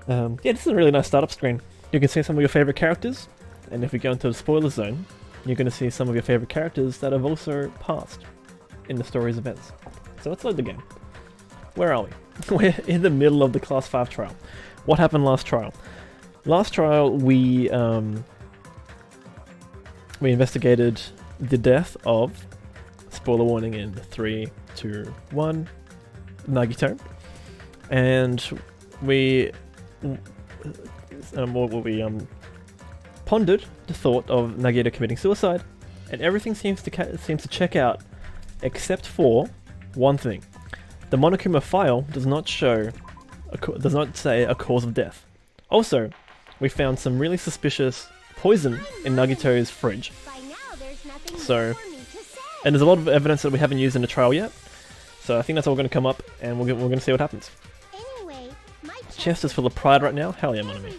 Yeah, this is a really nice startup screen. You can see some of your favorite characters, and if we go into the spoiler zone, you're going to see some of your favorite characters that have also passed in the story's events. So let's load the game. Where are we? We're in the middle of the Class 5 trial. What happened last trial? Last trial, we investigated the death of, spoiler warning in 3, 2, 1, Nagito, and we pondered the thought of Nagito committing suicide, and everything seems to check out, except for one thing: the Monokuma file does not say a cause of death. Also, we found some really suspicious poison in Nagito's fridge. So, and there's a lot of evidence that we haven't used in the trial yet. So I think that's all going to come up, and we're going to see what happens. Chest is full of pride right now. Hell yeah, Monami.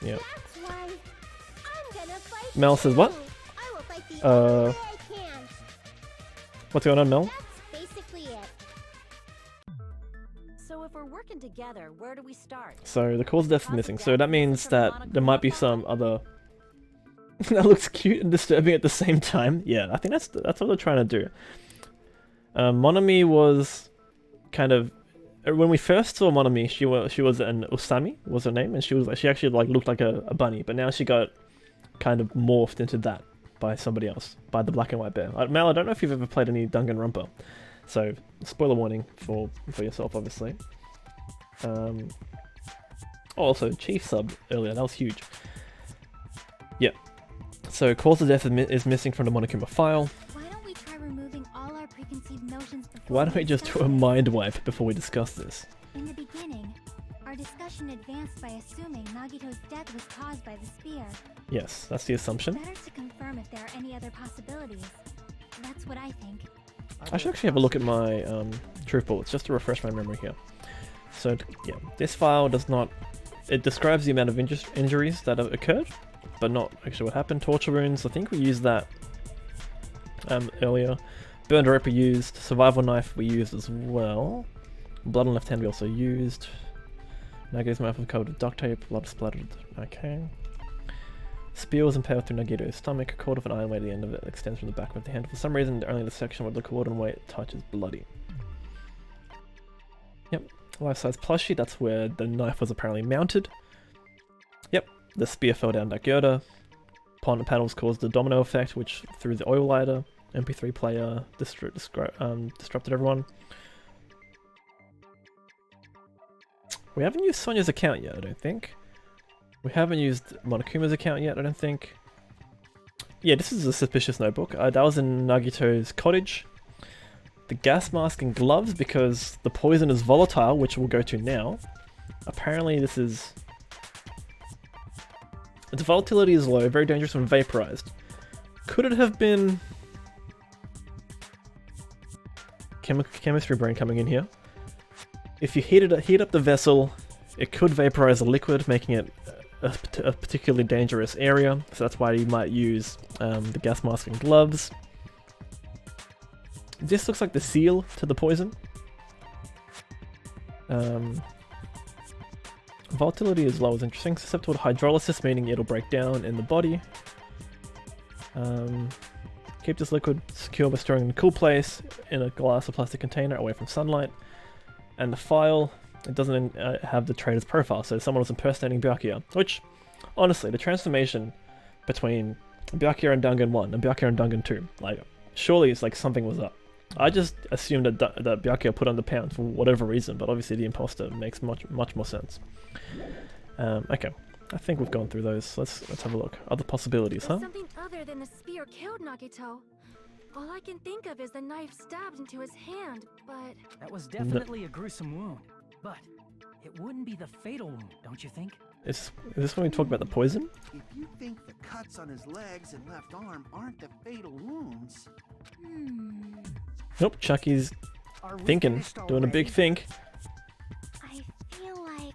Yep. Mel says what? What's going on, Mel? So if we're working together, where do we start? So the cause of death is missing. So that means that there might be some other. That looks cute and disturbing at the same time. Yeah, I think that's what they're trying to do. Monami was kind of, when we first saw Monami, she was an Usami was her name, and she actually like looked like a bunny, but now she got kind of morphed into that by somebody else, by the black and white bear. Mel, I don't know if you've ever played any Danganronpa, so spoiler warning for yourself, obviously. Also, Chief sub earlier, that was huge. Yeah. So cause of death is missing from the Monokuma file. Why don't we try removing all our preconceived notions before Why don't we just do a mind wipe before we discuss this? In the beginning, our discussion advanced by assuming Nagito's death was caused by the spear. Yes, that's the assumption. Better to confirm if there are any other possibilities. That's what I think. I should actually have a look at my truth bullets just to refresh my memory here. So yeah, this file does not. It describes the amount of injuries that have occurred, but not actually what happened. Torture wounds, I think we used that earlier. Burned rope we used. Survival knife we used as well. Blood on left hand we also used. Nagito's mouth was covered with duct tape. Blood splattered. Okay. Spear was impaled through Nagito's stomach. A cord of an iron weight at the end of it extends from the back of the hand. For some reason, only the section where the cord and weight touches bloody. Yep. Life-size plushie, that's where the knife was apparently mounted. Yep. The spear fell down Nagito. Panels caused the domino effect, which threw the oil lighter. MP3 player disrupted everyone. We haven't used Sonya's account yet, I don't think. We haven't used Monokuma's account yet, I don't think. Yeah, this is a suspicious notebook. That was in Nagito's cottage. The gas mask and gloves, because the poison is volatile, which we'll go to now. Apparently this is... Its volatility is low, very dangerous when vaporized. Could it have been... Chemistry brain coming in here. If you heat up the vessel, it could vaporize the liquid, making it a particularly dangerous area. So that's why you might use the gas mask and gloves. This looks like the seal to the poison. Volatility is low is interesting. Susceptible to hydrolysis, meaning it'll break down in the body. Keep this liquid secure by storing in a cool place in a glass or plastic container away from sunlight. And the file, it doesn't have the trader's profile, so someone was impersonating Byakuya. Which, honestly, the transformation between Byakuya and Dangan 1 and Byakuya and Dangan 2, like, surely it's like something was up. I just assumed that Byakuya put on the pound for whatever reason, but obviously the imposter makes much more sense. Okay, I think we've gone through those. Let's have a look. Other possibilities, huh? Something other than the spear killed Nagito. All I can think of is the knife stabbed into his hand, but... That was definitely a gruesome wound, but it wouldn't be the fatal wound, don't you think? Is this when we talk about the poison? If you think the cuts on his legs and left arm aren't the fatal wounds... Nope, Chucky's thinking, doing a big think. I feel like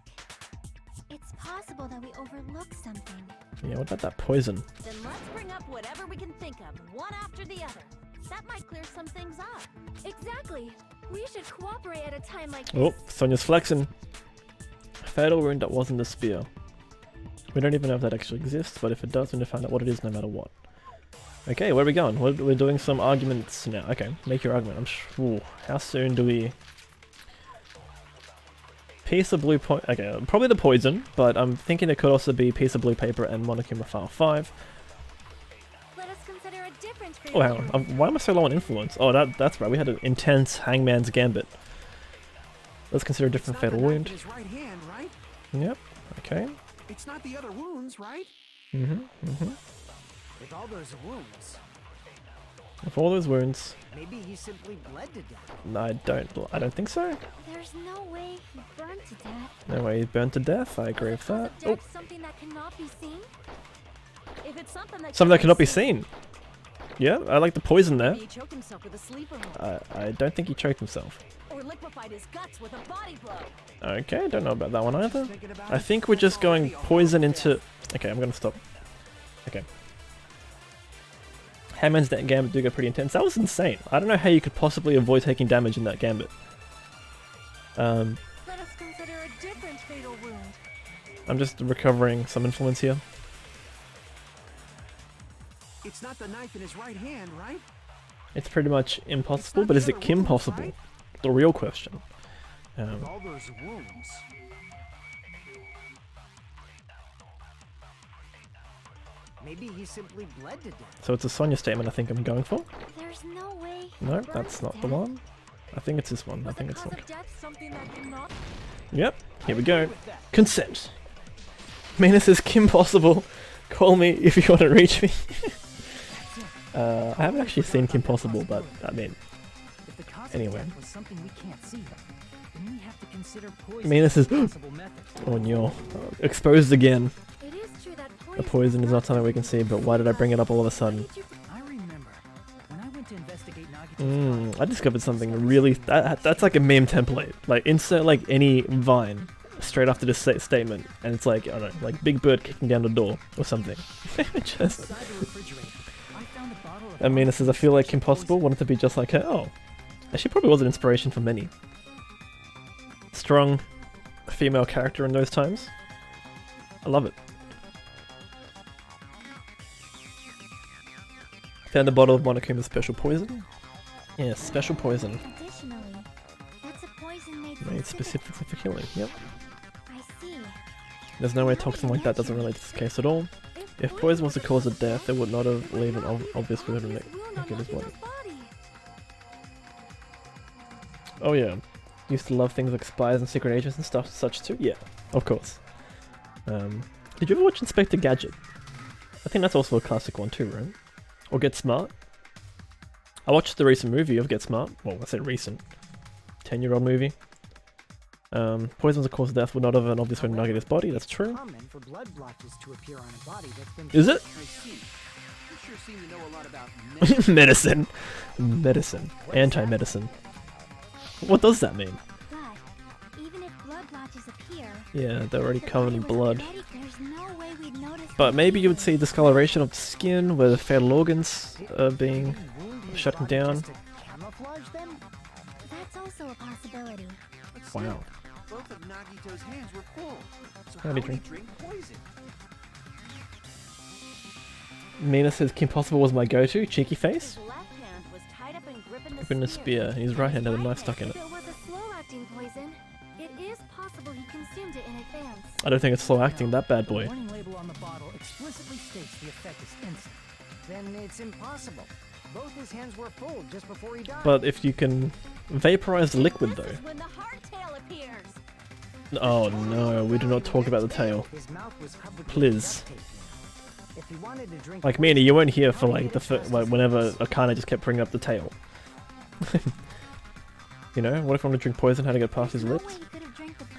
it's possible that we overlooked something. Yeah, what about that poison? Then let's bring up whatever we can think of, one after the other. That might clear some things up. Exactly. We should cooperate at a time like Oh, this. Sonya's flexing. fatal wound that wasn't a spear. We don't even know if that actually exists, but if it does, we need to find out what it is no matter what. Okay, where are we going? We're doing some arguments now. Okay, make your argument. How soon do we... Piece of blue point. Okay, probably the poison, but I'm thinking it could also be piece of blue paper and Monokuma File 5. Let us consider a different Oh, hang on. Why am I so low on influence? Oh, that's right. We had an intense Hangman's Gambit. Let's consider a different fatal wound. His right hand, right? Yep. Okay. It's not the other wounds, right? With all those wounds, With all those wounds, maybe he simply bled to death. I don't think so. There's no way he burned to death. No way he's burned to death. I agree with that. Oh, Something that cannot be seen? If it's something that cannot be seen. Yeah, I like the poison there. He choked himself with a sleeper hold, I don't think he choked himself. or liquefied his guts with a body blow. Okay, don't know about that one either. I think we're just going poison into... Okay, I'm gonna stop. Okay. Hangman's Gambit do get pretty intense. That was insane. I don't know how you could possibly avoid taking damage in that Gambit. Let us consider a different fatal wound. I'm just recovering some influence here. It's not the knife in his right hand, right? It's pretty much impossible, but is it Kim possible? The real question. With all those wounds. Maybe he simply bled to death. So it's a Sonya statement I think I'm going for. There's no way he No, burned that's to not the death. one. I think it's this one. I think it's Cause like... of death something that cannot... Yep, here we go. Consent. Mina says, Kim possible. Call me if you want to reach me. I haven't actually seen Kim Possible, but I mean, If the cause anyway. of death was something we can't see, then we have to consider poison Mina as says, a possible method. oh no, exposed again. It is true that The poison is not something we can see, but why did I bring it up all of a sudden? I remember when I went to investigate Nagito's I discovered something really... That's like a meme template. Like, insert like any Vine straight after this statement, and it's like, I don't know, like Big Bird kicking down the door or something. Just... inside the refrigerator. I found a bottle of I mean, it says, I feel like Kim Possible wanted to be just like her. Oh. She probably was an inspiration for many. Strong female character in those times. I love it. Found a bottle of Monokuma's special poison. Yeah, special poison. Additionally, that's a poison made Made specifically for killing. Yep. I see. There's no way toxin like that doesn't relate to this case at all. If poison was the cause of death, it would not have leave an obvious wound in his body. Oh yeah. Used to love things like spies and secret agents and stuff such too? Yeah, of course. Did you ever watch Inspector Gadget? I think that's also a classic one too, right? Or Get Smart? I watched the recent movie of Get Smart. Well, I said recent. 10-year-old movie. Poison's a cause of death would not have an obvious way to nugget his body, that's true. common for blood blotches to appear on a body that's been Is it? I see. You sure seem to know a lot about Medicine. Medicine. Anti-medicine. What does that mean? But even if blood blotches appear, Yeah, they're already covered in blood. there's no way we'd notice. But maybe you would see discoloration of the skin where the fatal organs are being shutting down. just to camouflage them? That's also a possibility. But still, Wow. both of Nagito's hands were full. So How how did did he he drink poison? Mina says Kim Possible was my go-to. Cheeky face. His left hand was tied up and gripping the Gripping a spear, and his right hand had a knife stuck in it. If it was a slow-acting poison, it is possible he consumed it in advance. I don't think it's slow acting, that bad The boy. warning label on the bottle explicitly states the effect is instant. Then it's impossible. Both his hands were full just before he died. But if you can vaporize the liquid though. When the hardtail appears. Oh no, we do not talk about the tail. His mouth was covered with Please. duct tape. If he wanted to drink Like Mina, you weren't here for like like whenever Akane just kept bringing up the tail. You know, what if I want to drink poison? How to get past his lips?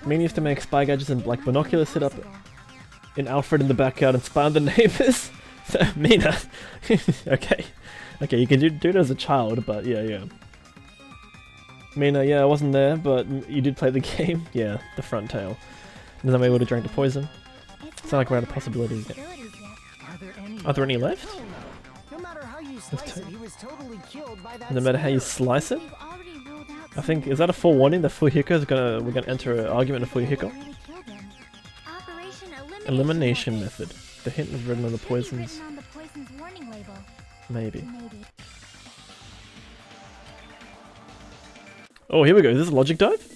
Mina used to make spy gadgets and like binoculars sit up in Alfred in the backyard and spy on the neighbors. So, Mina, okay, you can do it as a child, but yeah. Mina, yeah, I wasn't there, but you did play the game. Yeah, the front tail. Is that maybe would have drank the poison? Sound like we're out of possibilities. Are there any left? No matter how you slice it, he was totally killed by that No matter how you spear. slice it? I think, is that a forewarning that Fuyuhiko is we're gonna enter an argument of Fuyuhiko? Elimination method. The hint was written on the Maybe poisons. written on the poison's warning label. Maybe. Maybe. Oh, here we go. Is this a logic dive?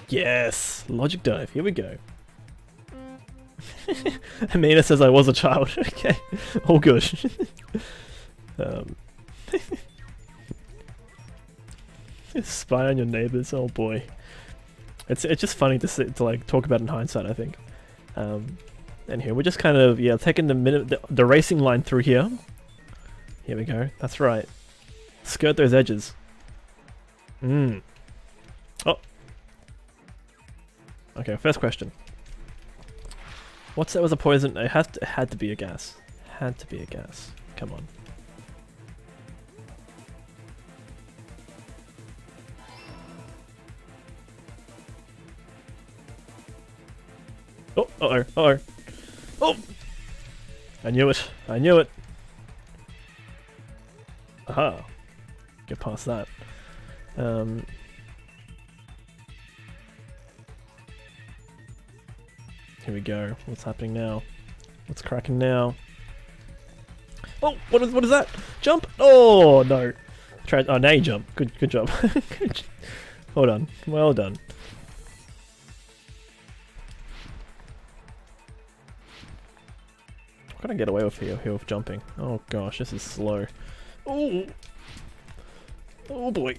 Yes! Logic dive. Here we go. Amina says I was a child. Okay. All good. Spy on your neighbors. Oh boy. It's just funny to like talk about in hindsight, I think. And here we're just kind of taking the racing line through here. Here we go. That's right. Skirt those edges. Oh. Okay. First question. What's that was a poison? It had to be a gas. Had to be a gas. Come on. Oh, uh-oh. Oh! I knew it. I knew it. Aha. Get past that. Here we go. What's happening now? What's cracking now? Oh, what is that? Jump! Oh no! Oh, now you jump. Good job. Hold on. Well done. What can I get away with here with jumping? Oh gosh, this is slow. Oh! Oh boy.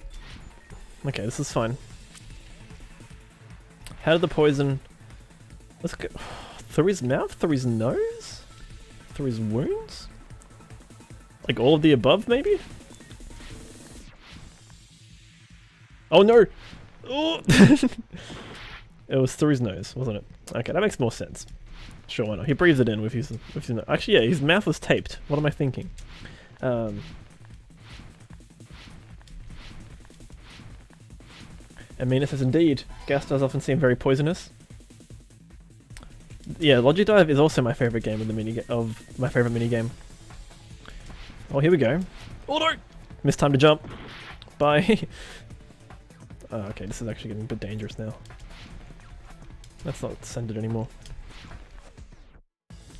Okay, this is fine. How did the poison... Let's go... Through his mouth? Through his nose? Through his wounds? Like all of the above, maybe? Oh no! Oh! It was through his nose, wasn't it? Okay, that makes more sense. Sure, why not? He breathes it in with his nose. Actually, yeah, his mouth was taped. What am I thinking? Amina says, indeed, gas does often seem very poisonous. Yeah, Logic Dive is also my favorite game of my favorite minigame. Oh, here we go. Oh no! Missed time to jump. Bye. Oh, okay, this is actually getting a bit dangerous now. Let's not send it anymore.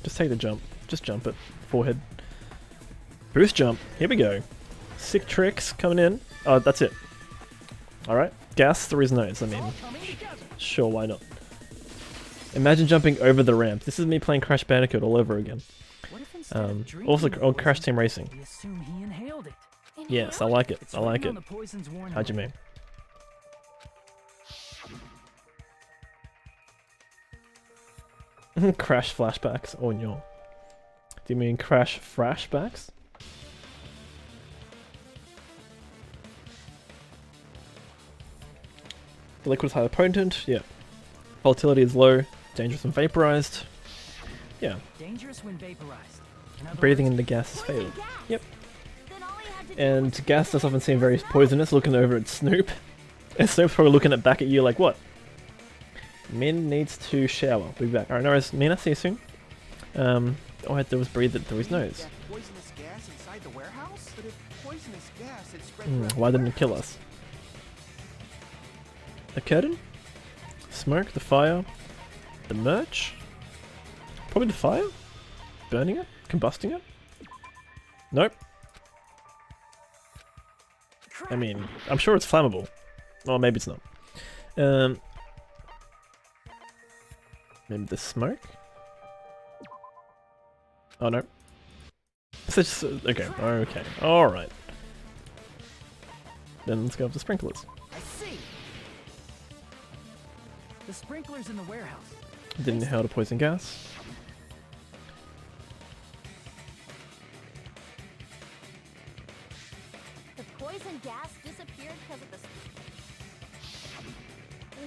Just take the jump. Just jump it. Forehead. Boost jump. Here we go. Sick tricks coming in. Oh, that's it. Alright. Gas through his nose, I mean. Sure, why not? Imagine jumping over the ramp. This is me playing Crash Bandicoot all over again. Also, Crash Team Racing. Yes, I like it. I like it. How'd you mean? Crash flashbacks. Oh no. Do you mean Crash flashbacks? The liquid is highly potent. Yeah. Volatility is low. Dangerous when vaporized. Yeah. Dangerous when vaporized. Breathing in the gas is fatal. Yep. And gas does often seem very poisonous, looking over at Snoop. And Snoop's probably looking back at you like, what? Min needs to shower. We'll be back. Alright, no worries. Mina, see you soon. All I had to do was breathe it through his nose. Poisonous gas inside the warehouse? But if poisonous gas had spread Why didn't it kill us? The curtain? Smoke? The fire? The merch? Probably the fire? Burning it? Combusting it? Nope. I mean, I'm sure it's flammable. Or maybe it's not. Maybe the smoke? Oh no. So just, okay, okay, alright. Then let's go with the sprinklers. I see. The sprinklers in the warehouse. Didn't inhale the poison gas. The poison gas disappeared because of the...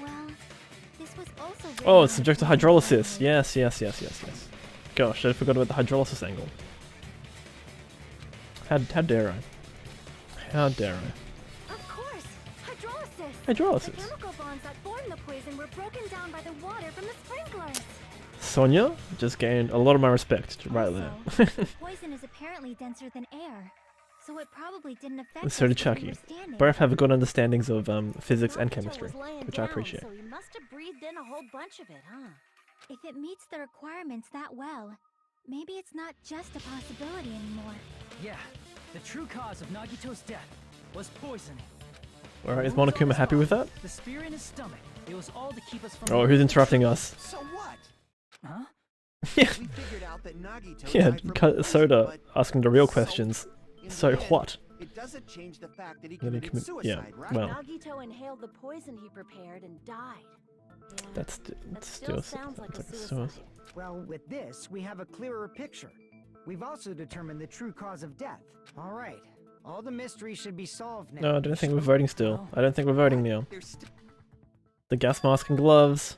Well, this was also... Oh, it's subject to hydrolysis. Yes, yes, yes, yes, yes. Gosh, I forgot about the hydrolysis angle. How dare I? How dare I? Of course! Hydrolysis! Hydrolysis. The chemical bonds that formed the poison were broken down by the water from the sprinklers. Sonia just gained a lot of my respect right there. The poison is apparently denser than air, so it probably didn't affect And so did us when we Chucky. were standing. Both have good understandings of physics and Nagito chemistry, was laying which I down, appreciate. So he must have breathed in a whole bunch of it, huh? If it meets the requirements that well, maybe it's not just a possibility anymore. Yeah, the true cause of Nagito's death was poisoning. Alright, is Monokuma happy with that? The spear in his stomach. It was all to keep us from. Oh, who's interrupting us? So what? Huh? Yeah, We figured out that Nagito yeah, died from poison, Soda but asking the real so questions. in So the end, what? It doesn't change the fact that he Then he committed suicide, right? well, Nagito inhaled the poison he prepared and died. Yeah, that's that still sounds like a suicide. suicide. Well, with this, we have a clearer picture. We've also determined the true cause of death. All right, all the mystery should be solved now. No, I don't think we're voting still. I don't think we're voting now. There's st- The gas mask and gloves.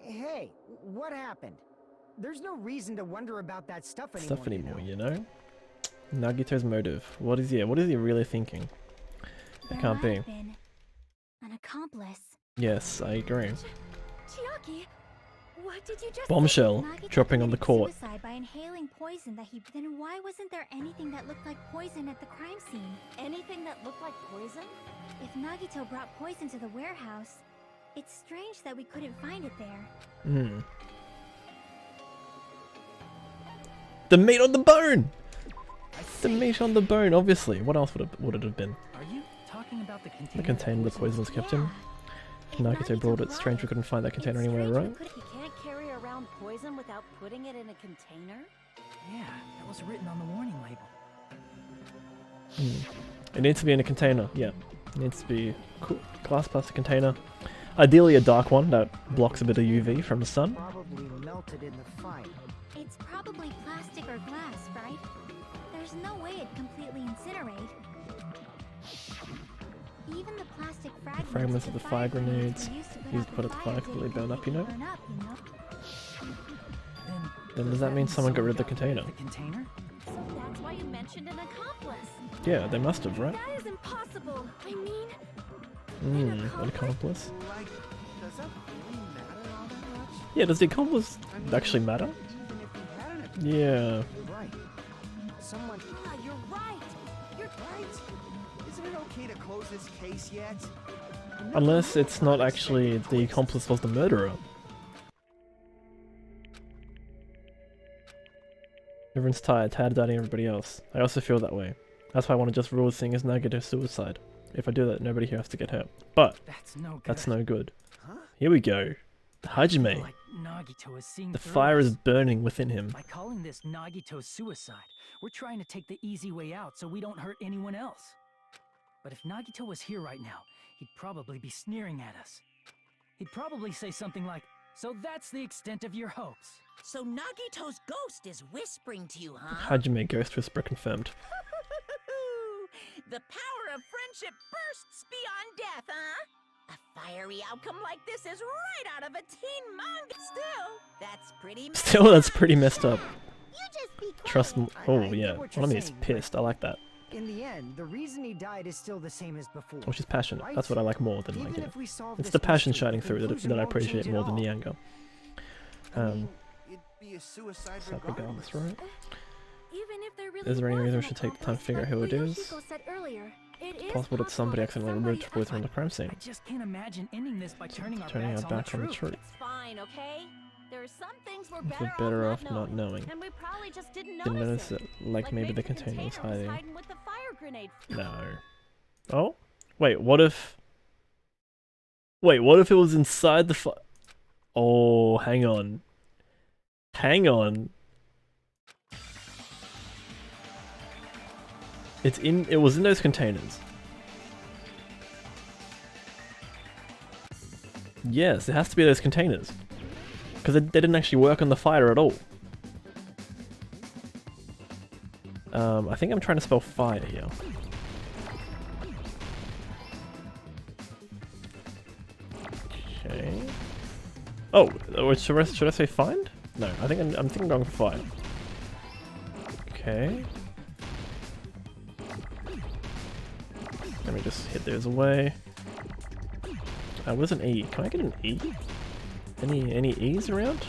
Hey, what happened? There's no reason to wonder about that stuff anymore. Stuff anymore, you know? Nagito's motive. What is he really thinking? It There can't might be. have been an accomplice. Yes, I agree. Chiaki, what did you just Bombshell Nagito dropping on the committed court. suicide by inhaling poison that he. Then why wasn't there anything that looked like poison at the crime scene? Anything that looked like poison? If Nagito brought poison to the warehouse, it's strange that we couldn't find it there. Hmm. The meat on the bone! The meat on the bone, obviously. What else would it have been? Are you talking about the container? The container the poison's kept in? If Nagito brought it. Strange we couldn't find that container anywhere, strange we right? couldn't- He can't carry around poison without putting it in a container? Yeah, that was written on the warning label. It needs to be in a container, yeah. It needs to be a glass plastic container. Ideally a dark one that blocks a bit of UV from the sun. Probably melted in the fire. It's probably plastic or glass, right? There's no way it'd completely incinerate. Even the plastic fragments of the fire grenades used to put out out the the fire could really burn up, you know? burn up, you know? Then does that mean someone got rid of the container? The container? So that's why you mentioned an accomplice. Yeah, they must have, right? That is impossible. I mean, An accomplice? like, does that really matter all that much? Yeah, does the accomplice I mean, actually matter? Even if he hadn't have Yeah. Right. Someone. Ah, you're right. You're right. Isn't it okay to close this case yet? Unless it's not actually the accomplice was the murderer. Everyone's tired than everybody else. I also feel that way. That's why I want to just rule this thing as Nagito suicide. If I do that, nobody here has to get hurt. But That's no good. that's no good. Huh? Here we go. Hajime. Like Nagito is seeing The through fire us. is burning within him. By calling this Nagito's suicide, we're trying to take the easy way out so we don't hurt anyone else. But if Nagito was here right now, he'd probably be sneering at us. He'd probably say something like, "So that's the extent of your hopes." So Nagito's ghost is whispering to you, huh? Hajime Ghost Whisperer confirmed. The power of friendship bursts beyond death, huh? A fiery outcome like this is right out of a teen manga. Still, that's pretty messed Still, that's pretty messed up. You just be quiet. Trust me. I Oh, get yeah. what you're One of me is saying, but- pissed. I like that. In the end, the reason he died is still the same as before. Oh, she's passionate. That's what I like more than Even like, you know. if we solve It's this the passion mystery, shining the through conclusion that I won't appreciate change at more than the all. anger. I mean, it'd be a suicide It's like regardless. regardless, right? even if there really Is there any was reason an we should take the time to accomplice, figure out like who it Ryo is? Shiko said earlier, it is Possible that somebody accidentally removed somebody- poison from the crime scene. I just can't imagine ending this by turning our Turning backs our back on on the the truth. truth. It's fine, okay? There are some things we're We're better off not knowing. And we probably just didn't Didn't notice it. it. Like maybe the container was hiding. with the fire grenade. No. Oh? Wait, what if... Wait, what if it was inside the fi... Oh, hang on. Hang on. It was in those containers. Yes, it has to be those containers. Because they didn't actually work on the fire at all. I think I'm trying to spell fire here. Okay. Oh, should I say find? No, I think I'm thinking going for fire. Okay. Let me just hit those away. Where's an E? Can I get an E? Any E's around?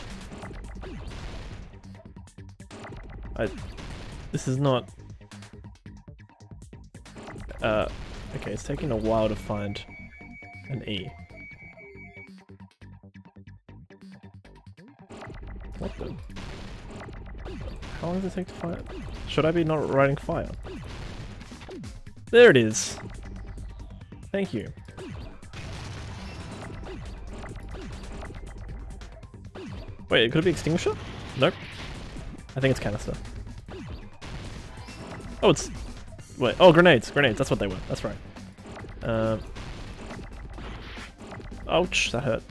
This is not... okay, it's taking a while to find and E. What the? How long does it take to fire? Should I be not writing fire? There it is. Thank you. Wait, could it be extinguisher? Nope. I think it's canister. Oh, it's... Wait, oh, grenades. Grenades, that's what they were. That's right. Ouch, that hurt.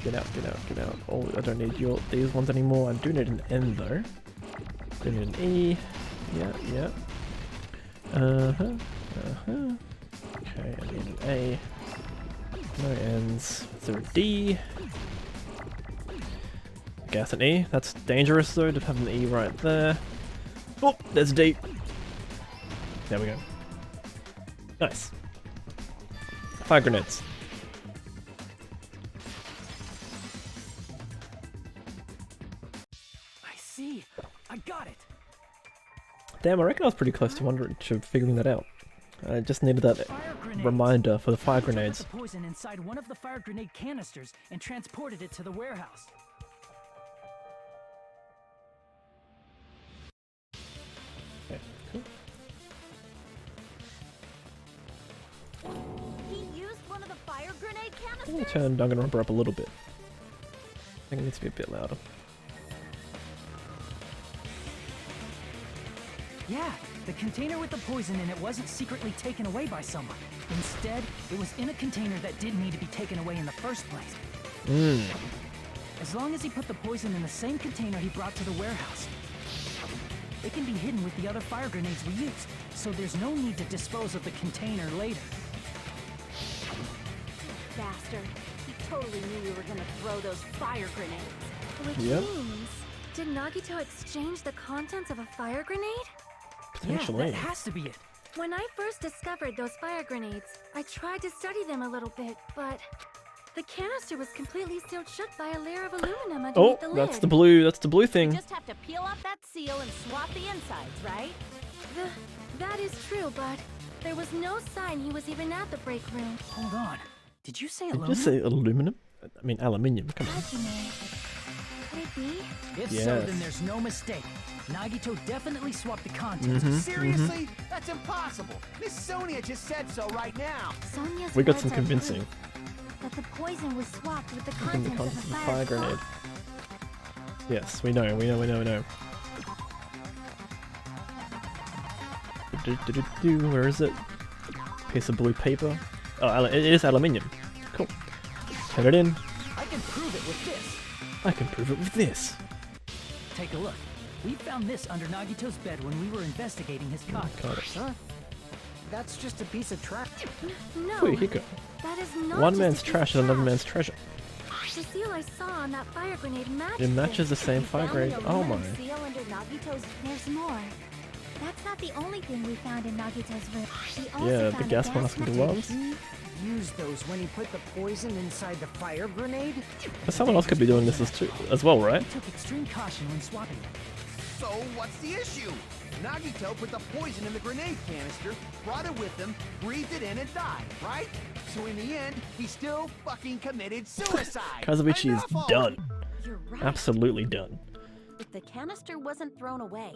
Get out, get out, get out. Oh, I don't need these ones anymore. I do need an N though. Do need an E. Yeah, yeah. Okay, I need an A. No N's. Is there a D? I guess an E. That's dangerous though, to have an E right there. Oh, there's a D. There we go. Nice. Fire grenades. I see. I got it. Damn, I reckon I was pretty close to figuring that out. I just needed that reminder for the fire grenades. Put the poison inside one of the fire grenade canisters and transported it to the warehouse. Okay, cool. He used one of the fire grenade I'm canisters? gonna turn Danganronpa up a little bit. I think it needs to be a bit louder. Yeah, the container with the poison in it wasn't secretly taken away by someone. Instead, it was in a container that didn't need to be taken away in the first place. As long as he put the poison in the same container he brought to the warehouse, it can be hidden with the other fire grenades we used, so there's no need to dispose of the container later. Bastard. He totally knew we were gonna throw those fire grenades. Which Yep. means, did Nagito exchange the contents of a fire grenade? Potentially. Yeah, that has to be it. When I first discovered those fire grenades, I tried to study them a little bit, but the canister was completely sealed shut by a layer of aluminum underneath Oh, the lid. that's the blue You thing. just have to peel off that seal and swap the insides, right? That is true, but there was no sign he was even at the break room. Hold on. Did you say Did you aluminum? just say aluminum? I mean aluminium, come on. Hajime. Could it be? If so, Yes. then there's no mistake. Nagito definitely swapped the contents. Seriously? That's impossible. Miss Sonia just said so right now. Sonia's We got words some are convincing. proof that the poison was swapped with the In the contents contents of of a the fire fire grenade. cup. Yes, we know. Where is it? Piece of blue paper. Oh, it is aluminium. Cool. Turn it in. I can prove it with this. I can prove it with this. Take a look. We found this under Nagito's bed when we were investigating his cot. Got it. Huh? That's just a piece of trash. No, Wait, Hiko. that is not One just man's a piece trash of is another man's treasure. The seal I saw on that fire grenade matches It matches the same We fire found grade. the Oh my. aluminum seal under Nagito's. There's more. That's not the only thing we found in Nagito's room. We also Yeah, the found a gas mask and gloves. He used those when he put the poison inside the fire grenade? But someone else could be doing this as well, right? He took extreme caution when swapping them. So what's the issue? Nagito put the poison in the grenade canister, brought it with him, breathed it in, and died, right? So in the end, he still fucking committed suicide. Kazuichi is Enough already. done. You're right. Absolutely done. If the canister wasn't thrown away,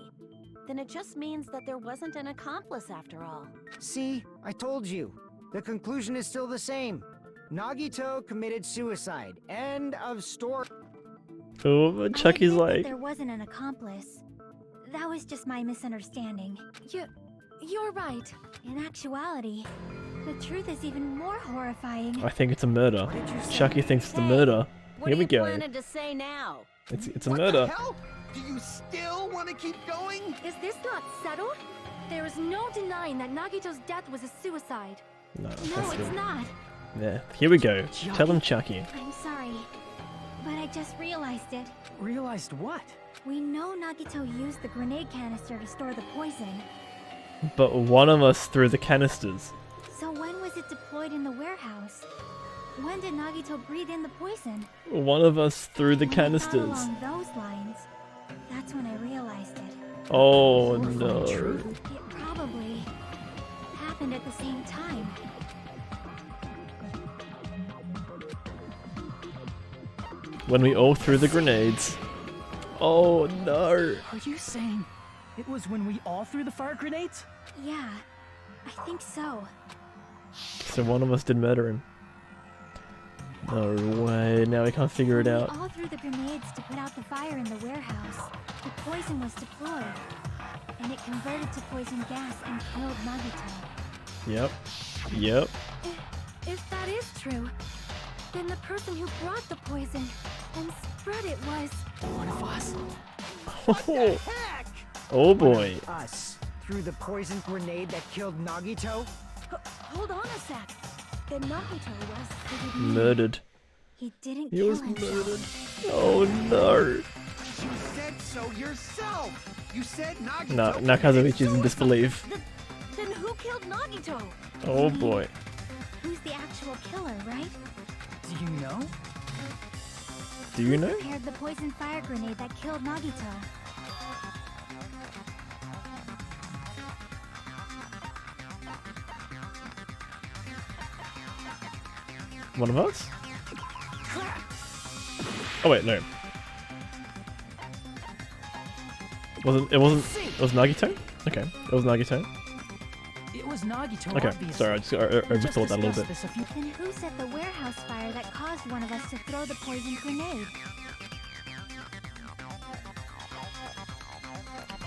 then it just means that there wasn't an accomplice after all. See, I told you. The conclusion is still the same. Nagito committed suicide. End of story. Oh, but Chucky's I admit that like, there wasn't an accomplice. That was just my misunderstanding. You're right. In actuality, the truth is even more horrifying. I think it's a murder. What did you say? Chucky thinks it's a Hey, murder. What Here are we you go. planning to say now? It's a What murder. the hell? Do you still want to keep going? Is this not settled? There is no denying that Nagito's death was a suicide. No, No, that's it's it. not. Yeah, here we go. Tell him Chucky. I'm sorry, but I just realized it. Realized what? We know Nagito used the grenade canister to store the poison. But one of us threw the canisters. So when was it deployed in the warehouse? When did Nagito breathe in the poison? One of us threw the When we thought canisters. Along those lines, That's when I realized it. Oh Horrifying no. truth. It probably happened at the same time. When we all threw the grenades. Oh no. Are you saying it was when we all threw the fire grenades? Yeah, I think so. So one of us did murder him. No way, now we can't figure it When out. we all threw the grenades to put out the fire in the warehouse, the poison was deployed, and it converted to poison gas and killed Nagito. Yep. Yep. If that is true, then the person who brought the poison and spread it was One of us. Oh, oh boy. Us threw the poison grenade that killed Nagito? Hold on a sec. Then Nagito was Murdered. He didn't He kill was himself. murdered. Oh no. You said so yourself. You said Nagito. No, committed Nakazumichi's in suicide. disbelief. Then who killed Nagito? Oh boy. Who's the actual killer, right? Do you know? Do you know? Prepared the poison fire grenade that killed Nagito. One of us? Oh wait, no. It was Nagito? Okay, it was Nagito. It was Nagito, Okay, obviously. sorry, I just We overthought that a little discussed bit. this a few- Then who set the warehouse fire that caused one of us to throw the poison grenade?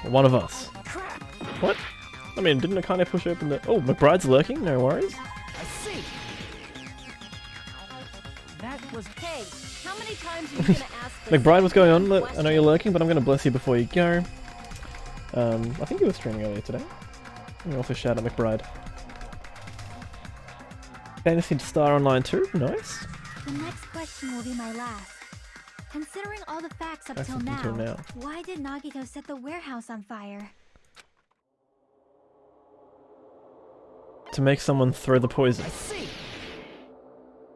One of us. Crap! What? I mean, didn't Akane push open the... Oh, McBride's lurking? No worries. I see. That was Hey, how many times are you gonna ask the McBride, what's going on? same Look, I know you're question? lurking, but I'm going to bless you before you go. I think you were streaming earlier today. Let me also shout out McBride. Fantasy Star Online too? Nice. The next question will be my last. Considering all the facts up Facts till up until now. why did Nagito set the warehouse on fire? To make someone throw the poison. I see.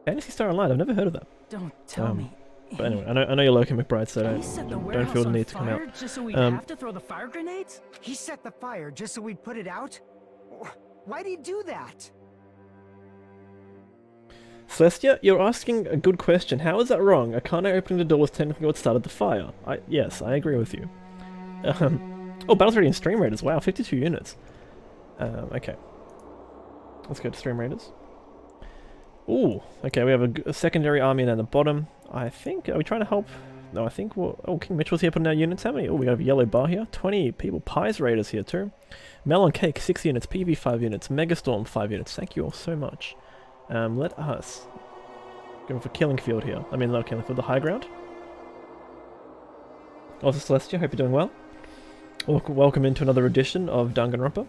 Fantasy Star Online, I've never heard of that. Don't tell me. But anyway, I know you're lurking, McBride, so He set the don't warehouse feel the on need to come out. fire just so we'd Um, have to throw the fire grenades? He set the fire just so we'd put it out? Why'd he do that? Celestia, you're asking a good question. How is that wrong? Akane opening the door was technically what started the fire. Yes, I agree with you. Oh, Battle's already in Stream Raiders. Wow, 52 units. Okay. Let's go to Stream Raiders. Ooh, okay, we have a secondary army down the bottom. I think, are we trying to help? No, I think oh, King Mitchell's here putting out units. How many? Oh, we have a yellow bar here. 20 people. Pies Raiders here too. Melon Cake, 6 units. PV, 5 units. Megastorm, 5 units. Thank you all so much. Let us go for Killing Field here. I mean, not Killing Field, the high ground. Also, Celestia, hope you're doing well. Welcome into another edition of Danganronpa.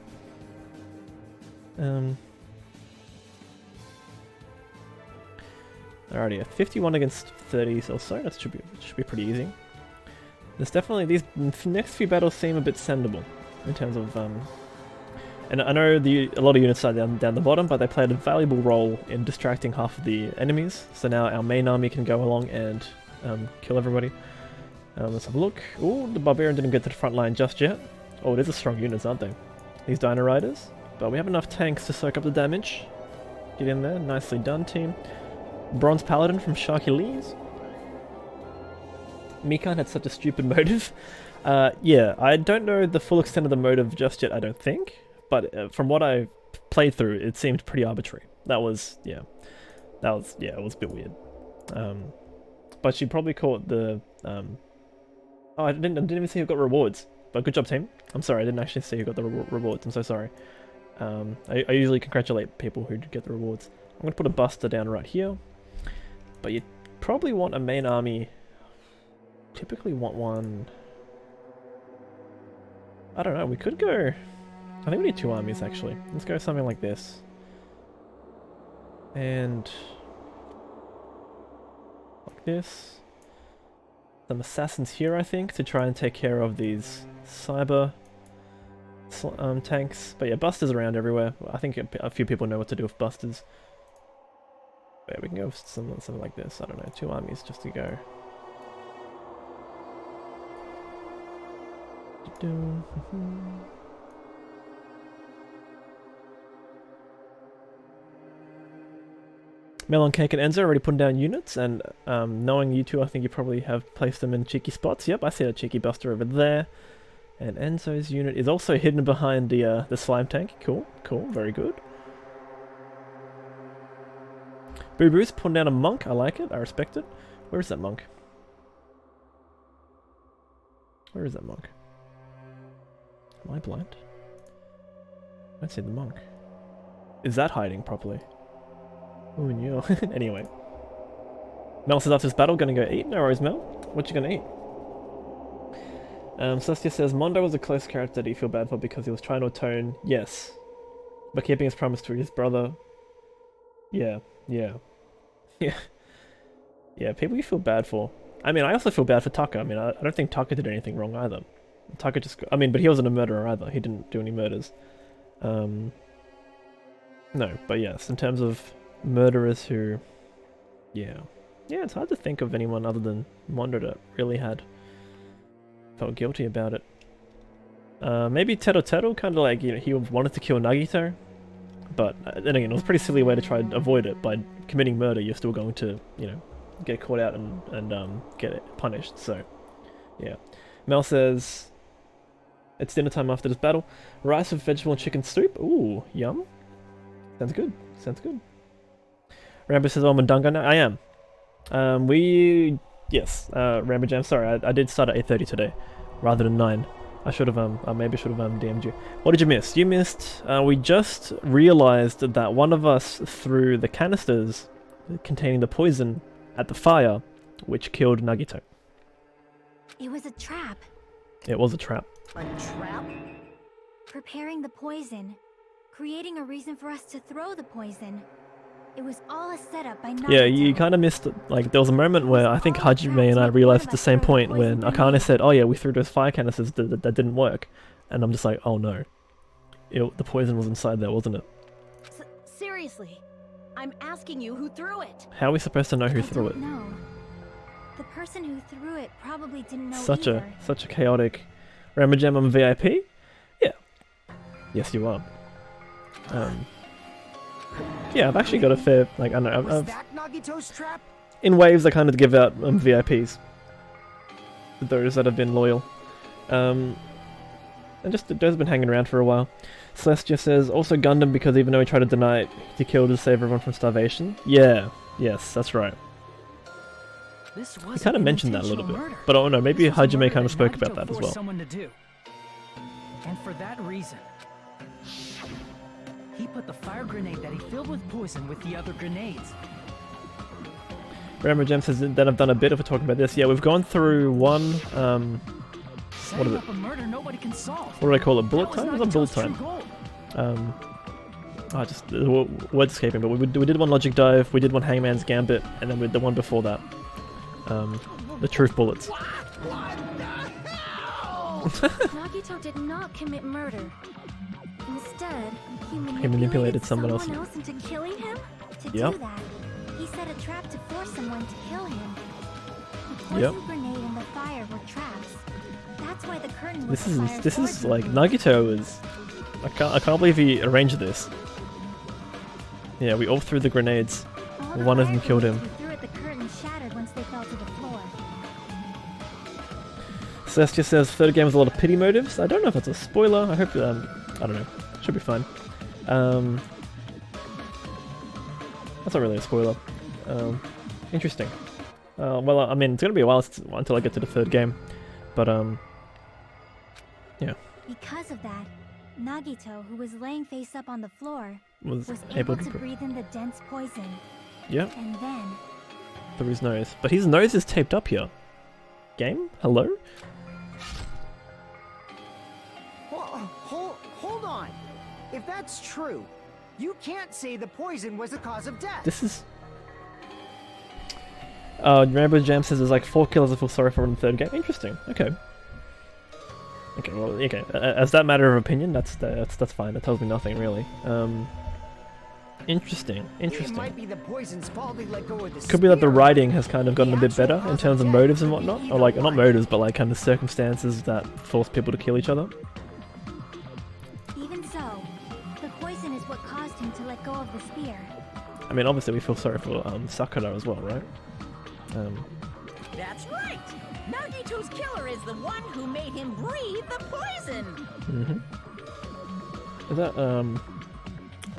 Alrighty, 51 against 30 or so. That should be pretty easy. There's definitely these next few battles seem a bit sendable in terms of and I know a lot of units are down the bottom, but they played a valuable role in distracting half of the enemies. So now our main army can go along and kill everybody. Let's have a look. Oh, the Barbarian didn't get to the front line just yet. Oh, these are strong units, aren't they? These Dino Riders. But we have enough tanks to soak up the damage. Get in there. Nicely done, team. Bronze Paladin from Sharky Lee's. Mikan had such a stupid motive. Yeah, I don't know the full extent of the motive just yet, I don't think. But from what I played through, it seemed pretty arbitrary. It was a bit weird. But she probably caught the... Oh, I didn't even see who got rewards. But good job, team. I'm sorry, I didn't actually see who got the rewards. I'm so sorry. I usually congratulate people who get the rewards. I'm going to put a buster down right here. But you probably want a main army. Typically want one... I don't know, we could go... I think we need 2 armies, actually. Let's go something like this. And... like this. Some assassins here, I think, to try and take care of these cyber tanks. But yeah, busters around everywhere. I think a few people know what to do with busters. Yeah, we can go with something like this. I don't know, 2 armies just to go. Melon Cake and Enzo already putting down units, and knowing you two, I think you probably have placed them in cheeky spots. Yep, I see a cheeky buster over there. And Enzo's unit is also hidden behind the slime tank. Cool, cool, very good. Boo Boo's putting down a monk. I like it. I respect it. Where is that monk? Where is that monk? Am I blind? I don't see the monk. Is that hiding properly? Oh no. Anyway. Mel says after this battle, gonna go eat. No worries, Mel. What you gonna eat? Celestia says Mondo was a close character that you feel bad for because he was trying to atone. Yes. But keeping his promise to his brother. Yeah. Yeah. Yeah. Yeah, people you feel bad for. I mean, I also feel bad for Taka. I mean, I don't think Taka did anything wrong either. Taka just... I mean, but he wasn't a murderer either. He didn't do any murders. No, but yes, in terms of murderers who... Yeah. Yeah, it's hard to think of anyone other than Mondo that really felt guilty about it. Maybe Teru, kind of like, you know, he wanted to kill Nagito. But then again, it was a pretty silly way to try and avoid it. By committing murder, you're still going to, you know, get caught out and get it punished. So, yeah. Mel says it's dinner time after this battle. Rice with vegetable and chicken soup. Ooh, yum. Sounds good. Sounds good. Rambo says, "Oh, I'm a Dunga now." I am. Yes. Rambo Jam. Sorry, I did start at 8:30 today, rather than 9. I should have maybe should have DM'd you. What did you miss? You missed. We just realized that one of us threw the canisters containing the poison at the fire, which killed Nagito. It was a trap. It was a trap. A trap? Preparing the poison. Creating a reason for us to throw the poison. It was all a setup by Nagito. Yeah, you kind of missed, like, there was a moment where I think Hajime and I realized at the same point when Akane said, "Oh yeah, we threw those fire canisters that didn't work." And I'm just like, oh no. The poison was inside there, wasn't it? Seriously, I'm asking you who threw it. How are we supposed to know who threw it? No. The person who threw it probably didn't know Such either. a chaotic... Ramajam, I'm VIP? Yeah. Yes, you are. Yeah, I've actually got a fair, like, I don't know, Was that Nagito's trap? in waves I kind of give out VIPs. To those that have been loyal. And just, those have been hanging around for a while. Celestia says, also Gundam because even though he tried to deny it, he killed to save everyone from starvation. Yeah, yes, that's right. This He kind of mentioned that a little bit. murder. But oh no, maybe This was a Hajime murder kind of spoke Nagito about that as forced well. someone to do. And for that reason, he put the fire grenade that he filled with poison with the other grenades. Rambo Gem says that I've done a bit of a talk about this. Yeah, we've gone through one, Setting is it? up a murder nobody can solve. what do I call it? Bullet That was time? It was a bullet Nagito's time. true goal. Just words escaping, but we did one Logic Dive, we did one Hangman's Gambit, and then we did the one before that. The Truth Bullets. Nagito did not commit murder. Instead, he manipulated someone else. into killing him? To Yep. do that, he set a trap to force someone to kill him. The Yep. poison grenade and the fire were traps. That's why the curtain was This is like Nagito is. I can't believe he arranged this. Yeah, we all threw the grenades. One of them killed him. Threw at the curtain shattered once they fell to the floor. Celestia says third game has a lot of pity motives. I don't know if that's a spoiler. I hope I don't know. Should be fine. That's not really a spoiler. Interesting. Well, I mean, it's gonna be a while until I get to the third game, but yeah. Because of that, Nagito, who was laying face up on the floor, Was was able able to. to breathe in the dense poison. Yeah, And then, through his nose. But his nose is taped up here. Game? Hello? Hold on. If that's true, you can't say the poison was the cause of death. This is. Rambo Jam says there's like 4 killers I feel sorry for in the third game. Interesting. Okay. Okay. Well. Okay. As that matter of opinion, that's fine. That tells me nothing really. Interesting. It Interesting. might be the poison's fault they let go of the Could be that the spear. writing has kind of gotten a bit better in terms of motives and whatnot, or like not motives, but like kind of circumstances that force people to kill each other. Even so, the poison is what caused him to let go of the spear. I mean, obviously we feel sorry for Sakura as well, right? That's right. Nagito's killer is the one who made him breathe the poison. Is that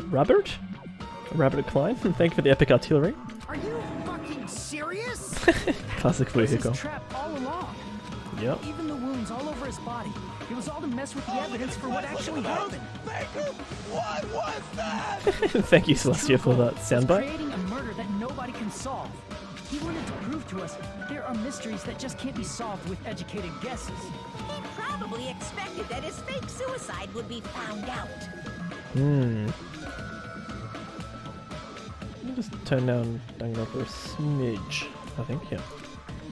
Robert? Robert Klein? Thank you for the epic artillery. Are you fucking serious? Classic This vehicle. is trap all along. Yep. Even the wounds all over his body. It was all to mess with the evidence for what actually happened. What was that? Thank you, Celestia, for that Was soundbite. creating a murder that nobody can solve. He wanted to prove to us there are mysteries that just can't be solved with educated guesses. He probably expected that his fake suicide would be found out. Let me just turn down Danganronpa a smidge, I think, yeah.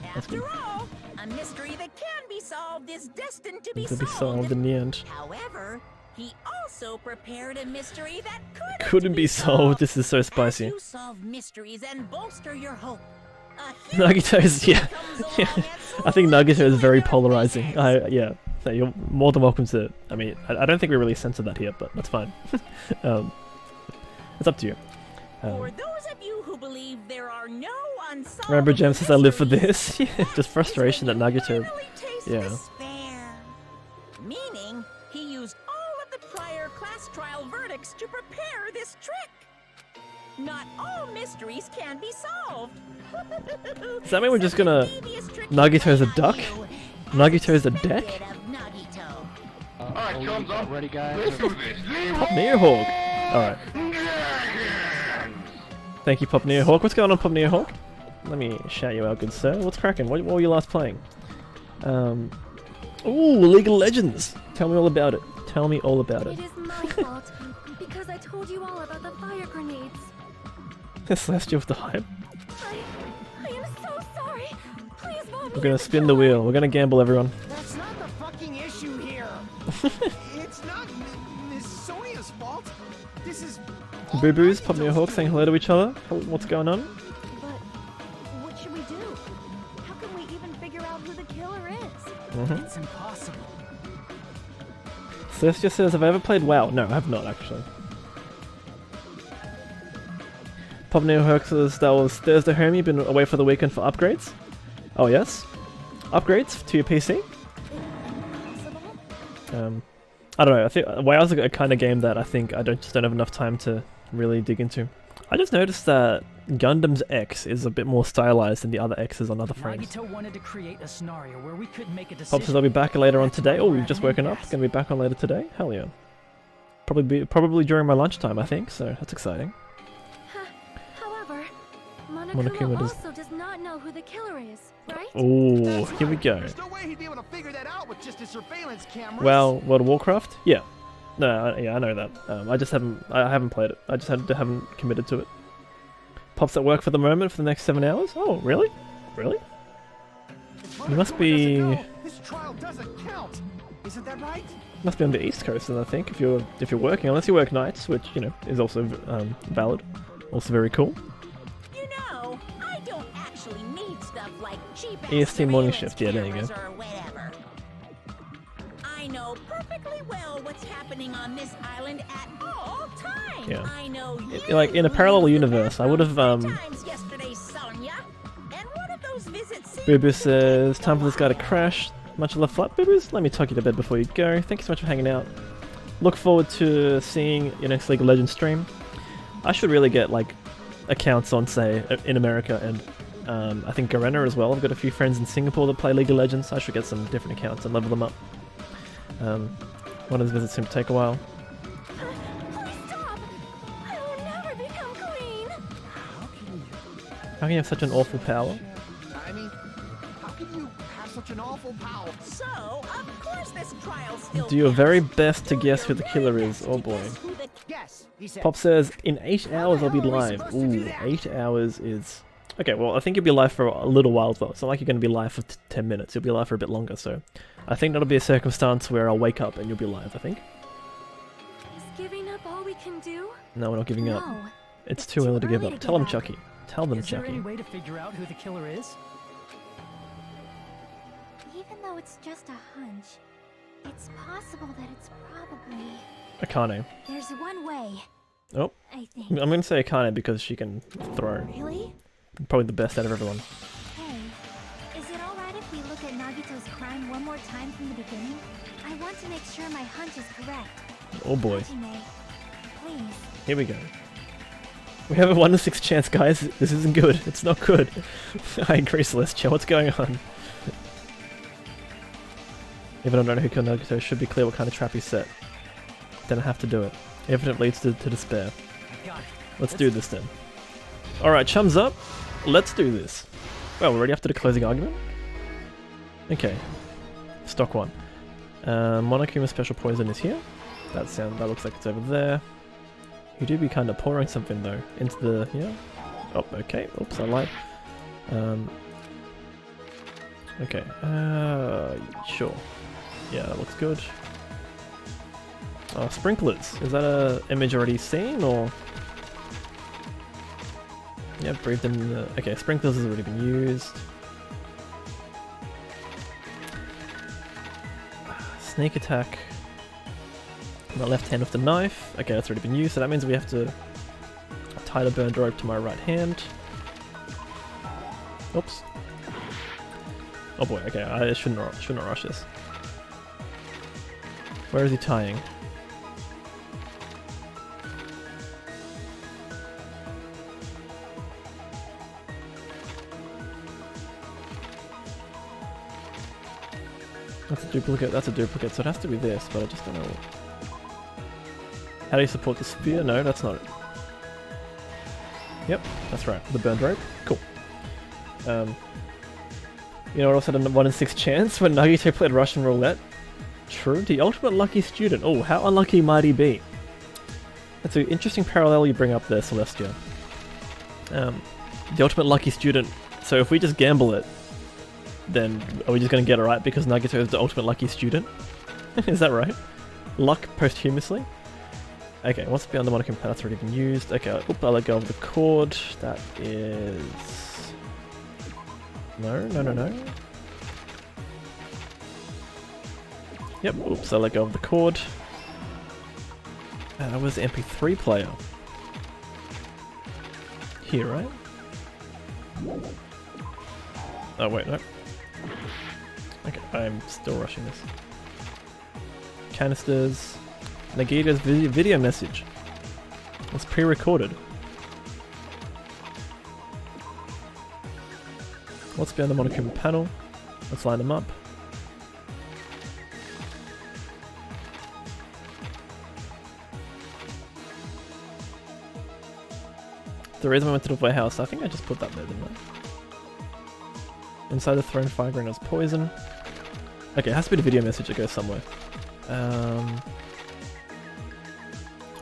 That's After good. all, a mystery that can be solved is destined to be To be solved in the end. However, he also prepared a mystery that Couldn't be solved, this is so As spicy. you solve mysteries and bolster your hope, a Nagito is, yeah. comes Yeah. along and I think Nagito is very solves polarizing. your Yeah. So you're more than welcome to. I mean, I don't think we really censored that here, but that's fine. It's up to you. For those of you who believe there are no unsolved Remember, Jem says I live for this. mysteries, Yeah, just frustration that Nagito. finally taste Yeah. despair. Meaning, he used all of the prior class trial verdicts to prepare this trick. Not all mysteries can be solved. Does that mean we're just gonna- Devious trick Nagito's a play duck? on you, Nagito's a as deck? expected of Nagito. Alright, chums up. Ready, guys? Let's do this. Pop Neohawk. Alright. Thank you, Pop Neohawk. What's going on, Pop Neohawk? Let me shout you out, good sir. What's cracking? What were you last playing? Ooh, League of Legends. Tell me all about it. Tell me all about it. It is my fault, because I told you all about the fire grenades. Celestia with the hype. I am so sorry. Please vote We're gonna spin the wheel. We're gonna gamble, everyone. That's not the fucking issue here. It's not Miss Sonia's fault. This is Boo Boos, Pop Neohawk saying hello to each other. What's going on? But what should we do? How can we even figure out who the killer is? It's impossible. Celestia says, have I ever played WoW? No, I have not, actually. Pop Neohawk says, that was Thursday home, you've been away for the weekend for upgrades? Oh, yes? Upgrades to your PC? I don't know, I think WoW's a kind of game that I think I just don't have enough time to really dig into. I just noticed that Gundam's X is a bit more stylized than the other X's on other frames. Nagito wanted to create a scenario where we could make a decision. Pop says I'll be back later on today. Oh, you've just woken up. Gonna be back on later today? Hell yeah. Probably during my lunchtime, I think, so that's exciting. However, Monokuma Monokuma does- also does not know who the killer is, right? Oh, That's here we right. go. There's no way he'd be able to figure that out with just his surveillance cameras. Well, World of Warcraft? Yeah. No, yeah, I know that. I haven't played it. I just haven't committed to it. Pop's at work for the moment for the next 7 hours? Oh, really? Really? If You must Monokuma be- doesn't know, this trial doesn't count. Isn't that right? Must be on the East Coast, then I think, if you're working, unless you work nights, which is also valid, also very cool. You know, I don't actually need stuff like cheap EST morning surveillance shift, yeah, there you go. cameras or whatever. I know perfectly well what's happening on this island at all times. Yeah. I know Like, in a parallel used the universe, I would've, bathroom 3 times yesterday, Sonia. And one of those visits seemed Boo Boo to says, time for go this guy to on. crash. Much love, flat Boo Boos. Let me tuck you to bed before you go. Thank you so much for hanging out. Look forward to seeing your next League of Legends stream. I should really get, like, accounts on, say, in America and I think Garena as well. I've got a few friends in Singapore that play League of Legends. I should get some different accounts and level them up. One of those visits seem to take a while. Please stop! I will never become queen! How can you have such an awful power? I mean, how can you have such an awful power? So, of course this trial still Do your counts. very best to Do guess your who the very killer is. best Oh to boy. guess who the Yes, he said. Pop says, in 8 hours I'll be How are we live. supposed to do Ooh, that? 8 hours is... Okay, well, I think you'll be live for a little while, though. It's not like you're going to be live for 10 minutes. You'll be live for a bit longer, so... I think that'll be a circumstance where I'll wake up and you'll be live, I think. Is giving up all we can do? No, we're not giving up. No, It's too early to give up. Tell them, Chucky. Tell them, Is there Chucky. any way to figure out who the killer is? Even though it's just a hunch, it's possible that it's probably... Akane. There's one way, Oh, I think. I'm gonna say Akane because she can throw. Really? Probably the best out of everyone. Hey, is it alright if we look at Nagito's crime one more time from the beginning? I want to make sure my hunch is correct. Oh boy. Hajime, please. Here we go. We have a 1 in 6 chance, guys. This isn't good. It's not good. I agree, Celestia. What's going on? Even though I don't know who killed Nagito, it should be clear what kind of trap he set. Then I have to do it. Even if it leads to despair. Got it. Let's do this then. Alright, chums up. Let's do this. Well, we're already after the closing argument? Okay. Stock 1. Monokuma special poison is here. That looks like it's over there. You do be kind of pouring something though into the yeah. Oh, okay. Oops, I lied. Okay. Sure. Yeah, that looks good. Sprinklers. Is that a image already seen or? Yeah, breathed in the. Okay, sprinklers has already been used. Sneak attack. My left hand with the knife. Okay, that's already been used, so that means we have to tie the burned rope to my right hand. Oops. Oh boy, okay, I shouldn't rush this. Where is he tying? That's a duplicate, so it has to be this, but I just don't know. How do you support the spear? No, that's not it. Yep, that's right, the burned rope. Cool. You know what else had a 1 in 6 chance when Nagito played Russian roulette? True, the ultimate lucky student. Oh, how unlucky might he be? That's an interesting parallel you bring up there, Celestia. The ultimate lucky student. So if we just gamble it, then are we just going to get it right because Nagito is the ultimate lucky student? Is that right? Luck posthumously? Okay, what's beyond the Monokuma? That's already been used. Okay, I'll let go of the cord. That is... No. Yep, oops, I let go of the cord. That was the MP3 player. Here, right? Oh, wait, no. Okay, I'm still rushing this. Canisters. Nagito's video message. It's pre-recorded. What's beyond the Monokuma panel? Let's line them up. The reason we went to the warehouse, I think I just put that there, didn't I? Inside the thrown fire grenade was poison. Okay, it has to be the video message that goes somewhere.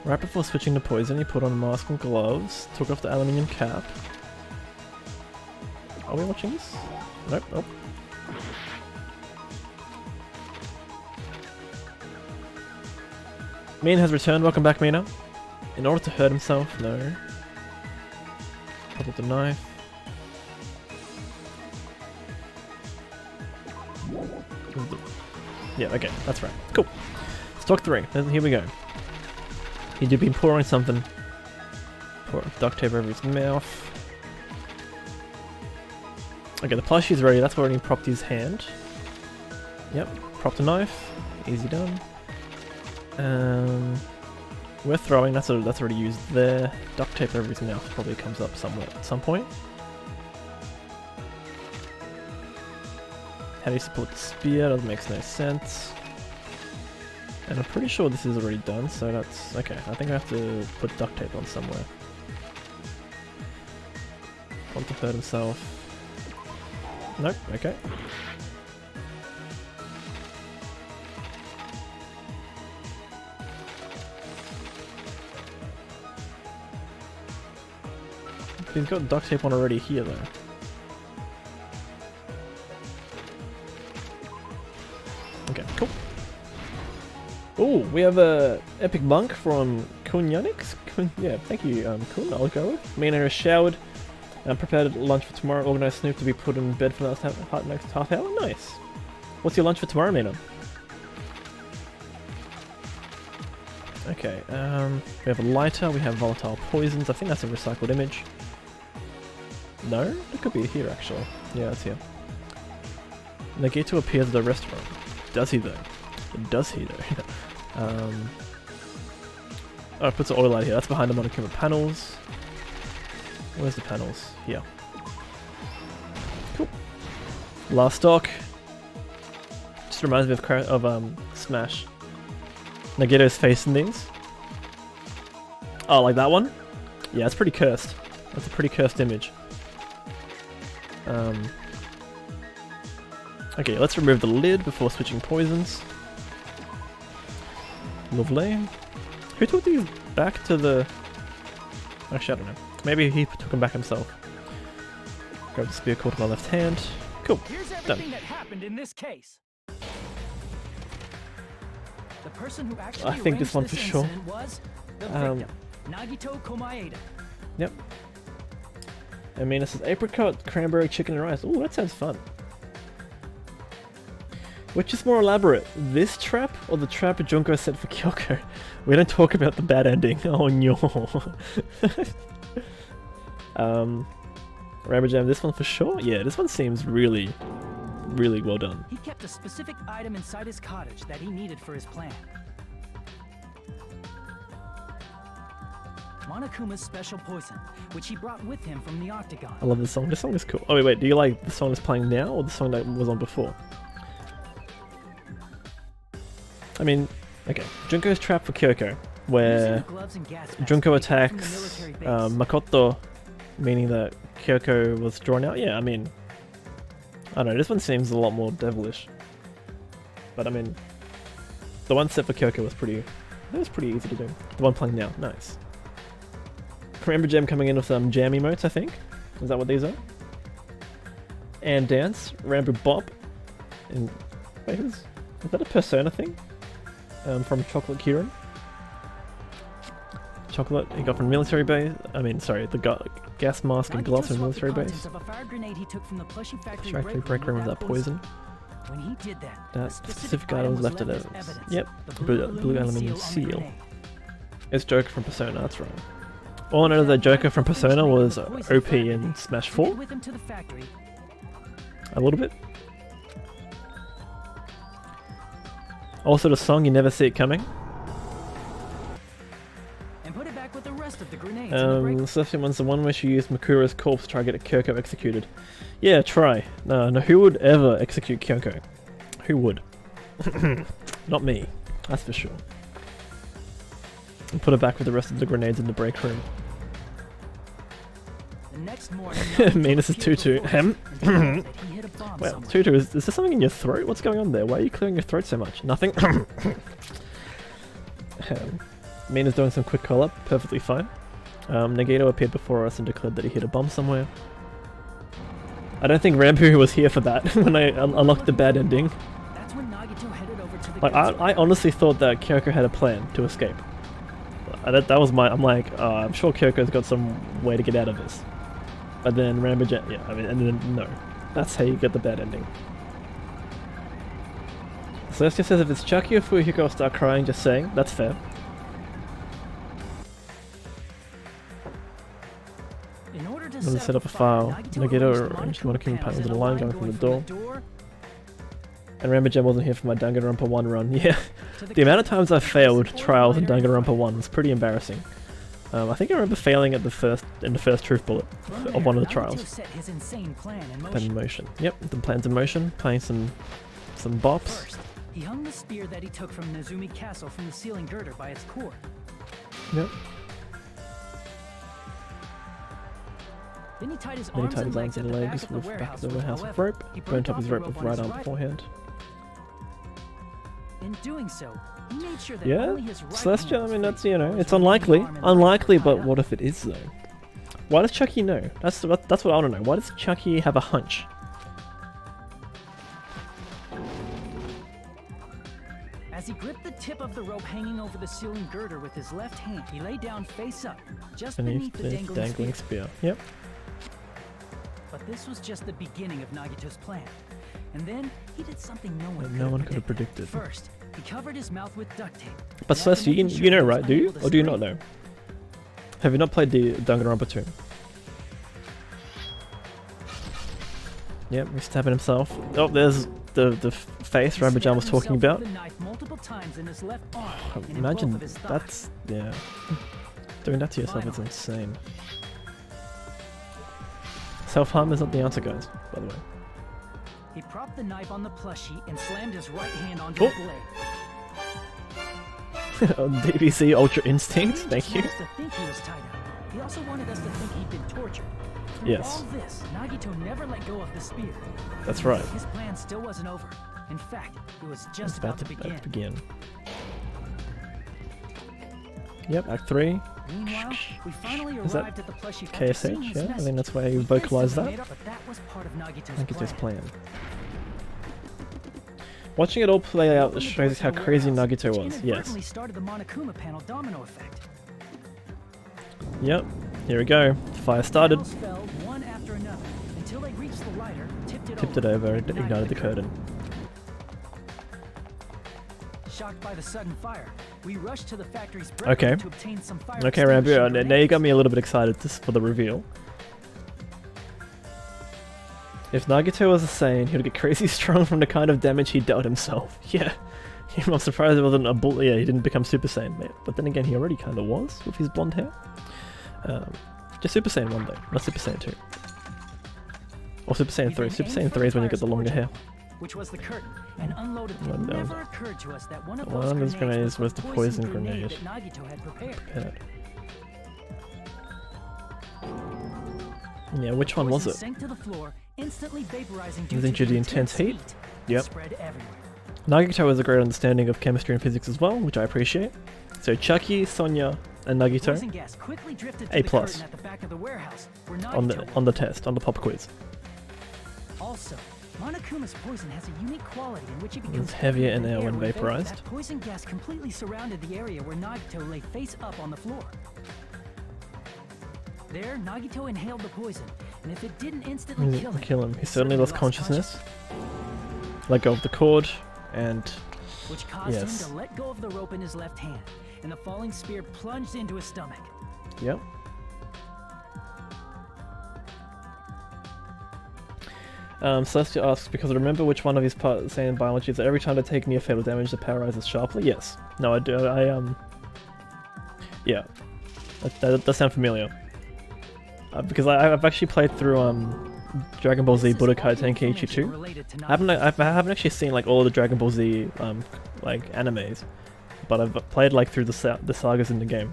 Right before switching to poison, he put on a mask and gloves, took off the aluminium cap. Are we watching this? Nope, nope. Mina has returned. Welcome back, Mina. In order to hurt himself? No. Pop up the knife. Yeah, okay, that's right. Cool. Stock 3. Here we go. He did been pouring something. Pour duct tape over his mouth. Okay, the plushie's ready. That's already propped his hand. Yep, propped a knife. Easy done. We're throwing. That's already used there. Duct tape over his mouth probably comes up somewhere at some point. How do you support the spear? That makes no sense. And I'm pretty sure this is already done, so that's... Okay, I think I have to put duct tape on somewhere. Want to hurt himself. Nope, okay. He's got duct tape on already here though. Okay, cool. Oh, we have a epic monk from Kunyanix. Yeah, thank you, Kun. I'll go with. Me and her showered and prepared lunch for tomorrow. Organised Snoop to be put in bed for the next half hour. Nice. What's your lunch for tomorrow, Mina? Okay, we have a lighter, we have volatile poisons. I think that's a recycled image. No? It could be here, actually. Yeah, it's here. Nagito appears at the restaurant. Does he, though? Does he, though? Oh, it puts the oil out here. That's behind the Monokuma panels. Where's the panels? Here. Cool. Last stock. Just reminds me of Smash. Nagito's face in these. Oh, like that one? Yeah, it's pretty cursed. That's a pretty cursed image. Okay, let's remove the lid before switching poisons. Lovely. Who took these back to the... Actually, I don't know. Maybe he took them back himself. Grab the spear cord with my left hand. Cool. Here's Done. everything that happened in this case. The person who actually I think this one for sure. was the victim, Nagito Komaeda. Yep. I mean, this is apricot, cranberry, chicken, and rice. Ooh, that sounds fun. Which is more elaborate, this trap or the trap Junko set for Kyoko? We don't talk about the bad ending. Oh no. Rabbit Jam, this one for sure? Yeah, this one seems really, really well done. He kept a specific item inside his cottage that he needed for his plan. Monokuma's special poison, which he brought with him from the Octagon. I love this song. This song is cool. Oh wait, do you like the song that's playing now or the song that was on before? I mean, okay, Junko's trap for Kyoko, where Junko attacks Makoto, meaning that Kyoko was drawn out. Yeah, I mean, I don't know, this one seems a lot more devilish. But I mean, the one set for Kyoko was pretty easy to do. The one playing now, nice. Remember Gem coming in with some jam emotes, I think? Is that what these are? And Dance, Rambo Bop, and wait, is that a Persona thing? From Chocolate Kieran. Chocolate he got from military base. I mean, sorry, the gas mask and gloves from military base. Factory break room with that poison. When he did that, that specific item was left at evidence. Yep, blue aluminium seal. It's Joker from Persona, that's right. All I know that Joker from Persona was OP in Smash 4. A little bit. Also the song, You Never See It Coming. And put it back with the rest of the grenades. Celestial one's the one where she used Makura's corpse to try to get Kyoko executed. Yeah, try. No, who would ever execute Kyoko? Who would? Not me, that's for sure. And put it back with the rest of the grenades in the break room. The next morning, Minus is Tutu. Well, Tutu, is there something in your throat? What's going on there? Why are you clearing your throat so much? Nothing? Mina's doing some quick call-up, perfectly fine. Nagito appeared before us and declared that he hit a bomb somewhere. I don't think Rampu was here for that when I unlocked the bad ending. That's when Nagito headed over to the like, I honestly thought that Kyoko had a plan to escape. That was my... I'm like, I'm sure Kyoko's got some way to get out of this. But then Rambo Jet... Yeah, I mean, and then no. That's how you get the bad ending. Celestia says if it's Chucky or Fuhiko will start crying, just saying. That's fair. In order to I'm gonna set up a file. Nagito arranged Monokuma panels in a line going from the door. And Rambo Jam wasn't here for my Danganronpa 1 run. Yeah, the amount of times I failed trials in Danganronpa 1 was pretty embarrassing. I think I remember failing at the first truth bullet of one of the trials. Plan in motion. Yep, the plan's in motion. Playing some bops. First, he hung the spear that he took from Nezumi Castle from the ceiling girder by its cord. Yep. Then he tied his Then he arms tied his and arms legs at and the back legs of the with back warehouse of the warehouse with rope. Burnt up his rope with right arm before hand. In doing so, he made sure that Yeah, only his right Celestia, hand I was mean, free, that's, you know, while it's his unlikely. arm and leg Unlikely, were but tied what up. if it is, though? Why does Chucky know? That's what I want to know. Why does Chucky have a hunch? As he gripped the tip of the rope hanging over the ceiling girder with his left hand. He lay down face up, just beneath the dangling spear. Yep. But this was just the beginning of Nagito's plan. And then he did something no one could have predicted. First, he covered his mouth with duct tape. But Celeste, you know, right? Do you? Or do you not know? Have you not played the Danganronpa 2? Yep, he's stabbing himself. Oh, there's the face Rambajan was talking about. Imagine that's, yeah. Doing that to yourself is insane. Self-harm is not the answer, guys, by the way. He propped the knife on the plushie and slammed his right hand onto the blade. DBC Ultra Instinct, thank you. To think he was tied up. He also wanted us to think he'd been tortured. Through yes. all this, Nagito never let go of the spear. That's right. His plan still wasn't over. In fact, it was just about to begin. Yep, Act 3. Meanwhile, we finally Is arrived that at the plushie KSH? Yeah, I think that's where you vocalize that. But that was part of Nagito's plan. Watching it all play out shows us how crazy Nagito was. Yes. Started the Monokuma panel domino effect. Yep. Here we go. Fire started. Fell one after another until they reached the lighter, tipped it over, ignited the curtain. Shocked by the sudden fire, we rushed to the factory's to obtain some fire. Okay, Rambo, now you got me a little bit excited for the reveal. If Nagito was a Saiyan, he would get crazy strong from the kind of damage he dealt himself. Yeah. I'm surprised it wasn't a bull. Yeah, he didn't become Super Saiyan, mate. But then again, he already kind of was with his blonde hair. Just Super Saiyan 1 though, not Super Saiyan 2. Or Super Saiyan 3. Super Saiyan 3 is when you get the longer hair. Which was the curtain, and unloaded it never occurred to us that one of those grenades was the poison grenade that Nagito had prepared. Yeah, which one was it? Sank to the floor, instantly vaporizing due to the intense heat? Yep. Spread everywhere. Nagito has a great understanding of chemistry and physics as well, which I appreciate. So Chucky, Sonya, and Nagito, A+ on the test, on the pop quiz. Also, Monokuma's poison has a unique quality in which it becomes heavier in air when vaporized. That poison gas completely surrounded the area where Nagito lay face up on the floor. There, Nagito inhaled the poison, and if it didn't instantly kill him, he certainly lost consciousness. Let go of the cord, and which caused him to let go of the rope in his left hand, and the falling spear plunged into his stomach. Yep. Celestia asks, because I remember which one of his parts saying in biology is that every time they take near fatal damage, the power rises sharply? Yes. No, I do. Yeah. That does sound familiar. Because I've actually played through Dragon Ball Z Budokai Tenkaichi 2. I haven't actually seen like all of the Dragon Ball Z like animes, but I've played like through the sagas in the game.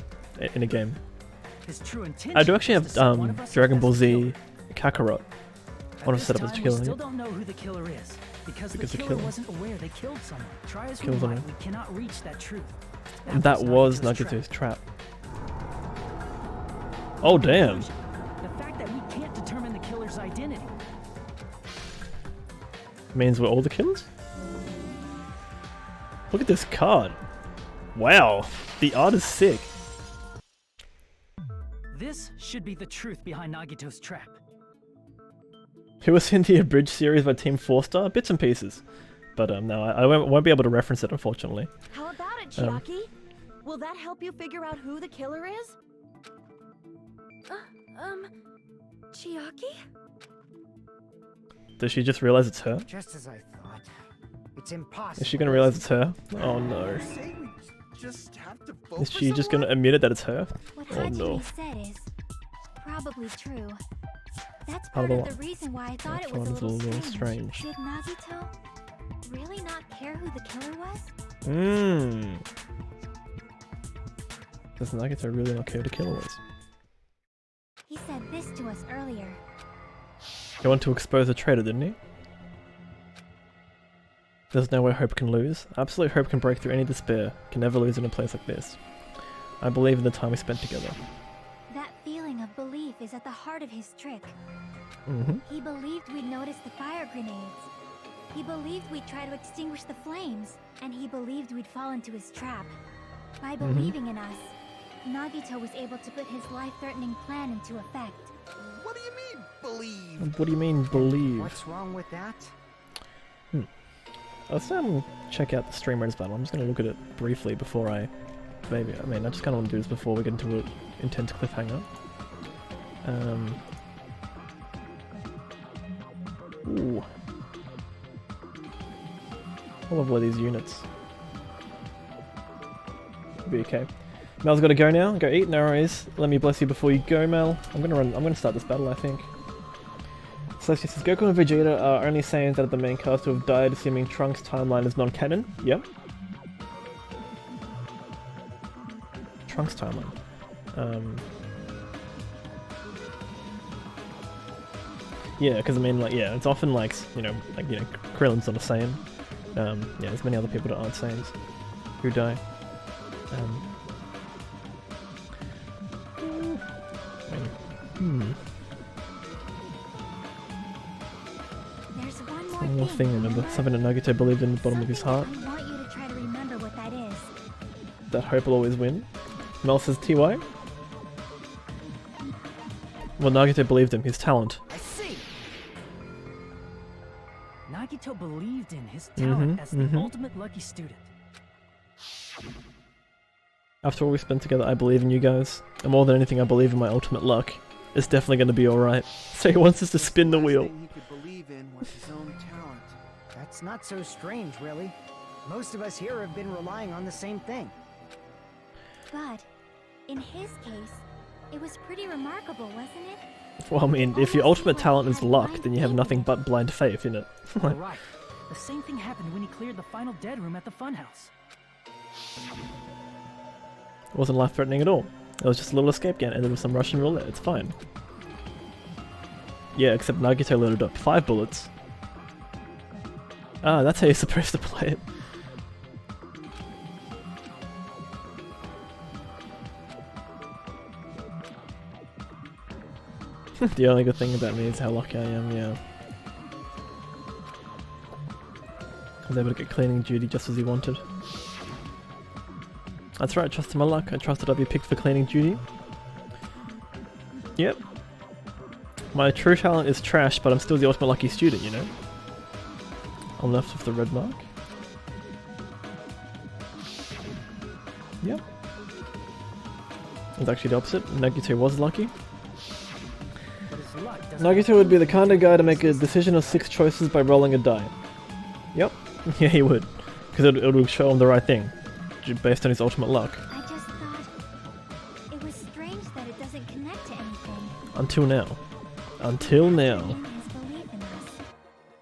I do actually have Dragon Ball Z Kakarot. I want to set up as killer. We still don't know who the killer is because the killer wasn't aware they killed someone. Try as we might, we cannot reach that truth. That was Nagito's trap. Oh damn. The fact that we can't determine the killer's identity means we're all the killers? Look at this card. Wow, the art is sick. This should be the truth behind Nagito's trap. Who was in the abridged series by Team 4-Star? Bits and pieces. But no, I won't be able to reference it, unfortunately. How about it, Chiaki? Will that help you figure out who the killer is? Chiaki? Does she just realize it's her? Just as I thought. It's impossible. Is she gonna realize it's her? Oh no. Is she just gonna admit it that it's her? What oh no. said is probably true. That's part of the reason why I thought it was a little strange. Did Nagito really not care who the killer was? Does Nagito really not care who the killer was? He said this to us earlier. He wanted to expose the traitor, didn't he? There's nowhere hope can lose. Absolute hope can break through any despair. Can never lose in a place like this. I believe in the time we spent together. That feeling of belief is at the heart of his trick. Mm-hmm. He believed we'd notice the fire grenades. He believed we'd try to extinguish the flames, and he believed we'd fall into his trap. By believing in us, Nagito was able to put his life-threatening plan into effect. What do you mean, believe? What do you mean, believe? What's wrong with that? Let's check out the streamer's battle. I'm just going to look at it briefly before I I just kind of want to do this before we get into an intense cliffhanger. Ooh. How level are these units? Be okay. Mel's got to go now. Go eat, no worries. Let me bless you before you go, Mel. I'm gonna start this battle, I think. Celestia says Goku and Vegeta are only Saiyans out of the main cast who have died, assuming Trunks' timeline is non-canon. Yep. Trunks' timeline. Yeah, because it's often like, Krillin's not a Saiyan. There's many other people that aren't Saiyans who die. There's one more thing, remember? Something that Nagito believed in the bottom of his heart. I want you to try to remember what that is. That hope will always win. Mel says TY. Well, Nagito believed in his talent. I see. Nagito believed in his talent as the ultimate lucky student. After all we spent together, I believe in you guys. And more than anything, I believe in my ultimate luck. It's definitely going to be alright. So he wants us to spin the wheel. He could believe in was his own talent. That's not so strange, really. Most of us here have been relying on the same thing. But, in his case, it was pretty remarkable, wasn't it? Well, I mean, if your ultimate talent is luck, then you have nothing but blind faith in it. Right. The same thing happened when he cleared the final dead room at the funhouse. It wasn't life-threatening at all. It was just a little escape game, ended with some Russian roulette. It's fine. Yeah, except Nagito loaded up 5 bullets. Ah, that's how you're supposed to play it. The only good thing about me is how lucky I am, yeah. I was able to get cleaning duty just as he wanted. That's right, I trusted my luck. I trusted I'd be picked for cleaning duty. Yep. My true talent is trash, but I'm still the ultimate lucky student, you know? On left of the red mark. Yep. It's actually the opposite. Nagito was lucky. Nagito would be the kind of guy to make a decision of 6 choices by rolling a die. Yep. Yeah, he would. Because it would show him the right thing. Based on his ultimate luck. I just thought it was strange that it doesn't connect to anything. Until now. Until now. His belief in us.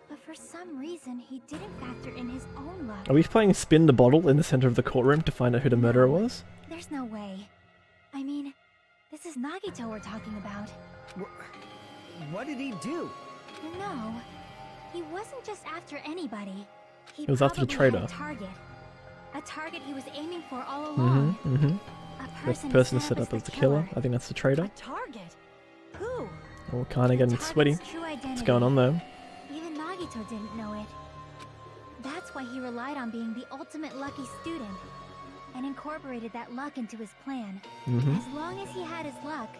But for some reason, he didn't factor in his own luck. Are we playing Spin the Bottle in the center of the courtroom to find out who the murderer was? There's no way. I mean, this is Nagito we're talking about. What did he do? No, he wasn't just after anybody. He was after the traitor. A target he was aiming for all along. A The person is set up as the killer. I think that's the traitor. A target? Who? Oh, kinda getting sweaty. What's going on though? Even Nagito didn't know it. That's why he relied on being the ultimate lucky student, and incorporated that luck into his plan. As long as he had his luck,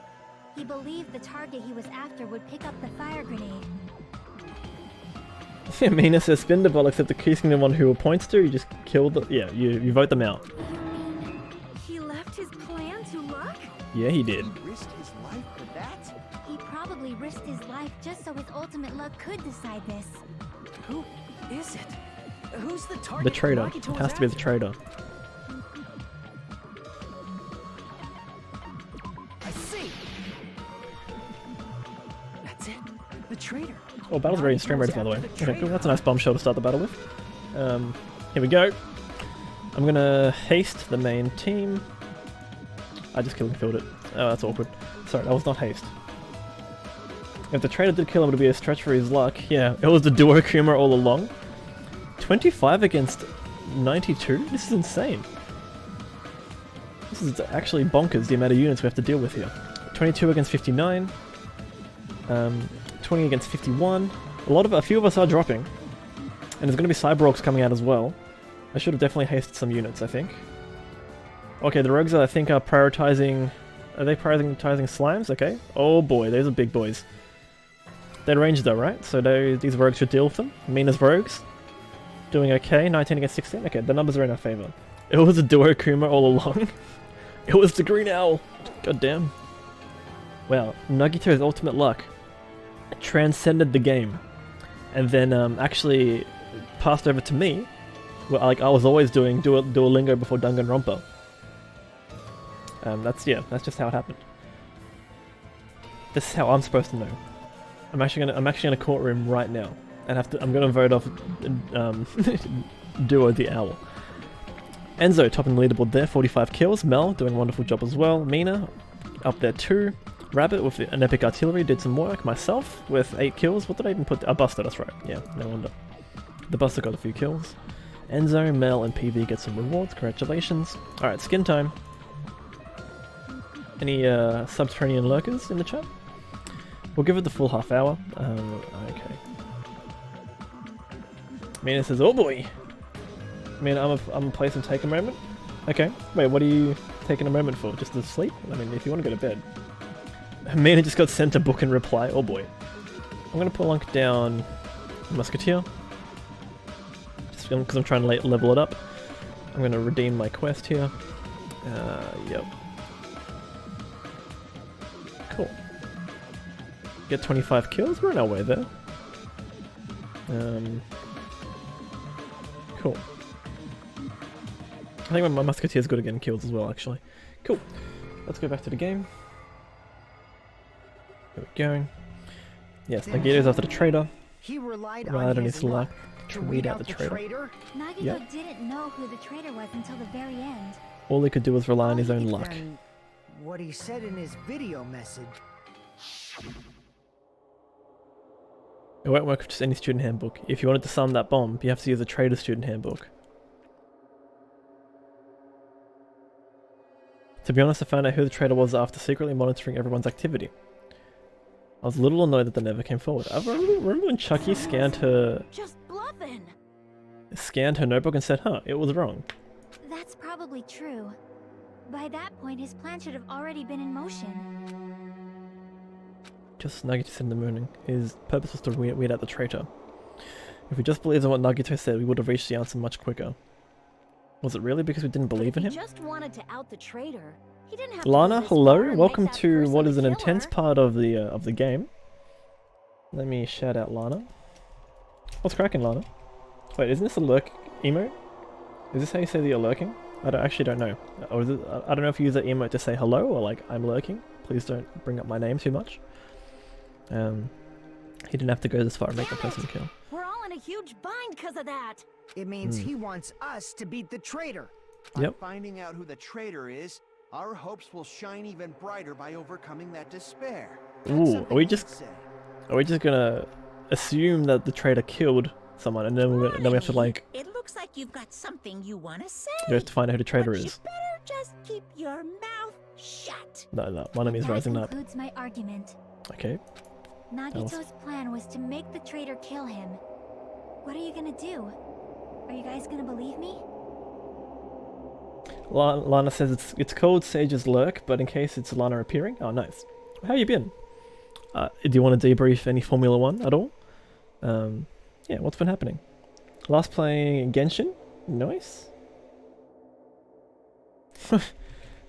he believed the target he was after would pick up the fire grenade. Yeah, Mina says spin the ball, except the kissing the one who appoints to, you just kill the... Yeah, you vote them out. You mean he left his plan to luck? Yeah, he did. He risked his life for that? He probably risked his life just so his ultimate luck could decide this. Who is it? Who's the target? The traitor. Nagito It has to be the after? traitor. I see. That's it. The traitor. Oh, battle's already in stream rated, by the way. Okay, cool. That's a nice bombshell to start the battle with. Here we go. I'm gonna haste the main team. I just killed and killed it. Oh, that's awkward. Sorry, that was not haste. If the traitor did kill him, it would be a stretch for his luck. Yeah, it was the duo Kuma all along. 25 against 92? This is insane. This is actually bonkers, the amount of units we have to deal with here. 22 against 59. 20 against 51. A few of us are dropping. And there's going to be cyborgs coming out as well. I should have definitely hasted some units, I think. Okay, the rogues, I think, are prioritizing... Are they prioritizing slimes? Okay. Oh boy, those are big boys. They're ranged though, right? So these rogues should deal with them. Mina's rogues. Doing okay. 19 against 16. Okay, the numbers are in our favor. It was a duo Kuma all along. It was the green owl. God damn. Wow. Nagito's ultimate luck transcended the game. And then actually passed over to me. Well, like I was always doing Duolingo before Danganronpa. That's just how it happened. This is how I'm supposed to know. I'm actually in a courtroom right now, and I'm gonna vote off Duo the Owl. Enzo topping the leaderboard there, 45 kills. Mel doing a wonderful job as well. Mina up there too. Rabbit with an epic artillery did some work. Myself with 8 kills. What did I even put? Buster, that's right. Yeah, no wonder. The Buster got a few kills. Enzo, Mel, and PV get some rewards. Congratulations. Alright, skin time. Any subterranean lurkers in the chat? We'll give it the full half hour. Okay. Mina says, "Oh boy." Mina, I'm gonna play some Take a Moment. Okay. Wait, what are you taking a moment for? Just to sleep? I mean, if you want to go to bed. Mina just got sent a book in reply. Oh boy. I'm gonna plunk down Musketeer. Just because I'm trying to level it up. I'm gonna redeem my quest here. Yep. Cool. Get 25 kills. We're on our way there. Cool. I think my Musketeer's good at getting kills as well, actually. Cool. Let's go back to the game. There we go. Yes, Nagito's after the traitor. He relied on his his luck to weed out the traitor. Nagito didn't know who the traitor was until the very end. All he could do was rely on his own luck. And what he said in his video message. It won't work with just any student handbook. If you wanted to sum that bomb, you have to use a traitor student handbook. To be honest, I found out who the traitor was after secretly monitoring everyone's activity. I was a little annoyed that they never came forward. I remember when Chucky scanned her notebook and said, "Huh, it was wrong." That's probably true. By that point, his plan should have already been in motion. Just Nagito said in the morning. His purpose was to weed out the traitor. If we just believed in what Nagito said, we would have reached the answer much quicker. Was it really because we didn't believe in him? Just wanted to out the traitor. He didn't have Lana, hello. Welcome to what is an intense part of the game. Let me shout out Lana. What's cracking, Lana? Wait, isn't this a lurk emote? Is this how you say that you're lurking? I actually don't know. Or is it, I don't know if you use that emote to say hello or like I'm lurking. Please don't bring up my name too much. He didn't have to go this far and make the person kill. We're all in a huge bind because of that. It means he wants us to beat the traitor. Yep. By finding out who the traitor is, our hopes will shine even brighter by overcoming that despair. Ooh, are we just gonna assume that the traitor killed someone and then we have to like... It looks like you've got something you want to say. You have to find out who the traitor but is. You better just keep your mouth shut. No, one of me is rising up. That concludes my argument. Okay. Nagito's plan was to make the traitor kill him. What are you gonna do? Are you guys gonna believe me? Lana says it's called Sage's Lurk, but in case it's Lana appearing. Oh, nice. How you been? Do you want to debrief any Formula 1 at all? Yeah, what's been happening? Last playing Genshin? Nice.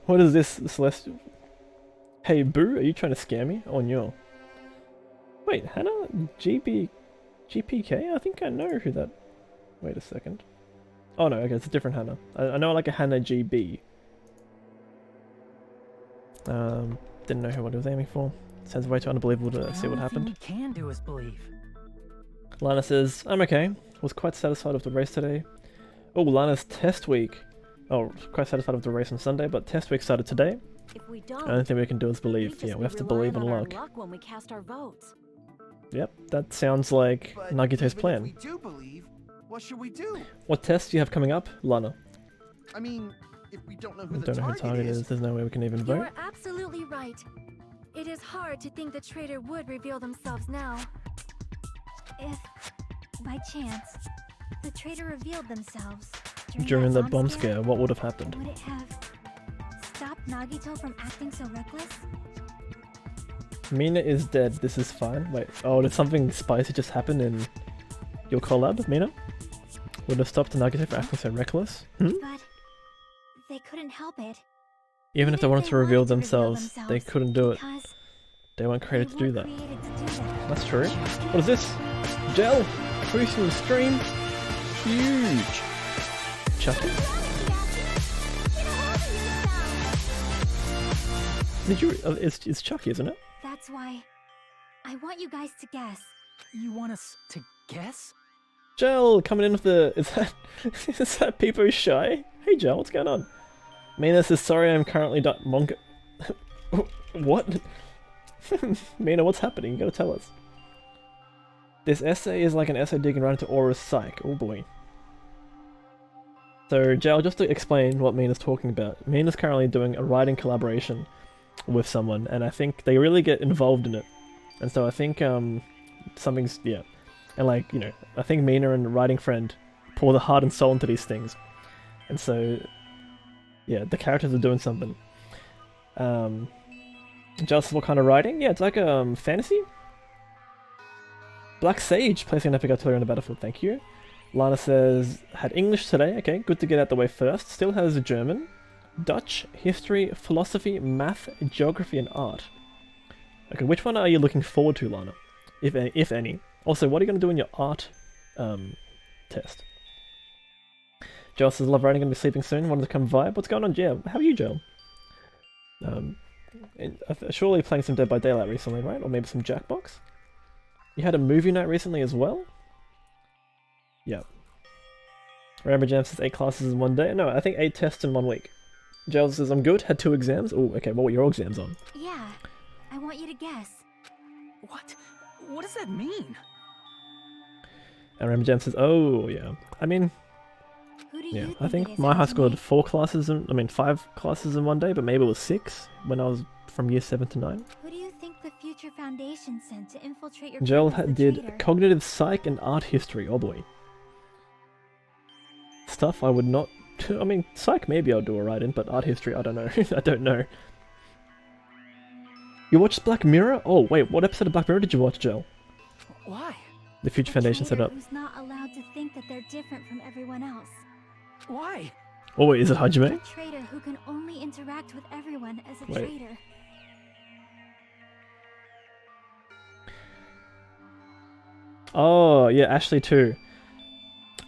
What is this, Celestial? Hey, Boo, are you trying to scare me? Oh, no. Wait, Hannah? GPK? I think I know who that... Wait a second. Oh no, okay, it's a different Hannah. I know like a Hannah GB. Didn't know what he was aiming for. Sounds way too unbelievable to see what happened. All you can do is believe. Lana says, I'm okay. Was quite satisfied with the race today. Oh, Lana's test week. Oh, quite satisfied with the race on Sunday, but test week started today. If we The only thing we can do is believe. Yeah, we have to believe in luck. When we cast our votes. Yep, that sounds like But Nagito's even plan. If we do believe, what should we do? What tests do you have coming up, Lana? I mean, if we don't know who I the don't know who the target is. There's no way we can even vote. You're absolutely right. It is hard to think the traitor would reveal themselves now. If, by chance, If the traitor revealed themselves During the that bomb scare, what would have happened? would it have stopped Nagito from acting so reckless? Mina is dead, this is fine. Wait, oh, did something spicy just happen in your collab, Mina? Would have stopped Nagito from acting so reckless? Hmm? But they couldn't help it. Even if they wanted to reveal themselves, they couldn't do it. Because They weren't created to do that. created to do that. That's true. What is this? Gel! Boosting the stream! Huge! Chucky? Did you? It's Chucky, isn't it? That's why I want you guys to guess. You want us to guess? Gel coming in with the. Is that Peepo Shy? Hey Gel, what's going on? Mina says sorry, I'm currently manga. What? Mina, what's happening? You gotta tell us. This essay is like an essay digging right into Aura's psyche. Oh boy. So Gel, just to explain what Mina's talking about. Mina's currently doing a writing collaboration with someone, and I think they really get involved in it. And so I think something's, yeah. And like, you know, I think Mina and a writing friend pour the heart and soul into these things. And so, yeah, the characters are doing something. Just what kind of writing? Yeah, it's like fantasy. Black Sage placing an epic artillery on the battlefield, thank you. Lana says, had English today, okay, good to get out the way first. Still has German, Dutch, history, philosophy, math, geography, and art. Okay, which one are you looking forward to, Lana? If any. Also, what are you going to do in your art test? Joel says, love writing, going to be sleeping soon. Wanted to come vibe. What's going on, Joel? How are you, Joel? Surely playing some Dead by Daylight recently, right? Or maybe some Jackbox? You had a movie night recently as well? Yep. Rambo Jam says 8 classes in one day. No, I think 8 tests in 1 week. Joel says, I'm good. Had 2 exams. Oh, okay. What were your exams on? Yeah, I want you to guess. What? What does that mean? And Rambo Jam says, oh, yeah. I mean, Who do yeah. you I think think it is, my high school Hajime? had 4 classes in, 5 classes in one day, but maybe it was 6 when I was from year 7 to 9. Who do you think the future foundation sent to infiltrate your Joel group as the did traitor? cognitive psych and art history. Oh boy. Stuff I would not. I mean, psych maybe I'll do alright in, but art history I don't know. I don't know. You watched Black Mirror? Oh wait, what episode of Black Mirror did you watch, Joel? Why? The Future A Foundation traitor setup. who's not allowed to think that they're different from everyone else. Why? Oh wait, is it A Hajime? traitor who can only interact with everyone as a Wait. traitor. Oh yeah, Ashley too.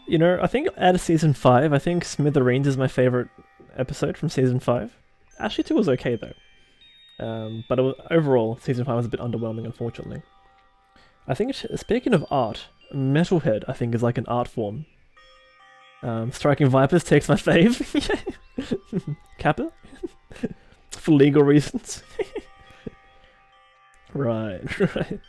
You know, I think out of season 5, I think Smithereens is my favorite episode from season 5. Ashley 2 was okay though. But it was, overall, season 5 was a bit underwhelming, unfortunately. I think, speaking of art, Metalhead, I think, is like an art form. Striking Vipers takes my fave. Kappa? For legal reasons. Right, right.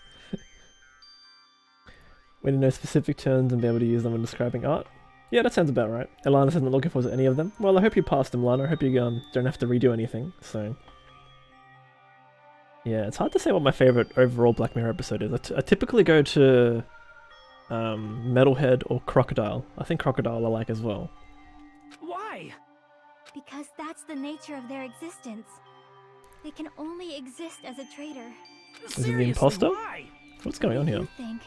We need to know specific terms and be able to use them when describing art. Yeah, that sounds about right. Ilana says not looking forward to any of them. Well, I hope you passed them, Lana. I hope you don't have to redo anything, so... Yeah, it's hard to say what my favourite overall Black Mirror episode is. I typically go to Metalhead or Crocodile. I think Crocodile I like as well. Why? Because that's the nature of their existence. They can only exist as a traitor. Is it the imposter? Why? What's going on Who here? you think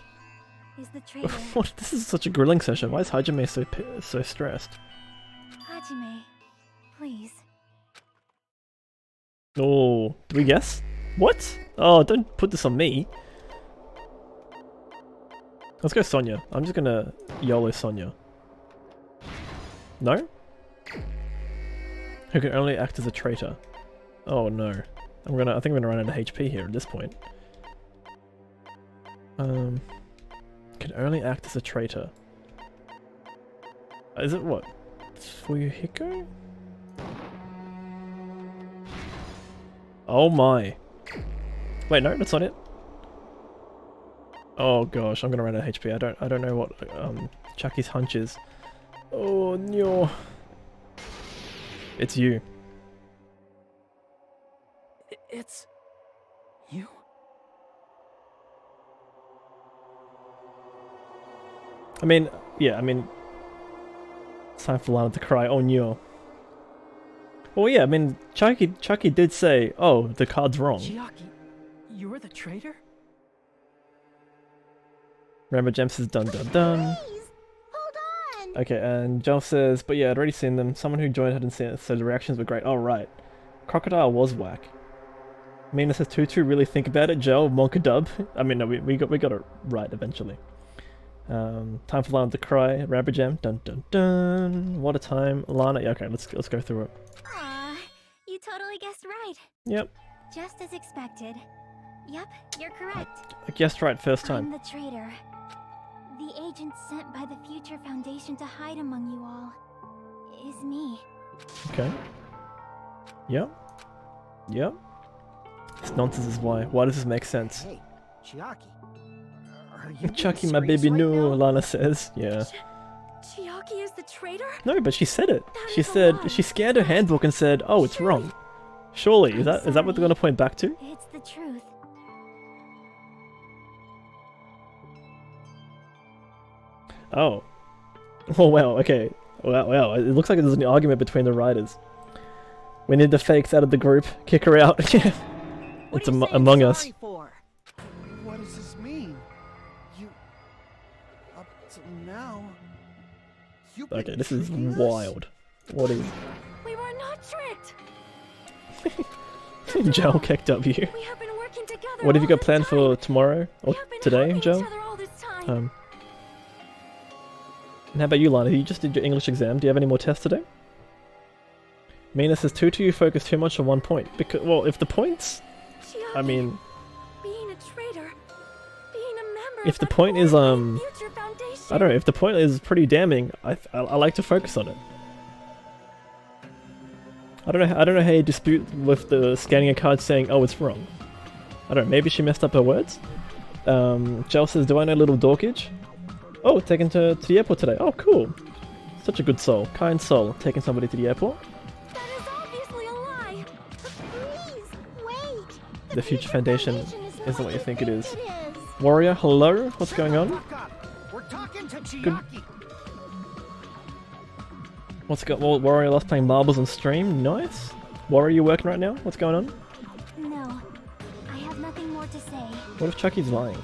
is the traitor? What? This is such a grilling session. Why is Hajime so stressed? Hajime, please. Oh, do we guess? What? Oh, don't put this on me. Let's go Sonya. I'm just gonna YOLO Sonya. No? Who can only act as a traitor? Oh no. I think I'm gonna run out of HP here at this point. Can only act as a traitor. Is it what? Fuyuhiko? Oh my. Wait, no, that's not it. Oh gosh, I'm gonna run out of HP. I don't know what Chucky's hunch is. Oh no. It's you. It's... you? I mean, yeah, I mean, time for Lana to cry. Oh no. Well, yeah, I mean, Chucky did say, "Oh, the card's wrong." Chiaki, you're the traitor? Remember, Jem says, "Dun dun dun." Please, hold on. Okay, and Joel says, "But yeah, I'd already seen them. Someone who joined hadn't seen it, so the reactions were great." Oh right, Crocodile was whack. Mina says, "Tutu, really think about it, Joel. Monka dub." I mean, no, we got it right eventually. Time for Lana to cry. Rabbit Jam. Dun dun dun. What a time, Lana. Yeah, okay, let's go through it. Aw, you totally guessed right. Yep, Just as expected. Yep, you're correct. I guessed right first I'm time. the traitor. The agent sent by the Future Foundation to hide among you all is me. Okay. Yep. Yep. This nonsense is why. Why does this make sense? Hey, Chiaki. Are you Chucky, being my serious baby, right no, now? Lana says. Yeah. Chiaki is the traitor? No, but she said it. That She is a said lie. she scanned her handbook and said, "Oh, it's wrong." Surely, is that what they're gonna point back to? It's the truth. Oh. Oh wow. Okay. Wow. It looks like there's an argument between the writers. We need the fakes out of the group. Kick her out. Yeah. What It's are you saying Among Us. sorry for? What does this mean? You... Up till now... You've been Okay, this is tricking us? wild. What is? We were not tricked! Joel kicked up you. We have been working together. What have you all got this planned time. for tomorrow or We have been today, helping Joel? each other all this time. And how about you, Lana? You just did your English exam. Do you have any more tests today? Mina says, Tutu, you focus too much on one point. Because, well, if the points... I Chiaki, mean, being a traitor, being a member if of the that point is, horrifying Future Foundation. I don't know, if the point is pretty damning, I like to focus on it. I don't know how you dispute with the scanning a card saying, "Oh, it's wrong." I don't know, maybe she messed up her words? Joel says, "Do I know Little Dorkage?" Oh, taken to the airport today. Oh, cool. Such a good soul. Kind soul. Taking somebody to the airport. That is obviously a lie. Please, wait. The Future Foundation isn't isn't what you think it is. It is. Warrior, hello? What's going on? Fuck up. We're talking to Good. Chiaki. What's got Warrior lost playing marbles on stream? Nice. Warrior, you working right now? What's going on? No, I have nothing more to say. What if Chucky's lying?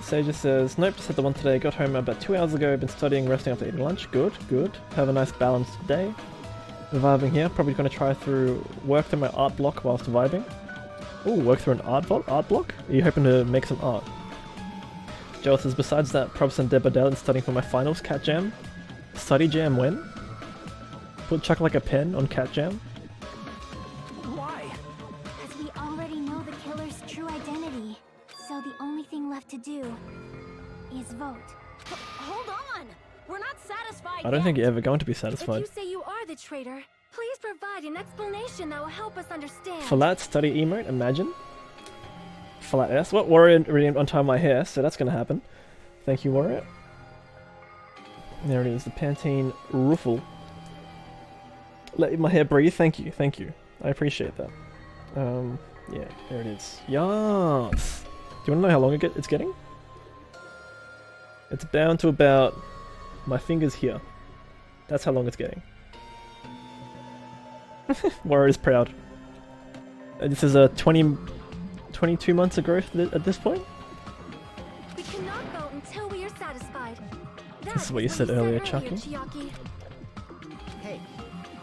Sage says, "Nope, just had the one today. Got home about 2 hours ago. Been studying, resting after eating lunch. Good, good. Have a nice balanced day. Vibing here. Probably going to work through my art block whilst vibing. Ooh, work through an art block? Are you hoping to make some art?" Joel says, "Besides that, probs and Debadell and studying for my finals. Cat Jam. Study Jam when? Put Chuck like a pen on Cat Jam." Why? As we already know the killer's true identity, so the only thing left to do is vote. Hold on! We're not satisfied I don't yet. think you're ever going to be If satisfied. you say you are the traitor, please provide an explanation that will help us understand. Flat study emote, imagine. Flat S. What? Warrior didn't untie my hair, so that's gonna happen. Thank you, Warrior. There it is, the Pantene ruffle. Let my hair breathe, thank you. I appreciate that. Yeah, there it is. Yes! Do you wanna know how long it's getting? It's down to about my fingers here. That's how long it's getting. Warrior's proud. This is a 22 months of growth at this point? We cannot vote until we are satisfied. This is what you said earlier, Chucky. Chiaki. Hey,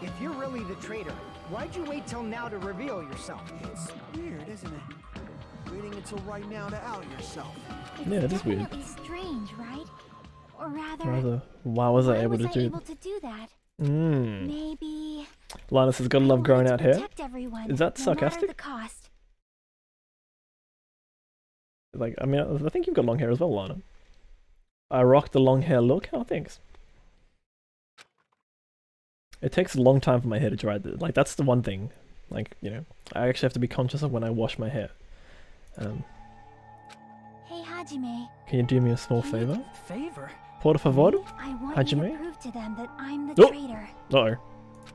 if you're really the traitor, why'd you wait till now to reveal yourself? It's weird, isn't it? Waiting until right now to out yourself. It's Yeah, it is weird. definitely strange, right? Or rather, Why was I why able was to I do able to do that? Mmm. Maybe Linus has gotta I love wanted growing to out hair. protect everyone, Is that no matter sarcastic? the cost. Like, I mean, I think you've got long hair as well, Lana. I rock the long hair look? Oh, thanks. It takes a long time for my hair to dry. Like, that's the one thing. Like, you know, I actually have to be conscious of when I wash my hair. Hey Hajime, Can you do me a small favor? Favor? Por favor? I want Hajime? you to prove to them that I'm the Oh! traitor. Uh-oh.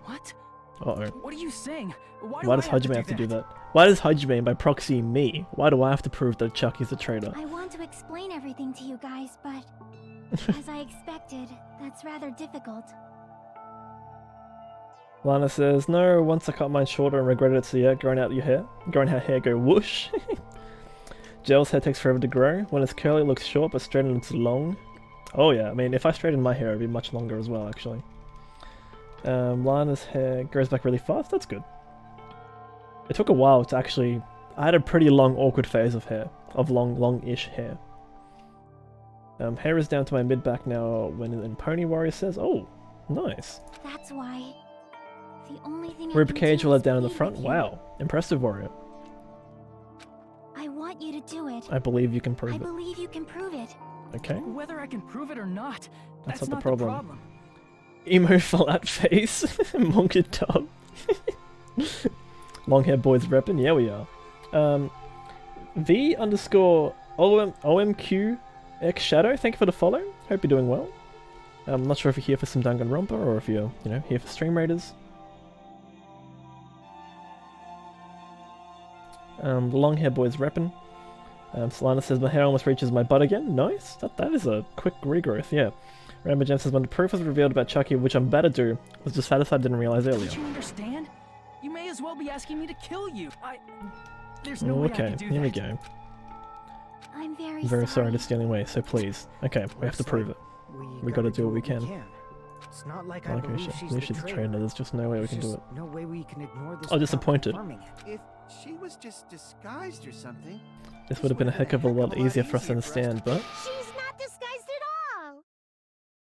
What? Uh-oh. What are you saying? Why do does I have Hajime have to do that? Why does Hajime, by proxy, me? Why do I have to prove that Chucky's a traitor? I want to explain everything to you guys, but As I expected, that's rather difficult. Lana says, no, once I cut mine shorter and regretted it, so yeah, growing out hair go whoosh. Gel's hair takes forever to grow. When it's curly it looks short, but straightened it's long. Oh yeah, I mean if I straightened my hair it'd be much longer as well actually. Lana's hair grows back really fast, that's good. It took a while to actually... I had a pretty long awkward phase of hair. Of long-ish hair. Hair is down to my mid-back now when Pony Warrior says, oh, nice. That's why. The only thing Rib cage will have down in the front. Wow. Impressive, Warrior. I want you to do it. I believe you can prove I it. believe you can prove it. Okay. Whether I can prove it or not, That's that's not not the the problem. problem. Emo flat face. Monkey dog. Long hair boys reppin'. Yeah, we are. V underscore OMQ X Shadow. Thank you for the follow. Hope you're doing well. I'm not sure if you're here for some Danganronpa or if you're, you know, here for Stream Raiders. The long hair boys reppin'. Solana says my hair almost reaches my butt again. Nice. That is a quick regrowth. Yeah. Rambo Jam says when the proof was revealed about Chucky, which I'm about to do, was just satisfied I didn't realize earlier. Don't you understand? You may as well be asking me to kill you. There's no way I Okay, can do here we that. go. I'm I'm very sorry to steal away, so please. Okay, we have to prove it. We gotta do what we can. It's not like I Okay, believe she's the a traitor. trainer, there's just no way we There's can do just it. no way we can ignore this. Oh, without disappointed. confirming it. If she was just disguised or something... This would have been a heck of a lot easier for us to understand, but... She's not disguised at all.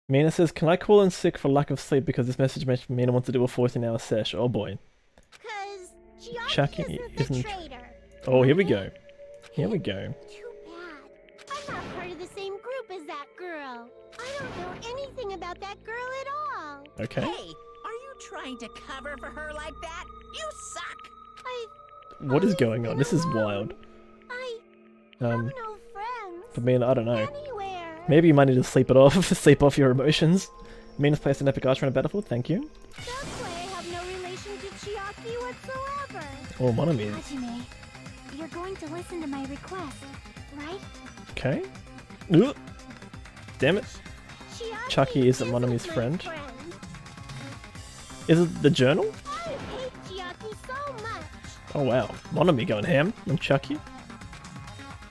Mina says, can I call in sick for lack of sleep because this message makes Mina want to do a 14-hour sesh? Oh boy. Cause Chucky isn't... the traitor. Oh, here we go. Here we go. Too bad. I'm not part of the same group as that girl. I don't know anything about that girl at all. Okay. Hey, are you trying to cover for her like that? You suck! What is going on? This is wild. I have no friends. For Mina, I don't know. Anywhere. Maybe you might need to sleep it off, sleep off your emotions. Mina's placed an epic archer on a battlefield, thank you. That's why I have no relation to Chiaki whatsoever. Oh, Monami. Hajime, you're going to listen to my request, right? Okay. Ugh. Damn it. Chiaki Chucky isn't Monami's friend. Is it the journal? I hate Chiaki so much. Oh wow. Monami going ham on Chucky?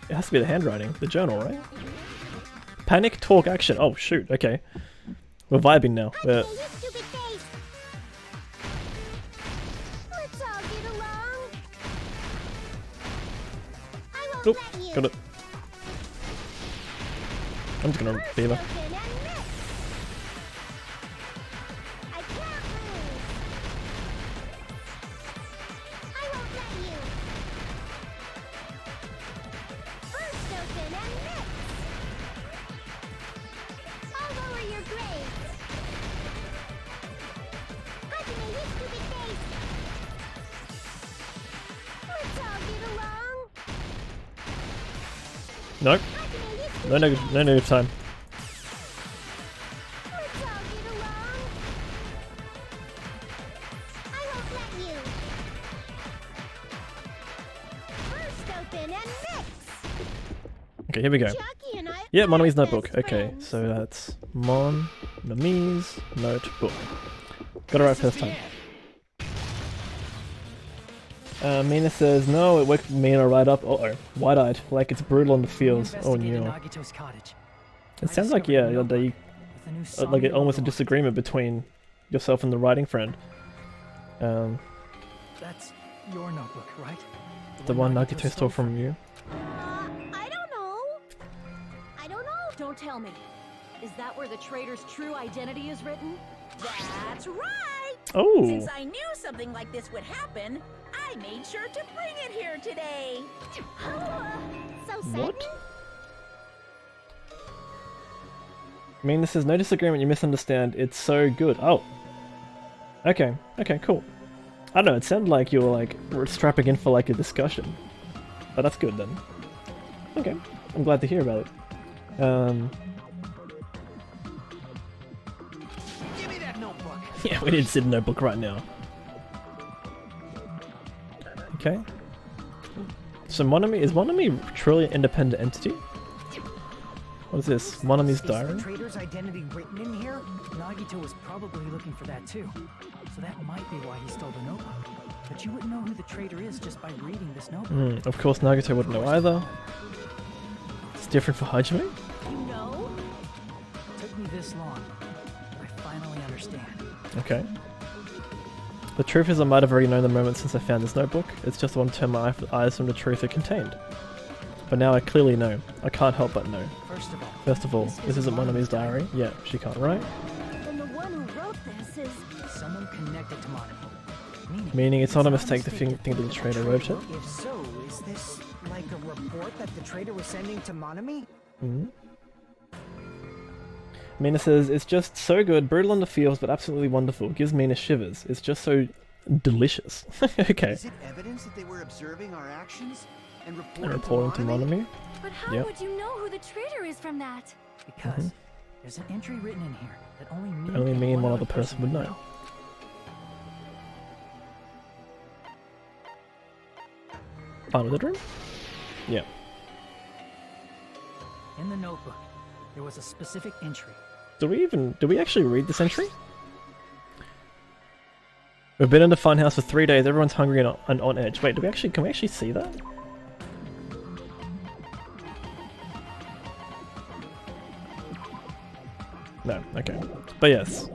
It has to be the handwriting. The journal, right? Panic, talk, action. Oh shoot, okay. We're vibing now. Hajime, you stupid face. Let's all get along. I won't Nope, let you. got it. I'm just gonna First beaver. open and mix. I can't lose. I won't let you. First open and mix. I'll lower your grades. Hajime, you stupid face. Let's all get along. Nope. Hajime, you stupid No negative time. Let's all get along. I won't let you. First open and mix. Okay, here we go. Chucky and I Yeah, are Monami's best notebook. Okay, friends. so that's Monami's notebook. Got it right first time. Mina says, no, it woke Mina right up. Uh-oh. Wide-eyed. Like it's brutal in the fields. Oh, Investigated no. Nagito's cottage. It I sounds like, discovered yeah, a they, notebook with a new song like and almost a logo on it. disagreement between yourself and the writing friend. That's your notebook, right? The one Nagito Nagito stole from you. I don't know. I don't know. Don't tell me. Is that where the traitor's true identity is written? That's right! Oh! Since I knew something like this would happen, I made sure to bring it here today. So What? sudden? I mean, this is no disagreement, you misunderstand. It's so good. Oh. Okay, cool. I don't know, it sounded like you were like strapping in for like a discussion. But that's good then. Okay, I'm glad to hear about it. Give me that notebook. Yeah, we need to see the notebook right now. Okay. So Monami, is Monami truly an independent entity? What is this? Monami's Is the diary? traitor's identity written in here? Nagito was probably looking for that too. So that might be why he stole the notebook. But you wouldn't know who the traitor is just by reading this notebook. Of course, Nagito wouldn't know either. It's different for Hajime? You know? It took me this long, but I finally understand. Okay. The truth is I might have already known the moment since I found this notebook. It's just I want to turn my eyes from the truth it contained. But now I clearly know. I can't help but know. First of all, this isn't Monami's diary. Yeah, she can't write. And the one who wrote this is... Someone connected to Monami. Meaning it's not a mistake to think that the traitor wrote it. If so, is this like a report that the traitor was sending to Monami? Mina says, it's just so good, brutal on the feels, but absolutely wonderful. Gives Mina shivers. It's just so delicious. Okay. Is it evidence that they were observing our actions and And reporting reporting to Monami. But how Yep. would you know who the traitor is from that? Because there's an entry written in here that Only me and one other person would know. Final bedroom? Yeah. In the notebook, there was a specific entry. Do we actually read this entry? We've been in the funhouse for 3 days, everyone's hungry and on edge. Wait, can we actually see that? No, okay. But yes.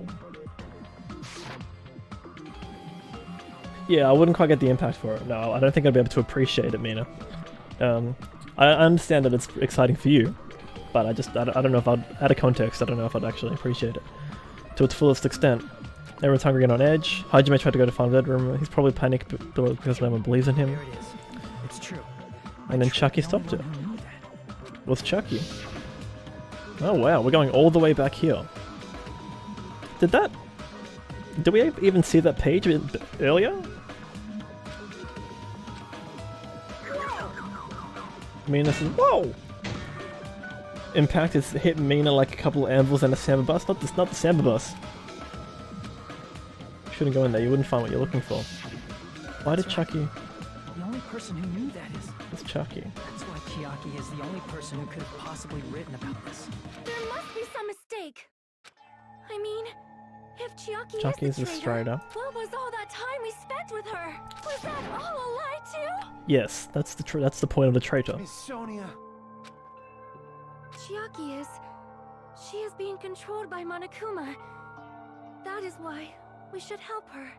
Yeah, I wouldn't quite get the impact for it. No, I don't think I'd be able to appreciate it, Mina. I understand that it's exciting for you, but I don't know if I'd, out of context, I don't know if I'd actually appreciate it to its fullest extent. Everyone's hungry and on edge. Hajime tried to go to final bedroom. He's probably panicked because no one believes in him. There it is. It's true. And then Chucky stopped it. What's Chucky? Oh wow, we're going all the way back here. Did we even see that page a bit earlier? Mina says, whoa! Impact has hit Mina like a couple of anvils and a samba bus. Not the samba bus. Shouldn't go in there, you wouldn't find what you're looking for. Why did Chucky... The only person who knew that is... It's Chucky. That's why Chiaki is the only person who could have possibly written about this. There must be some mistake. I mean, if Chucky is is the a traitor, traitor. what was all that time we spent with her? Was that all a lie too? Yes, that's the point of the traitor. Miss Sonia. Chiaki she is being controlled by Monokuma. That is why we should help her.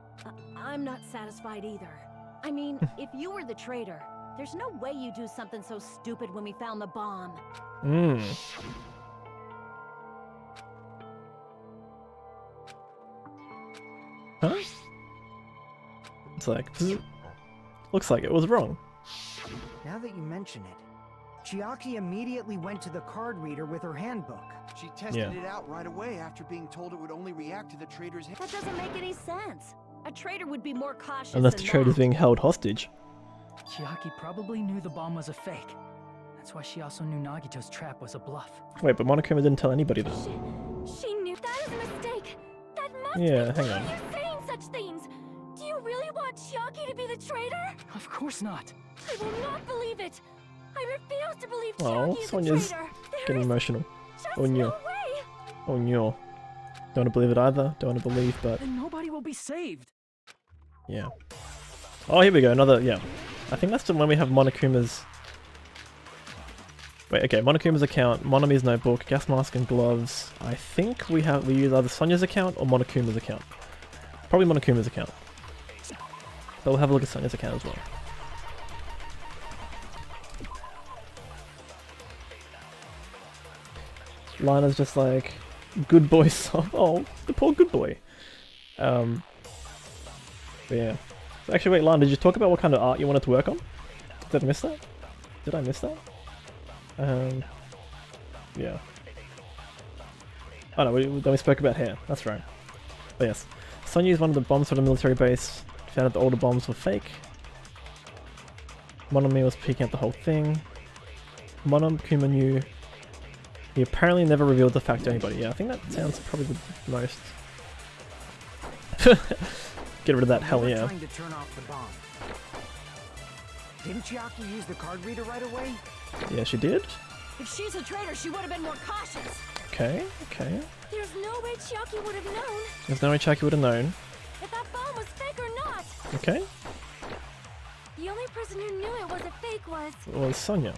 I'm not satisfied either. I mean, if you were the traitor, there's no way you do something so stupid when we found the bomb. Huh? It's like... Looks like it was wrong. Now that you mention it, Chiaki immediately went to the card reader with her handbook. She tested it out right away after being told it would only react to the traitor's That doesn't make any sense. A traitor would be more cautious Unless the than traitor's that. being held hostage. Chiaki probably knew the bomb was a fake. That's why she also knew Nagito's trap was a bluff. Wait, but Monokuma didn't tell anybody that. She knew that is a mistake. That must Yeah, be hang why on. you're saying such things. Do you really want Chiaki to be the traitor? Of course not. I will not believe it. I refuse to believe Oh, Chiaki is Sonia's a traitor. There getting is emotional. just Oh, no no. way. Oh no. Don't want to believe it either. Don't want to believe, but Then nobody will be saved. yeah. Oh, here we go. Another, yeah. I think that's the when we have Monokuma's... Wait, okay. Monokuma's account, Monami's notebook, gas mask and gloves. I think we use either Sonia's account or Monokuma's account. Probably Monokuma's account. But we'll have a look at Sonia's account as well. Lana's just like, good boy son. Oh, the poor good boy. But yeah. So actually, wait, Lana, did you talk about what kind of art you wanted to work on? Did I miss that? Did I miss that? Yeah. Oh no, then we spoke about hair. That's right. But yes. Sonya used one of the bombs for the military base. Found out that all the bombs were fake. Monami was peeking at the whole thing. Monokuma knew. He apparently never revealed the fact to anybody. Yeah, I think that sounds probably the most. Get rid of that, hell yeah. Trying to turn off the bomb. Didn't Chiaki use the card reader right away? Yeah, she did. If she's a traitor, she would have been more cautious. Okay, okay. There's no way Chiaki would have known There's no way Chiaki would have known. if that bomb was fake or not. Okay. The only person who knew it was a fake was Well, Sonya.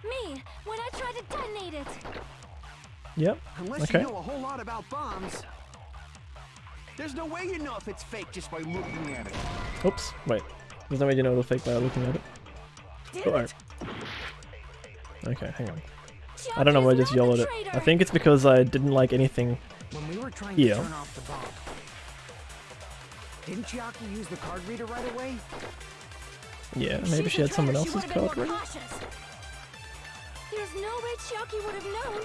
me when I tried to detonate it. Yep. Unless Okay. you know a whole lot about bombs, there's no way you know if it's fake just by looking at it. Oops. Wait. There's no way you know the fake by looking at it. Damn it. Okay, hang on. I don't know why I just yelled at it. I think it's because I didn't like anything. When we were trying Yeah. to turn off the bomb, didn't Chiaki use the card reader right away? Yeah, If maybe she's she a had someone traitor, she else's would have card been ready. more cautious. There's no way Chiaki would have known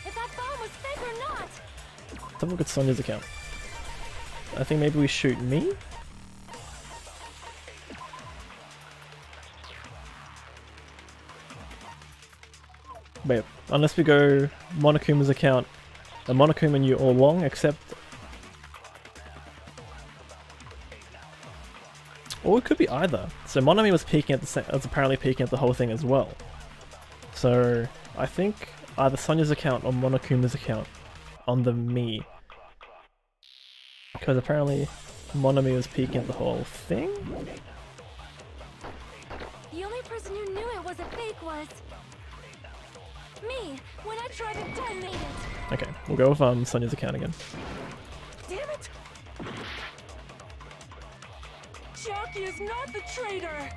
if that bomb was fake or not. Let's have a look at Sonya's account. I think maybe we shoot me? Wait, unless we go Monokuma's account, Monokuma knew all along, except... Or it could be either. So Monami was peeking at was apparently peeking at the whole thing as well. So I think either Sonya's account or Monokuma's account on the me. Because apparently Monami was peeking at the whole thing? The only person who knew it was a fake was me when I tried to detonate it. Okay, we'll go with Sonya's account again. Damn it! Chiaki is not the traitor.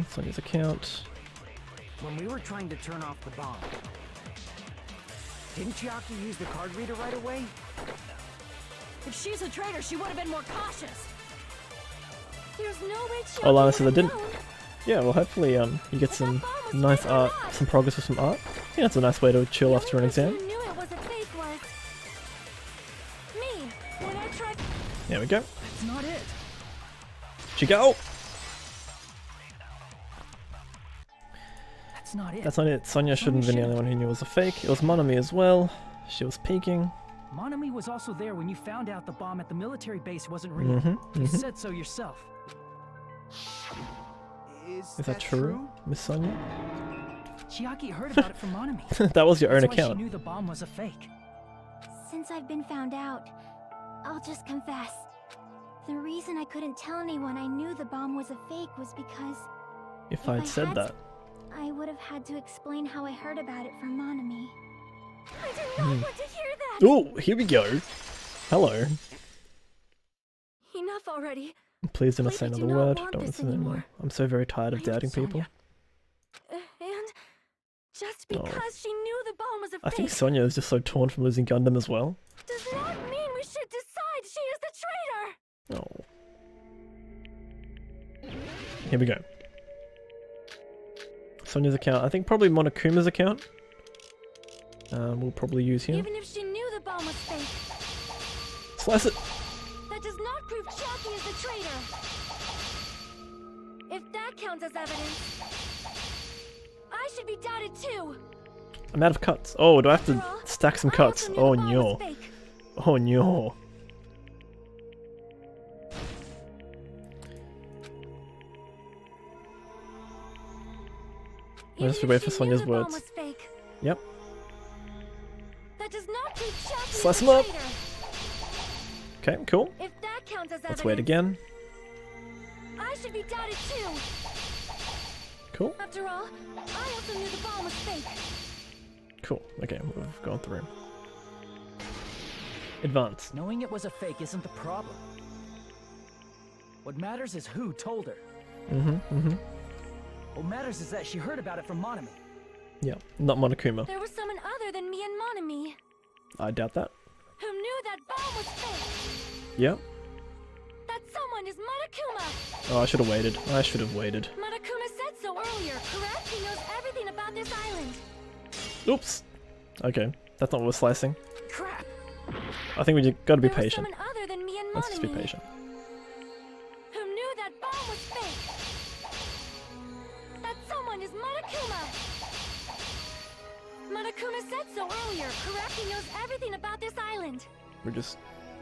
Sonya's account. When we were trying to turn off the bomb, didn't Chiaki use the card reader right away? If she's a traitor, she would have been more cautious. There's no way Chiaki Oh, Lana would says I have didn't. known. Yeah, well hopefully you get some nice art, some progress with some art. I think that's a nice way to chill after an exam. The only person who knew it was a fake was me when I tried. There we go. That's not it. Chigo! That's not it. That's not it. Sonya shouldn't have been the only one who knew it was a fake. It was Monami as well. She was peeking. Monami was also there when you found out the bomb at the military base wasn't real. You said so yourself. Is that true, Miss Sonya? Chiaki heard about it from Monami. That was your own That's why account. she knew the bomb was a fake. Since I've been found out, I'll just confess. The reason I couldn't tell anyone I knew the bomb was a fake was because If I'd said that. I would have had to explain how I heard about it from Monami. I did not want to hear that. Oh, here we go. Hello. Enough already. Please do not say Lady, another do not word. want Don't this listen anymore. anymore. I'm so very tired of I am doubting people. Sonya. And just Oh. because she knew the bomb was a I fake think Sonya is just so torn from losing Gundam as well. does not mean we should decide she is the traitor. Oh. Here we go. Sonya's account. I think probably Monokuma's account. We'll probably use here. Even if she knew the bomb was fake, Slice it! that does not prove Chiaki is the traitor. If that counts as evidence, I should be doubted too. I'm out of cuts. Oh, do I have to After all, stack some I cuts? also knew Oh the bomb no. was fake. Oh no. We'll just Even wait if for she Sonya's knew the bomb words. was fake, Yep. that does not prove Chiaki Slice is him the up. traitor. Okay, cool. If that counts as Let's evidence, wait again. I should be doubted too. Cool. After all, I also knew the bomb was fake. Cool. Okay, we've gone through. Advance. Knowing it was a fake isn't the problem. What matters is who told her. What matters is that she heard about it from Monami. Yeah, not Monokuma. There was someone other than me and Monami I doubt that. who knew that bomb was fake. Yeah. That someone is Monokuma. Oh, I should have waited. I should have waited. Monokuma said so earlier, correct? He knows everything about this island. Oops. Okay, that's not what we're slicing. Crap! I think we just gotta be There was patient. someone other than me and Monami Let's just be patient. who knew that bomb was fake. That someone is Monokuma. Monokuma said so earlier, correct? He knows everything about this island. We just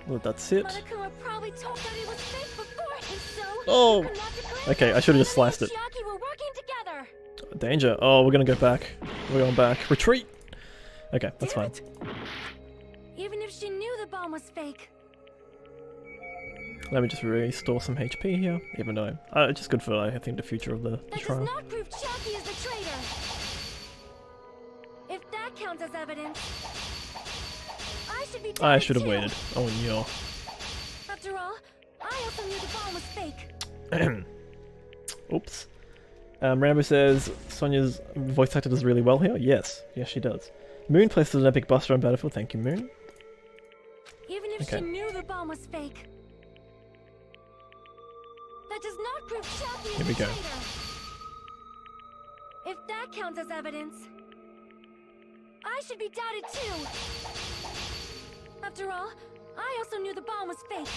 let that sit. Monokuma probably told that it was fake before, and so Oh. you could not declare Okay, that I should've just Monami sliced and it. Chiaki were working together. Danger. Oh, we're gonna go back. We're going back. Retreat! Okay, that's fine. Even if she knew the bomb was fake. Let me just restore some HP here, even though it's just good for, I think, the future of the trial. That does not prove Chucky is the traitor. If that counts as evidence, I should have waited. Oh no. After all, I also knew the bomb was fake. Oops. Rambo says Sonia's voice actor does really well here. Yes, yes she does. Moon places an epic buster on Battlefield. Thank you, Moon. Even if she knew the bomb was fake, that does not prove Chucky is the traitor. If that counts as evidence, I should be doubted too. After all, I also knew the bomb was fake.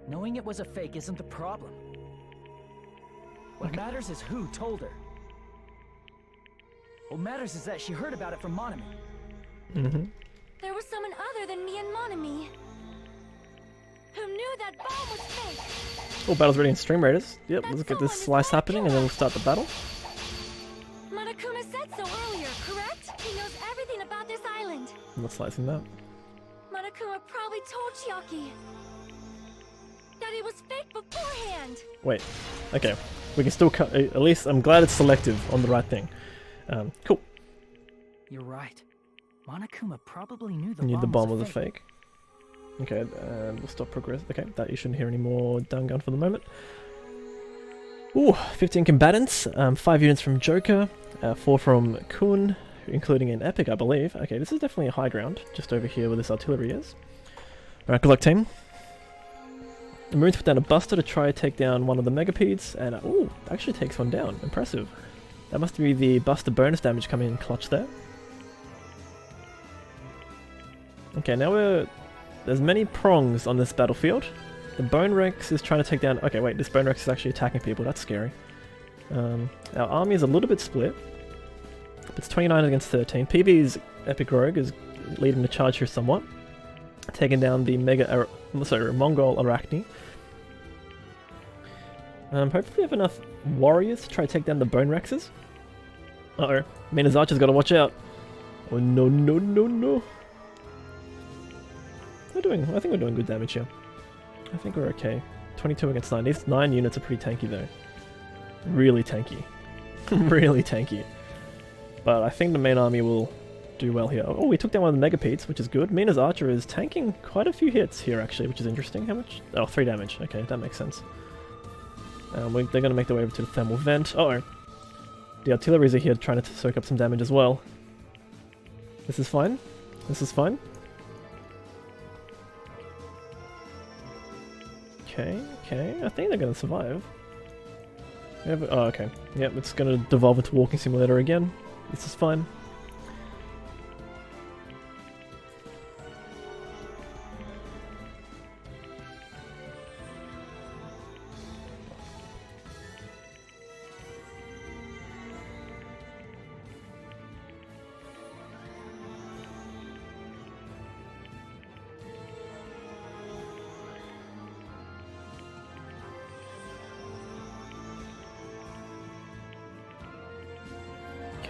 Knowing it was a fake isn't the problem. What matters is who told her. What matters is that she heard about it from Monami. Mm-hmm. There was someone other than me and Monami who knew that bomb was fake. Oh, battle's ready in Stream Raiders. Yep, let's get this slice happening and then we'll start the battle. Monokuma said so earlier, correct? He knows everything about this island. I'm not slicing that. Monokuma probably told Chiaki that it was fake beforehand. Wait. Okay. We can still cut. At least I'm glad it's selective on the right thing. Cool. You're right. Monokuma probably knew the bomb was a fake. Okay, and we'll stop progress. Okay, that you shouldn't hear any more Dangan for the moment. Ooh, 15 combatants, 5 units from Joker, 4 from Kun, including an epic, I believe. Okay, this is definitely a high ground, just over here where this artillery is. Alright, good luck, team. The Marines put down a buster to try to take down one of the Megapedes, and ooh, actually takes one down. Impressive. That must be the buster bonus damage coming in clutch there. Okay, now there's many prongs on this battlefield. The Bone Rex is trying to take down... Okay, wait, this Bone Rex is actually attacking people. That's scary. Our army is a little bit split. It's 29 against 13. PV's Epic Rogue is leading the charge here somewhat. Taking down the Mongol Arachne. Hopefully we have enough warriors to try to take down the Bone Rexes. Uh-oh. Mina's Archer's gotta watch out. Oh no, no, no, no. I think we're doing good damage here. I think we're okay. 22 against 9. These 9 units are pretty tanky though. Really tanky. Really tanky. But I think the main army will do well here. Oh, we took down one of the Megapedes, which is good. Mina's Archer is tanking quite a few hits here actually, which is interesting. How much? Oh, 3 damage. Okay, that makes sense. They're going to make their way over to the thermal vent. Uh-oh. The artilleries are here trying to soak up some damage as well. This is fine. This is fine. Okay, okay. I think they're going to survive. Oh, okay. Yep, it's going to devolve into Walking Simulator again. This is fine.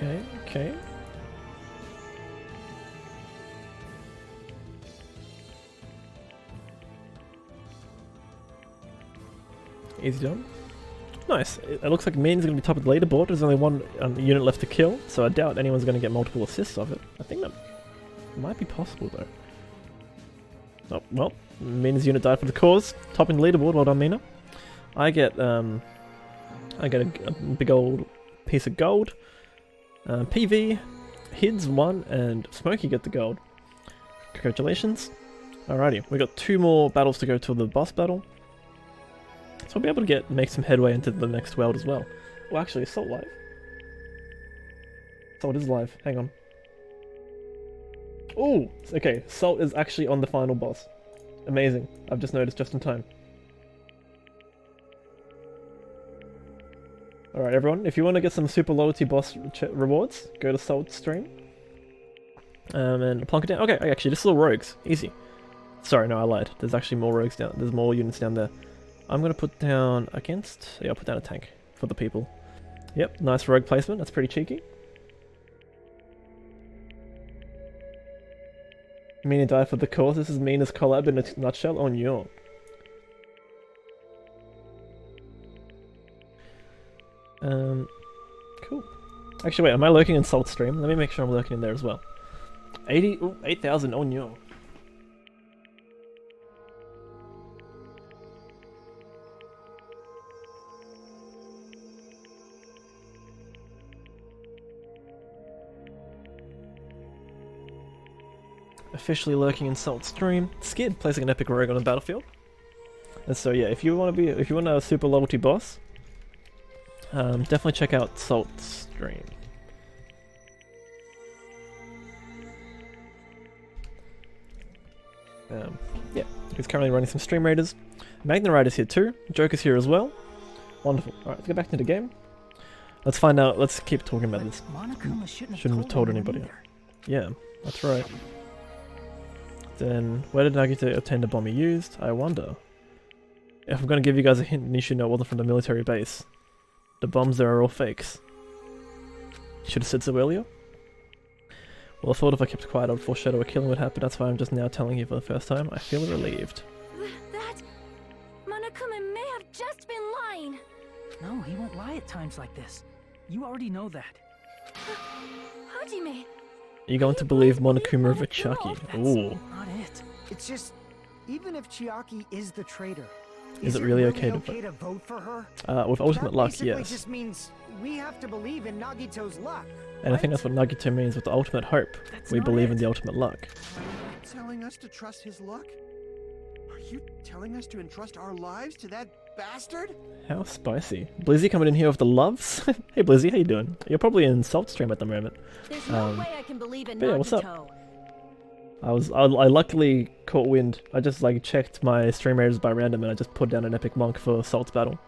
Okay, okay. Easy done. Nice. It looks like Min's going to be top of the leaderboard. There's only one unit left to kill, so I doubt anyone's going to get multiple assists of it. I think that might be possible, though. Oh, well, Mina's unit died for the cause. Top in the leaderboard. Well done, Mina. I get a big old piece of gold. PV, Hids 1, and Smokey get the gold. Congratulations. Alrighty, we got 2 more battles to go till the boss battle. So we'll be able to make some headway into the next world as well. Well, actually, is Salt live? Salt is live. Hang on. Oh, okay. Salt is actually on the final boss. Amazing. I've just noticed just in time. Alright everyone, if you want to get some super loyalty boss rewards, go to Salt's stream. And plonk it down. Okay, actually, this is all rogues. Easy. Sorry, no, I lied. There's actually more rogues down. There's more units down there. I'm gonna put down against... Yeah, I'll put down a tank for the people. Yep, nice rogue placement. That's pretty cheeky. Mina died for the cause. This is Mina's collab in a nutshell. On your. Cool. Actually, wait, am I lurking in Salt Stream? Let me make sure I'm lurking in there as well. 8,000 on your. Officially lurking in Salt Stream. Skid placing an epic rogue on the battlefield. And so yeah, if you want a super loyalty boss, definitely check out Salt Stream. Yeah, he's currently running some Stream Raiders. Magna Rider's here too. Joker's here as well. Wonderful. Alright, let's get back into the game. Let's find out, let's keep talking about this. Shouldn't have told anybody. Yeah, that's right. Then, where did Nagito obtain the bomb he used? I wonder. If I'm going to give you guys a hint, then you should know it wasn't from the military base. The bombs there are all fakes. Should have said so earlier. Well, I thought if I kept quiet, I'd foreshadow a killing would happen. That's why I'm just now telling you for the first time. I feel relieved. That... Monokuma may have just been lying. No, he won't lie at times like this. You already know that. Hajime... Are you going to believe Monokuma over Chucky? Ooh. Not it. It's just, even if Chiaki is the traitor, is it really okay to vote for her? With ultimate luck, basically yes. Just means we have to believe in Nagito's luck. And I think that's what Nagito means with the ultimate hope. We believe in the ultimate luck. Telling us to trust his luck? Are you telling us to entrust our lives to that bastard? How spicy. Blizzy coming in here with the loves. Hey Blizzy, how you doing? You're probably in Salt Stream at the moment. There's no way I can believe in yeah, Nagito. what's up? I luckily caught wind. I just like checked my Stream Raiders by random and I just put down an epic monk for Salt's battle.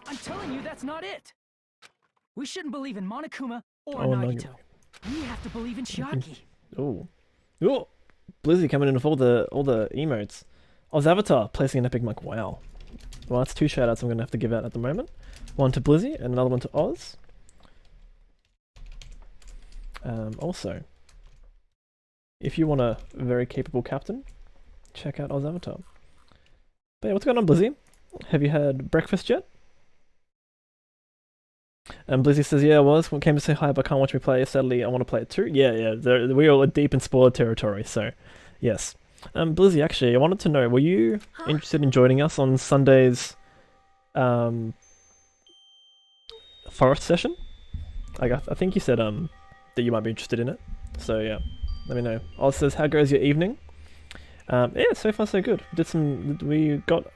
I'm telling you, that's not it. We shouldn't believe in Monokuma or Oh, Nagito. We have to believe in Chiaki. Oh. Oh! Blizzy coming in with all the emotes. Oz Avatar placing an epic monk. Wow. Well, that's 2 shoutouts I'm gonna have to give out at the moment. One to Blizzy and another one to Oz. Also, if you want a very capable captain, check out Oz Avatar. But yeah, what's going on, Blizzy? Have you had breakfast yet? And Blizzy says, yeah, I was. Came to say hi, but can't watch me play. Sadly, I want to play it too. Yeah, we are deep in spoiler territory, so yes. Blizzy, actually, I wanted to know, were you interested in joining us on Sunday's forest session? I think you said that you might be interested in it. So yeah, let me know. Oz says, how goes your evening? Yeah, so far so good. We got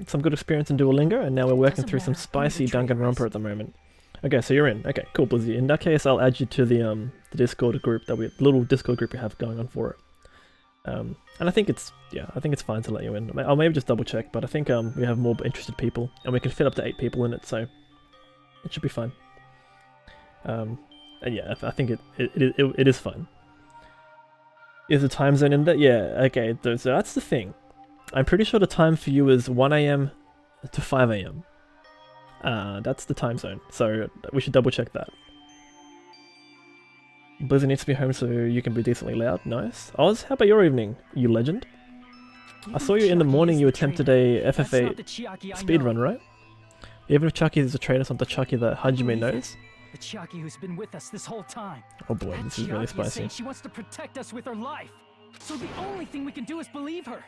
some good experience in Duolingo, and now we're working through some spicy Danganronpa at the moment. Okay, so you're in. Okay, cool, Blizzy. In that case, I'll add you to the Discord group little Discord group we have going on for it. And I think it's fine to let you in. I'll maybe just double check, but I think we have more interested people, and we can fit up to 8 people in it, so it should be fine. And yeah, I think it is fun. Is the time zone in there? Yeah. Okay. So that's the thing. I'm pretty sure the time for you is 1 AM to 5 AM. That's the time zone. So we should double check that. Blizzard needs to be home so you can be decently loud. Nice. Oz, how about your evening, you legend? I saw you in the morning you attempted a FF8 speedrun, right? Even if Chucky is a traitor, it's not the Chucky that Hajime knows. The Chiaki who's been with us this whole time. Oh boy, this is really spicy. She wants to protect us with her life. So the only thing we can do is believe her.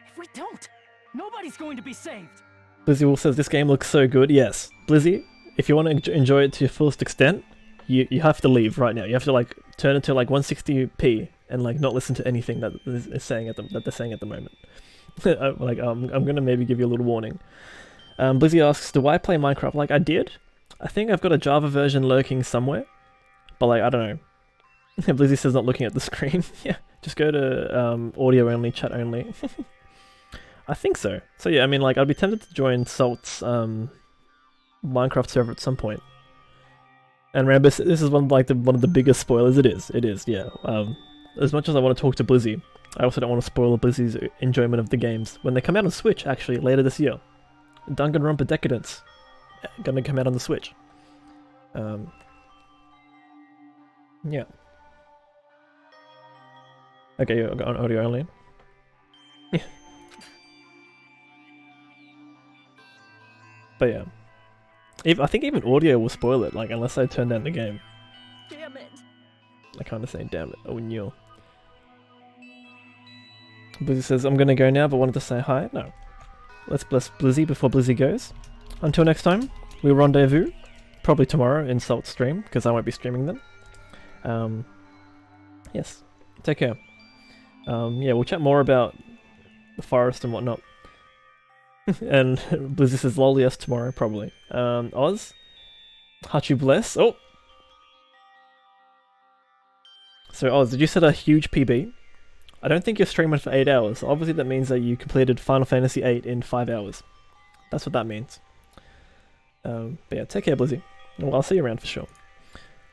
If we don't, nobody's going to be saved. Blizzy Wolf says this game looks so good. Yes, Blizzy, if you want to enjoy it to your fullest extent, you have to leave right now. You have to like turn it to like 160p and like not listen to anything that they're saying at the moment. I'm gonna maybe give you a little warning. Blizzy asks, do I play Minecraft? Like I did. I think I've got a Java version lurking somewhere, but like I don't know. Blizzy says not looking at the screen. Yeah, just go to audio only, chat only. I think so. So yeah, I mean like I'd be tempted to join Salt's Minecraft server at some point. And remember, this is one of the biggest spoilers. It is, yeah. As much as I want to talk to Blizzy, I also don't want to spoil Blizzy's enjoyment of the games when they come out on Switch actually later this year. Danganronpa Decadence. Gonna come out on the Switch. Yeah. Okay, you're on audio only. Yeah. But yeah. I think even audio will spoil it, like, unless I turn down the game. Damn it. I kind of say, damn it, oh no. Blizzy says, I'm gonna go now, but wanted to say hi. No. Let's bless Blizzy before Blizzy goes. Until next time, we rendezvous. Probably tomorrow in Salt stream, because I won't be streaming then. Yes. Take care. Yeah, we'll chat more about the forest and whatnot. And Blizzy says, lol, yes, tomorrow, probably. Oz? Hachu bless. Oh! So, Oz, did you set a huge PB? I don't think you're streaming for 8 hours. Obviously that means that you completed Final Fantasy VIII in 5 hours. That's what that means. But yeah, take care, Blizzy. Well, I'll see you around for sure.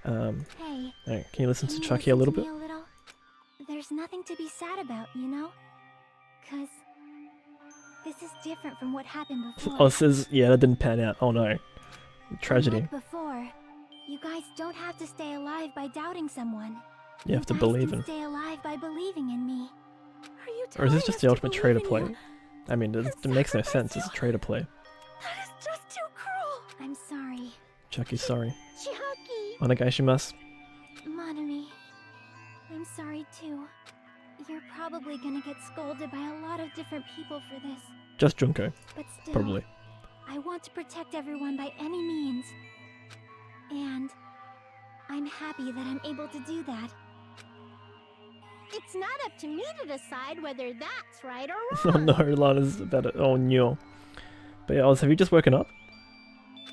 Hey. Alright, can you listen to Chucky a little bit? There's nothing to be sad about, you know? 'Cause this is different from what happened before. Oh, it says, yeah, that didn't pan out. Oh no. Tragedy. Like before, you guys don't have to stay alive by doubting someone. You have to believe in. Stay alive by believing in me. Are you Or is this telling just us the to ultimate believe traitor in play? you? I mean, it makes no sense. It's a traitor play. That is just too cruel. I'm sorry. Chucky's sorry. Chucky! Onegaishimasu. Monami. I'm sorry too. You're probably gonna get scolded by a lot of different people for this. Just Junko, But still, probably. I want to protect everyone by any means. And I'm happy that I'm able to do that. It's not up to me to decide whether that's right or Oh wrong. no, Lana's about it. Oh no. But yeah, Oz, have you just woken up?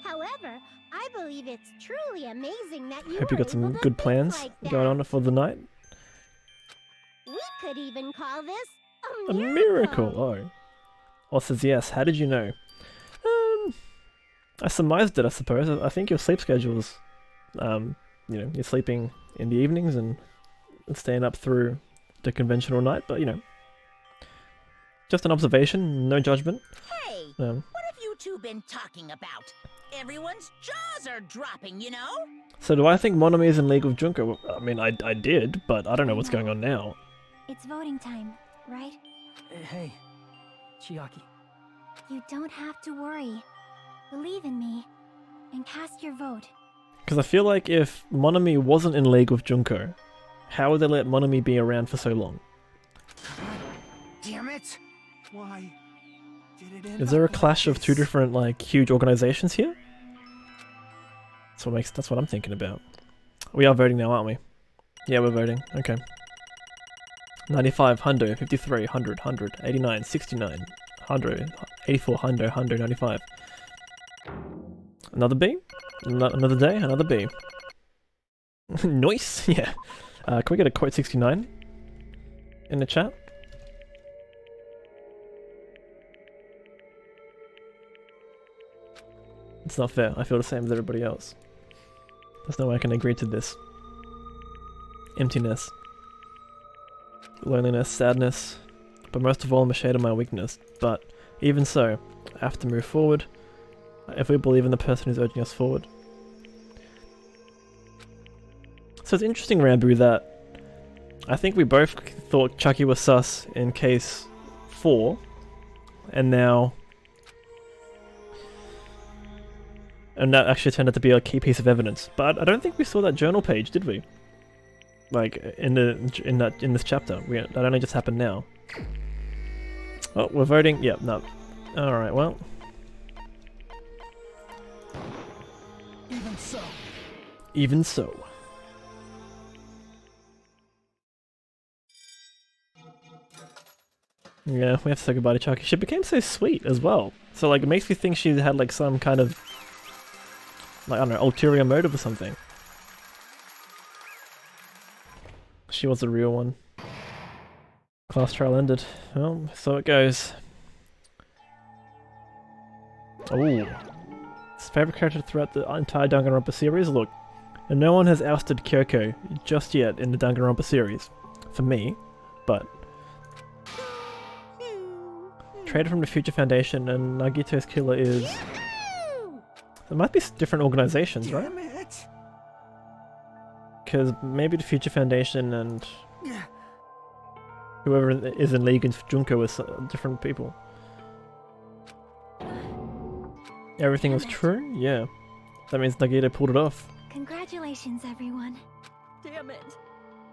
However, I believe it's truly amazing that you Hope you were got some able to good think plans like going that. on for the night. We could even call this A miracle! Oh. Oz says yes. How did you know? I surmised it, I suppose. I think your sleep schedule's, you know, you're sleeping in the evenings and staying up through the conventional night, but you know. Just an observation, no judgment. Hey, what have you two been talking about? Everyone's jaws are dropping, you know? So do I think Monami is in league with Junko? Well, I mean, I did, but I don't know what's going on now. It's voting time, right? Hey, Chiaki. You don't have to worry. Believe in me, and cast your vote. Because I feel like if Monami wasn't in league with Junko, how would they let Monami be around for so long? Damn it! Why did it end Is there a up like clash of this? two different, like, huge organizations here? That's what I'm thinking about. We are voting now, aren't we? Yeah, we're voting. Okay. 95, 100, 53, 100, 100, 89, 69, 100, 84, 100, 100, 95. Another B? Another day? Another B. Nice! Yeah. Can we get a quote 69 in the chat? It's not fair. I feel the same as everybody else. There's no way I can agree to this. Emptiness. Loneliness, sadness. But most of all, I'm a shade of my weakness. But even so, I have to move forward. If we believe in the person who's urging us forward. So it's interesting, Rambu, that I think we both thought Chucky was sus in case 4, and now... And that actually turned out to be a key piece of evidence. But I don't think we saw that journal page, did we? Like, in this chapter. That only just happened now. Oh, we're voting? Yep, no. Alright, well... Even so. Even so. Yeah, we have to say goodbye to Chucky. She became so sweet as well. So like, it makes me think she had like some kind of, like, I don't know, ulterior motive or something. She was the real one. Class trial ended. Well, so it goes. Oh. His favorite character throughout the entire Danganronpa series? Look, and no one has ousted Kyoko just yet in the Danganronpa series. For me, but... Traitor from the Future Foundation and Nagito's killer is... There might be different organizations, right? Damn it! Because maybe the Future Foundation and whoever is in League and Junko is different people. Everything was true? Yeah. That means Nagito pulled it off. Congratulations, everyone. Damn it.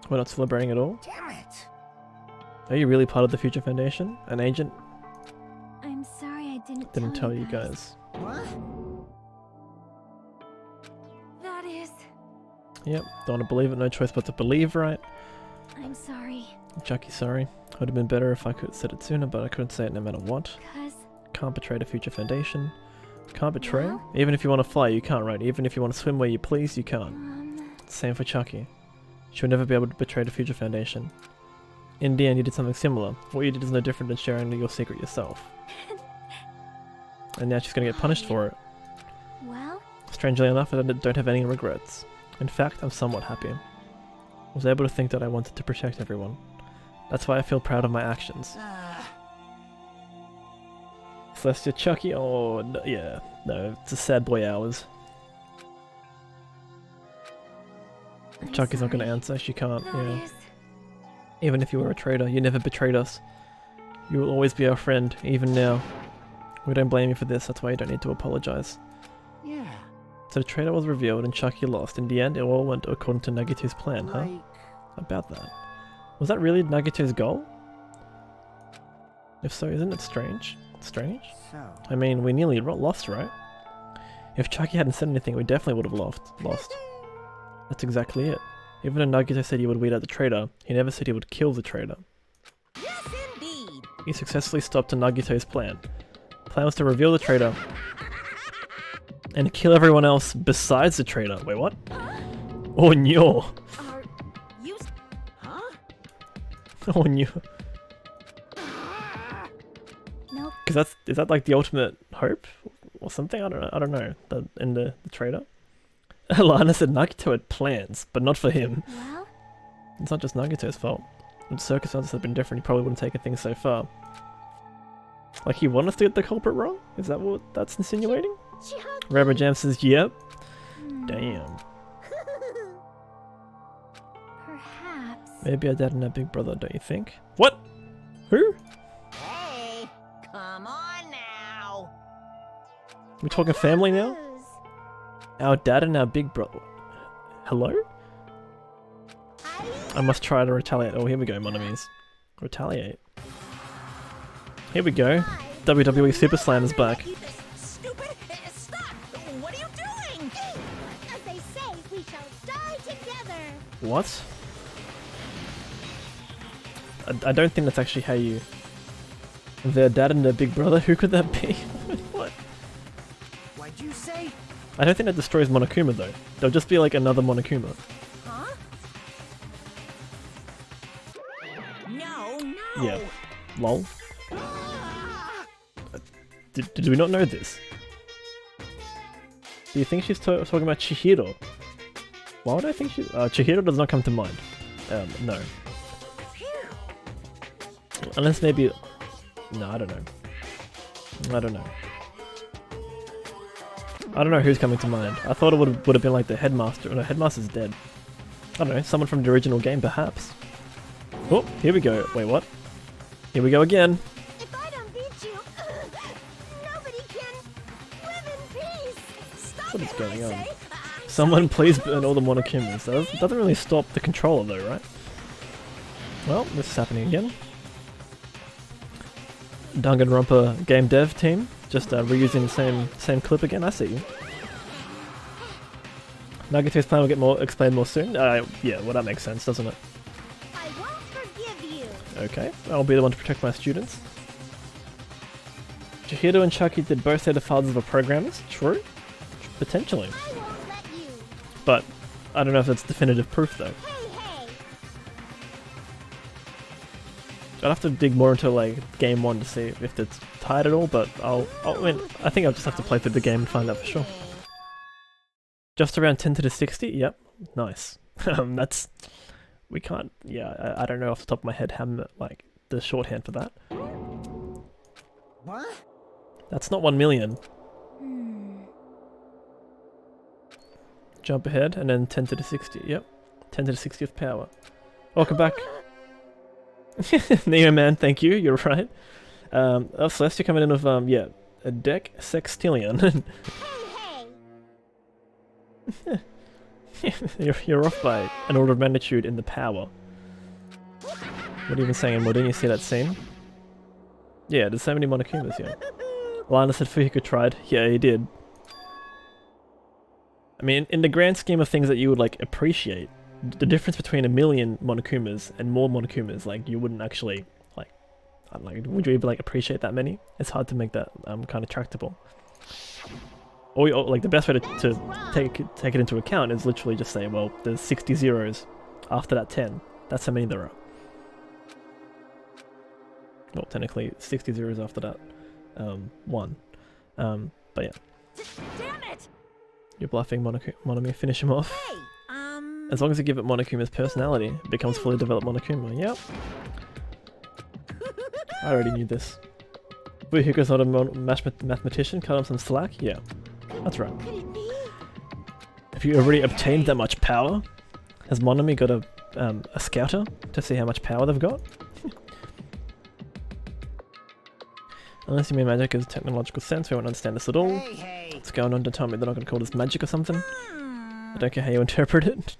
We're not celebrating at all? Damn it! Are you really part of the Future Foundation? An agent? I'm sorry I didn't Tell you guys. What? That is... Yep, don't want to believe it, no choice but to believe, right? I'm sorry. Chucky, sorry. Would have been better if I could have said it sooner, but I couldn't say it no matter what. Cause... Can't betray the Future Foundation. Can't betray? Well? Even if you want to fly, you can't, right? Even if you want to swim where you please, you can't. Same for Chucky. She would never be able to betray the Future Foundation. In the end, you did something similar. What you did is no different than sharing your secret yourself. And now she's gonna get punished for it. Well? Strangely enough, I don't have any regrets. In fact, I'm somewhat happy. I was able to think that I wanted to protect everyone. That's why I feel proud of my actions. Celestia, Chucky, oh, no, yeah. No, it's a sad boy hours. Chucky's not gonna answer, she can't, yeah. Even if you were a traitor, you never betrayed us. You will always be our friend, even now. We don't blame you for this, that's why you don't need to apologize. Yeah. So the traitor was revealed and Chucky lost. In the end, it all went according to Nagito's plan, huh? About that. Was that really Nagito's goal? If so, isn't it strange? Strange? So, I mean, we nearly lost, right? If Chucky hadn't said anything, we definitely would have lost. That's exactly it. Even though Nagito said he would weed out the traitor, he never said he would kill the traitor. Yes, indeed. He successfully stopped Nagito's plan. The plan was to reveal the traitor and kill everyone else besides the traitor. Wait, what? Oh no! Are you... Huh? Oh no! Nope. Because is that like the ultimate hope or something? I don't know. In the traitor. Lana said Nagito had plans, but not for him. Well? It's not just Nagito's fault. If circumstances had been different, he probably wouldn't have taken things so far. Like he wanted us to get the culprit wrong? Is that what that's insinuating? She hugged Rubber Jam says, yep. Damn. Perhaps. Maybe our dad and our big brother, don't you think? What? Who? Hey, come on now. We talking family now? Our dad and our big brother. Hello? I must try to retaliate. Oh, here we go, mon amis. Retaliate. Here we go. WWE Super Slam is back. Stupid! Stop! What are you doing? As they say, we shall die together. What? I don't think that's actually how you... Their dad and their big brother? Who could that be? What? What'd you say? I don't think that destroys Monokuma though. They'll just be like another Monokuma. Huh? No, no. Yeah. Lol. Did we not know this? Do you think she's talking about Chihiro? Why would I think she... Chihiro does not come to mind. No. Unless maybe... No, I don't know. I don't know. I don't know who's coming to mind. I thought it would have been like the headmaster. No, headmaster's dead. I don't know, someone from the original game, perhaps. Oh, here we go. Wait, what? Here we go again. If I don't beat you, nobody can live in peace. What is going on? Someone please burn all the Monokumas. That doesn't really stop the controller though, right? Well, this is happening again. Danganronpa game dev team. Just reusing the same clip again. I see you. Nagito's plan will get explained more soon. Yeah, well that makes sense, doesn't it? I won't forgive you. Okay, I'll be the one to protect my students. Chihiro and Chucky did both say the fathers were programmers. True? Potentially. I won't let you. But I don't know if that's definitive proof though. Hey, hey. I'd have to dig more into like game 1 to see if it's tied at all, but I think I'll just have to play through the game and find out for sure. Just around 10 to the 60? Yep. Nice. That's... We can't... Yeah, I don't know off the top of my head how, like, the shorthand for that. What? That's not 1 million. Hmm. Jump ahead and then 10 to the 60. Yep. 10 to the 60th power. Welcome back. Neo Man, thank you. You're right. Oh, Celeste, you're coming in with, yeah, a deck sextillion. You're off by an order of magnitude in the power. What are you even saying? Well, didn't you see that scene? Yeah, there's so many Monokumas here. Lana said Fuyuka tried. Yeah, he did. I mean, in the grand scheme of things that you would, like, appreciate, the difference between 1 million Monokumas and more Monokumas, like, you wouldn't actually, like, I don't know, would you even, like, appreciate that many? It's hard to make that, kind of tractable. Or, like, the best way to take it into account is literally just say, well, there's 60 zeros after that 10. That's how many there are. Well, technically, 60 zeros after that, 1. But yeah. Damn it! You're bluffing, Monami. Finish him off. Hey, As long as you give it Monokuma's personality, it becomes fully developed Monokuma. Yep. I already knew this. Fuyuka's not a mathematician, cut him some slack? Yeah. That's right. Have you already obtained that much power? Has Monami got a scouter to see how much power they've got? Unless you mean magic is technological sense, we won't understand this at all. Hey. What's going on to tell me they're not going to call this magic or something? I don't care how you interpret it.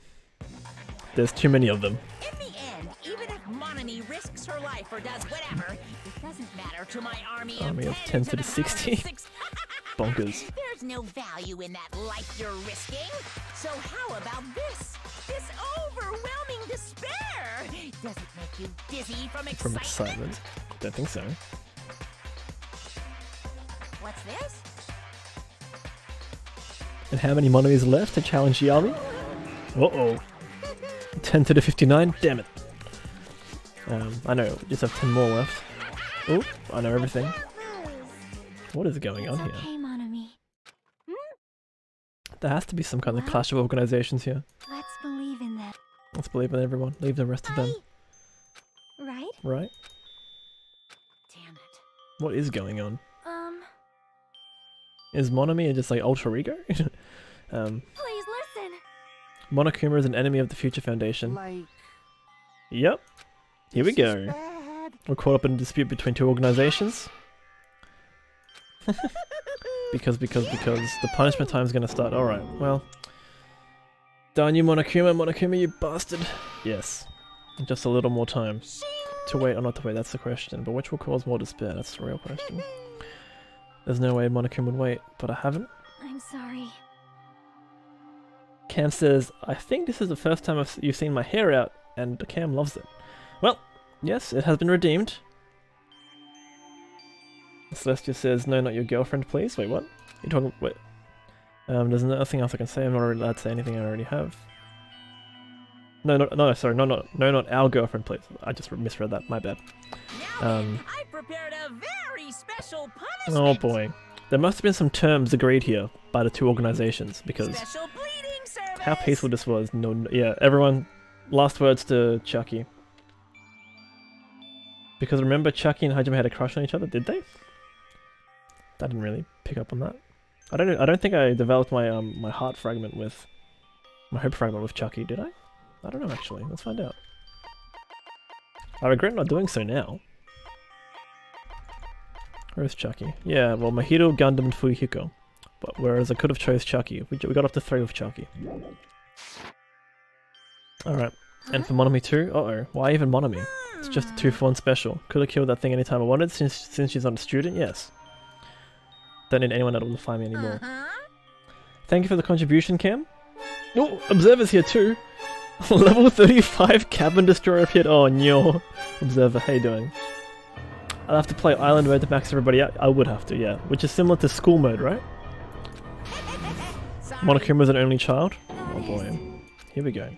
There's too many of them. in the end, even if Monami risks her life or does whatever, it doesn't matter to my army of 10 to the 60. Bonkers. There's no value in that life you're risking. So how about this? This overwhelming despair! Does it make you dizzy from excitement? From excitement? Don't think so. What's this? And how many Monamis left to challenge Yami? Uh-oh. 10 to the 59? Damn it. I know, we just have 10 more left. Oh, I know everything. What is going on here? Okay, Monami. There has to be some kind of clash of organizations here. Let's believe in them. Let's believe in everyone. Leave the rest of them. Right? Right? Damn it. What is going on? Is Monami just like alter ego? Please listen. Monokuma is an enemy of the Future Foundation. Like, Yep. Here we this is go. bad. We're caught up in a dispute between two organizations. because the punishment time is gonna start. Alright, well. Darn you, Monokuma, you bastard. Yes. Just a little more time. To wait or not to wait, that's the question. But which will cause more despair? That's the real question. There's no way Monokuma would wait, but I haven't. I'm sorry. Cam says, I think this is the first time you've seen my hair out, and Cam loves it. Well, yes, it has been redeemed. Celestia says, no, not your girlfriend, please. Wait, what? You're talking... Wait. There's nothing else I can say. I'm not really allowed to say anything I already have. No, sorry, not our girlfriend, please. I just misread that, my bad. I prepared a very special punishment. Oh boy. There must have been some terms agreed here by the two organizations, because Special bleeding service. how peaceful this was. No, yeah, everyone, last words to Chucky. Because remember, Chucky and Hajime had a crush on each other, did they? I didn't really pick up on that. I don't think I developed my my hope fragment with Chucky, did I? I don't know actually. Let's find out. I regret not doing so now. Where's Chucky? Yeah, well, Mahito, Gundam, and Fuyuhiko. But whereas I could have chose Chucky. We got up to 3 with Chucky. Alright. And for Monami too? Uh-oh. Why even Monami? It's just a 2-for-1 special. Could have killed that thing anytime I wanted since she's not a student? Yes. Don't need anyone able to find me anymore. Thank you for the contribution, Cam. Oh, Observer's here too. Level 35 Cabin Destroyer appeared. Oh, no. Observer, how you doing? I'll have to play Island Mode to max everybody out. I would have to, yeah. Which is similar to school mode, right? Monokuma's an only child? Oh boy. Here we go.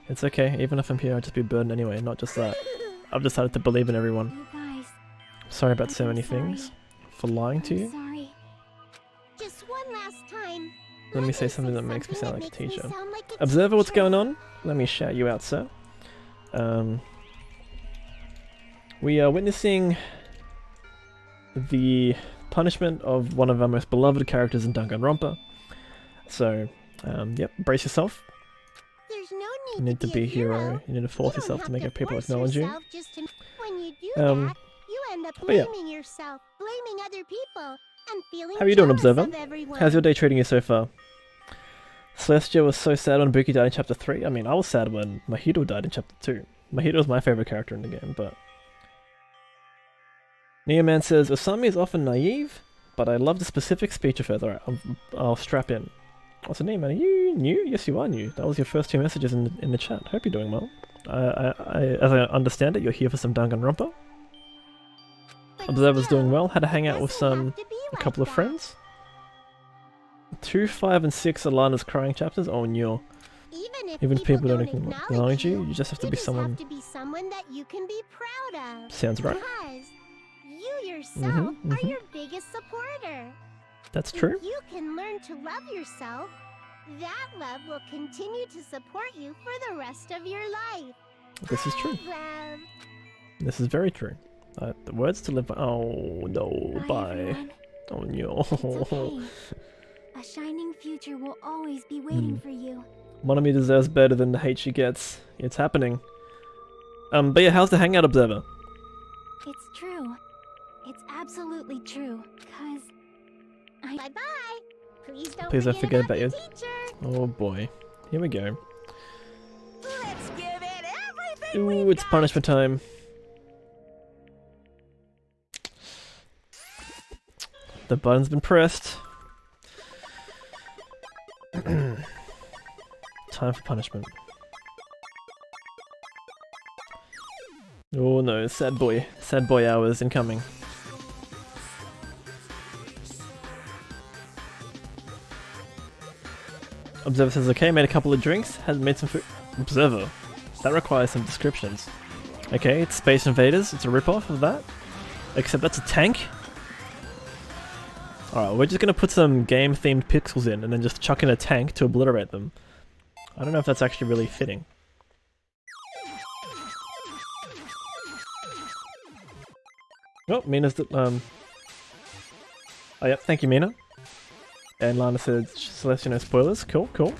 It's okay, even if I'm here, I'll just be a burden anyway, not just that. I've decided to believe in everyone. You guys. Sorry about so many things. For lying to you. Sorry. Just one last time. Let me say something that makes me sound like a teacher. Observer, what's going on? Let me shout you out, sir. We are witnessing the punishment of one of our most beloved characters in Danganronpa. So, yep, brace yourself. There's no You need to be a hero. You need to force yourself to make people acknowledge you. When you do Um, you end up but yeah. blaming yourself, blaming other people, and feeling How are you doing, jealous Observer? of everyone. How's your day treating you so far? Celestia was so sad when Buki died in Chapter 3. I mean, I was sad when Mahito died in Chapter 2. Mahito was my favorite character in the game, but... Neoman says, Osami is often naive, but I love the specific speech of hers. Alright, I'll strap in. What's her name, man? Are you new? Yes, you are new. That was your first 2 messages in the chat. Hope you're doing well. As I understand it, you're here for some Danganronpa. But Observer's still, doing well. Had to hang out with doesn't have a to be like couple of that. friends. 2, 5, and 6 are Lana's crying chapters. Oh, no. Even if people don't acknowledge you, you just have to you be just someone... have to be someone that you can be proud of. Sounds right. Because you yourself are your biggest supporter. That's true. If you can learn to love yourself, that love will continue to support you for the rest of your life. This is true. Love. This is very true. The words to live by... Oh, no. Bye. Everyone. Oh, no. It's okay. A shining future will always be waiting for you. Monomi deserves better than the hate she gets. It's happening. But yeah, how's the Hangout, Observer? It's true. It's absolutely true. Cause Bye-bye. Please don't forget about your teacher. Oh boy. Here we go. Let's give it everything Ooh, we've it's got. punishment time. The button's been pressed. Time for punishment. Oh no, sad boy hours incoming. Observer says, okay, made a couple of drinks, has made some food. Observer, that requires some descriptions. Okay, it's Space Invaders, it's a ripoff of that. Except that's a tank. Alright, we're just gonna put some game-themed pixels in and then just chuck in a tank to obliterate them. I don't know if that's actually really fitting. Oh, Mina's the, Oh, yep, thank you, Mina. And Lana said, Celestia, no spoilers. Cool, cool.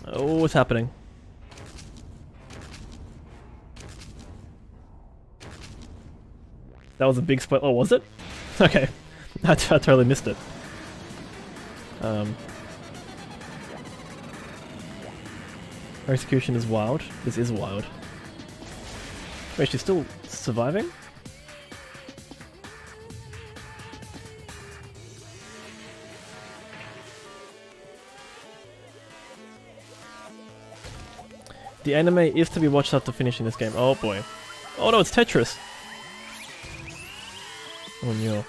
Oh, what's happening? That was a big spoiler. Oh, was it? Okay. I totally missed it. Her execution is wild. This is wild. Wait, she's still surviving? The anime is to be watched after finishing this game. Oh boy. Oh no, it's Tetris! Oh no.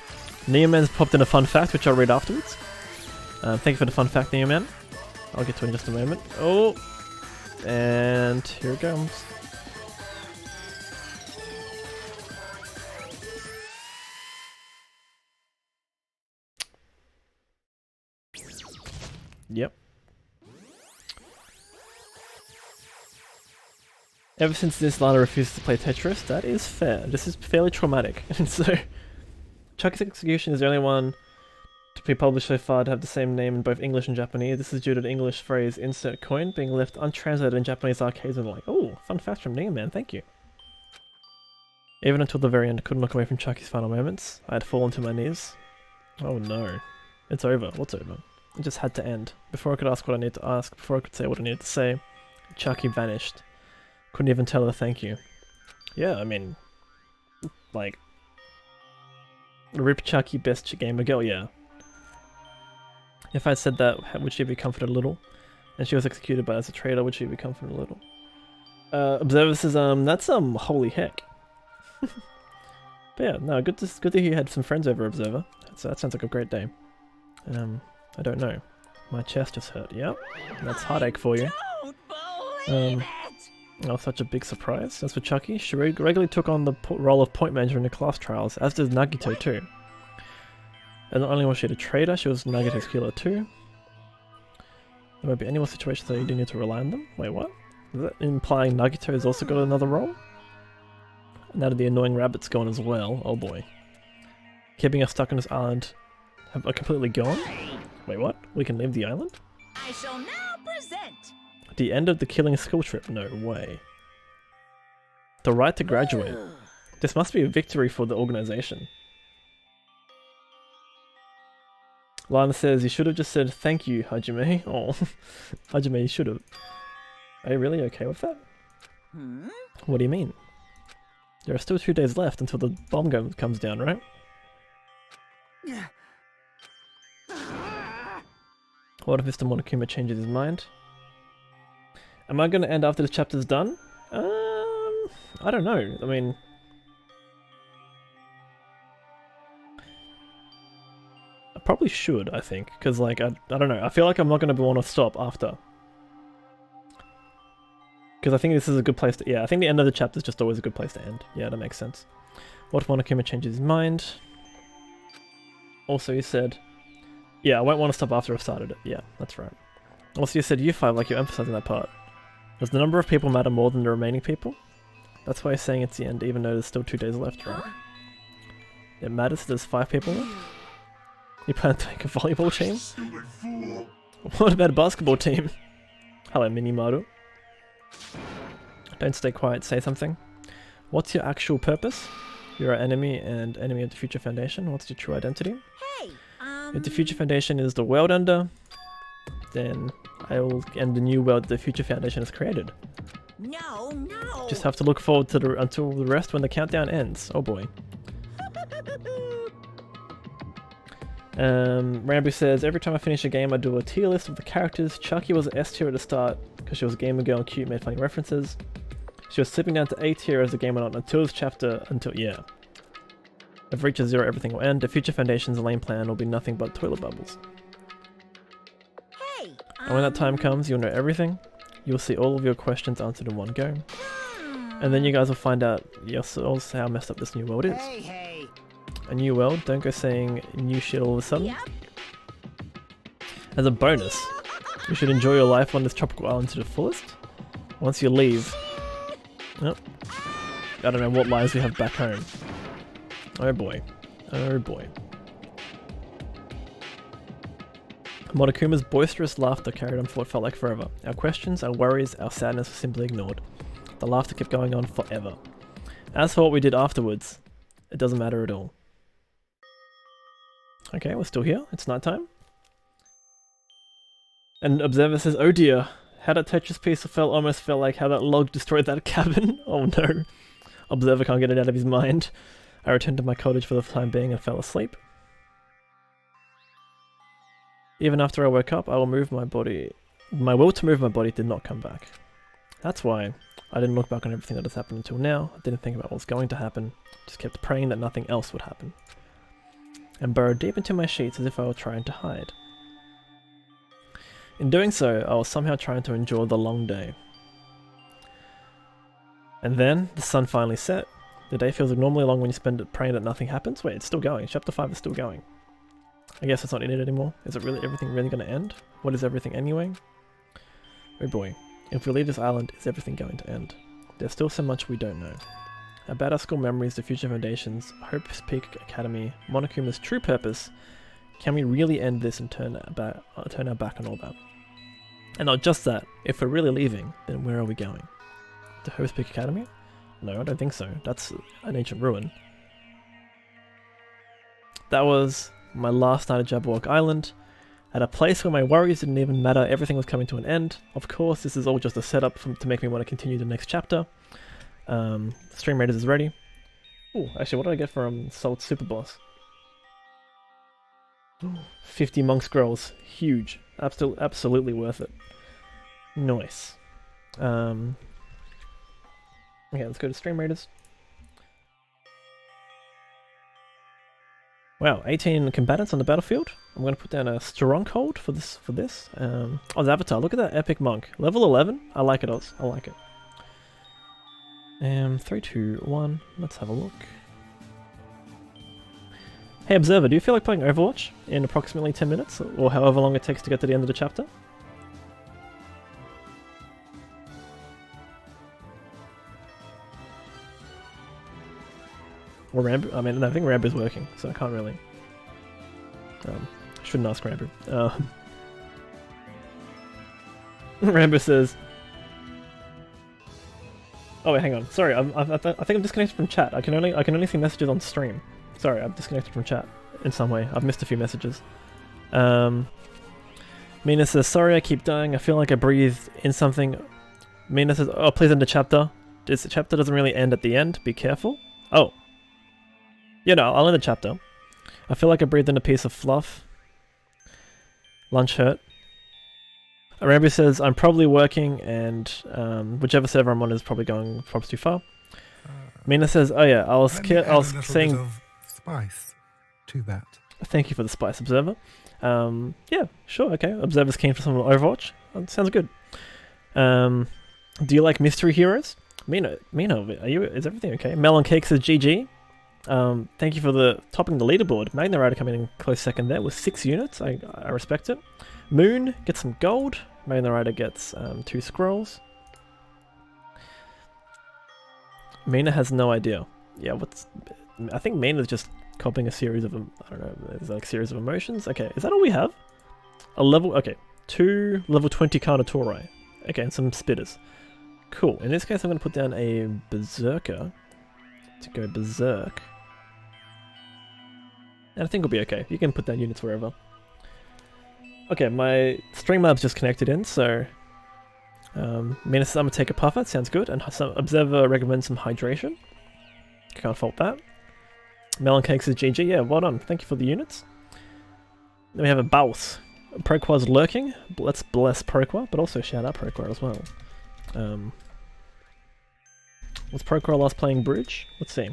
Neoman's popped in a fun fact, which I'll read afterwards. Thank you for the fun fact, Neoman. I'll get to it in just a moment. Oh! And here it comes. Yep. Ever since this, Lana refuses to play Tetris. That is fair. This is fairly traumatic. And so, Chucky's Execution is the only one to be published so far to have the same name in both English and Japanese. This is due to the English phrase insert coin being left untranslated in Japanese arcades and like, oh, fun fact from Neoman, thank you. Even until the very end, I couldn't look away from Chucky's final moments. I had fallen to my knees. Oh no. It's over. What's over? It just had to end. Before I could ask what I needed to ask, before I could say what I needed to say, Chucky vanished. Couldn't even tell her thank you. Yeah, I mean, like, rip Chucky, best gamer girl, yeah. If I'd said that, would she be comforted a little? And she was executed by as a traitor, would she be comforted a little? Observer says, that's holy heck. But yeah, no, good to hear you had some friends over, Observer. That sounds like a great day. I don't know. My chest just hurt. Yep, that's heartache for you. Oh, such a big surprise. As for Chucky, she regularly took on the role of point manager in the class trials, as did Nagito too. And not only was she a traitor, she was Nagito's killer too. There won't be any more situations that you do need to rely on them. Wait, what? Is that implying Nagito has also got another role? Now that the annoying rabbit's gone as well, oh boy. keeping us stuck on this island are completely gone? Wait, what? We can leave the island? I shall now present. The end of the killing school trip? No way. The right to graduate. This must be a victory for the organization. Lana says, you should have just said thank you, Hajime. Oh, Hajime, you should have. Are you really okay with that? What do you mean? There are still 2 days left until the bomb comes down, right? What if Mr. Monokuma changes his mind? Am I going to end after this chapter's done? I don't know. I mean... I probably should, I think, because like, I don't know. I feel like I'm not going to want to stop after. Because I think this is a good place to... Yeah, I think the end of the chapter is just always a good place to end. Yeah, that makes sense. What if Monokuma changes his mind? Also, you said... Yeah, I won't want to stop after I've started it. Yeah, that's right. Also, you said U5 like you're emphasizing that part. Does the number of people matter more than the remaining people? That's why you're saying it's the end, even though there's still 2 days left, right? It matters there's 5 people left? You plan to make a volleyball team? What about a basketball team? Hello, Minimaru. Don't stay quiet, say something. What's your actual purpose? You're an enemy and enemy of the Future Foundation. What's your true identity? Hey, If the Future Foundation is the world ender, then I will end the new world the Future Foundation has created. No. Just have to look forward to until the rest when the countdown ends. Oh boy. Rambo says, every time I finish a game I do a tier list of the characters. Chucky was S tier at the start because she was a gamer girl and cute, made funny references. She was slipping down to A tier as the game went on until this chapter, yeah. If it reaches 0, everything will end. The Future Foundation's lame plan will be nothing but toilet bubbles. Hey, And when that time comes, you'll know everything. You'll see all of your questions answered in one go. And then you guys will find out yourselves how messed up this new world is. Hey. A new world, don't go saying new shit all of a sudden. Yep. As a bonus, you should enjoy your life on this tropical island to the fullest. Once you leave... Oh, I don't know what lives we have back home. Oh boy. Oh boy. Monokuma's boisterous laughter carried on for what felt like forever. Our questions, our worries, our sadness were simply ignored. The laughter kept going on forever. As for what we did afterwards, it doesn't matter at all. Okay, we're still here. It's nighttime. And Observer says, oh dear, how that Tetris piece almost felt like how that log destroyed that cabin. Oh no. Observer can't get it out of his mind. I returned to my cottage for the time being and fell asleep. Even after I woke up, I will move my body. My will to move my body did not come back. That's why I didn't look back on everything that has happened until now. I didn't think about what was going to happen. Just kept praying that nothing else would happen. And burrowed deep into my sheets as if I were trying to hide. In doing so, I was somehow trying to endure the long day. And then, the sun finally set. The day feels abnormally long when you spend it praying that nothing happens. Wait, it's still going. Chapter 5 is still going. I guess it's not in it anymore. Is it really everything really going to end? What is everything anyway? Oh boy. If we leave this island, is everything going to end? There's still so much we don't know. About our school memories, the Future Foundations, Hope's Peak Academy, Monokuma's true purpose. Can we really end this and turn our back on all that? And not just that, if we're really leaving, then where are we going? To Hope's Peak Academy? No, I don't think so. That's an ancient ruin. That was my last night at Jabberwock Island, at a place where my worries didn't even matter, everything was coming to an end. Of course, this is all just a setup to make me want to continue the next chapter. Stream Raiders is ready. Ooh, actually, what did I get from Salt Super Boss? 50 monk scrolls. Huge. Absolutely worth it. Nice. Okay, let's go to Stream Raiders. Wow, 18 combatants on the battlefield. I'm going to put down a stronghold for this. Oz Avatar, look at that epic monk. Level 11. I like it, Oz. I like it. 3, 2, 1. Let's have a look. Hey Observer, do you feel like playing Overwatch in approximately 10 minutes? Or however long it takes to get to the end of the chapter? Or Rambo? I mean, no, I think Rambo's working, so I can't really... shouldn't ask Rambo. Rambo says... Oh wait, hang on. Sorry, I think I'm disconnected from chat. I can only see messages on stream. Sorry, I'm disconnected from chat in some way. I've missed a few messages. Mina says, sorry I keep dying. I feel like I breathed in something. Mina says, oh, please end the chapter. This chapter doesn't really end at the end. Be careful. Oh. Yeah, no, I'll end the chapter. I feel like I breathed in a piece of fluff. Lunch hurt. Rambo says, I'm probably working and whichever server I'm on is probably going too far. Mina says, oh yeah, I was saying... Bit of spice to that. Thank you for the spice, Observer. Yeah, sure, okay. Observer's keen for some Overwatch. That sounds good. Do you like mystery heroes? Mina, is everything okay? Melon Cake says GG. Thank you for topping the leaderboard. Magna Rider coming in close second there with 6 units. I respect it. Moon gets some gold. Magna Rider gets 2 scrolls. Mina has no idea. Yeah, I think Mina's just copying a series of, I don't know, there's like a series of emotions. Okay, is that all we have? Okay, 2 level 20 Carnotauri. Okay, and some spitters. Cool. In this case, I'm going to put down a Berserker to go berserk. And I think we'll be okay. You can put down units wherever. Okay, my Streamlabs just connected in, so... Mina says I'm going to take a puffer, sounds good. And some Observer recommends some hydration. Can't fault that. Melon Cake says GG, yeah, well done. Thank you for the units. Then we have a Baus. Proqua's lurking. Let's bless Proqua, but also shout out Proqua as well. Was Proqua last playing Bridge? Let's see.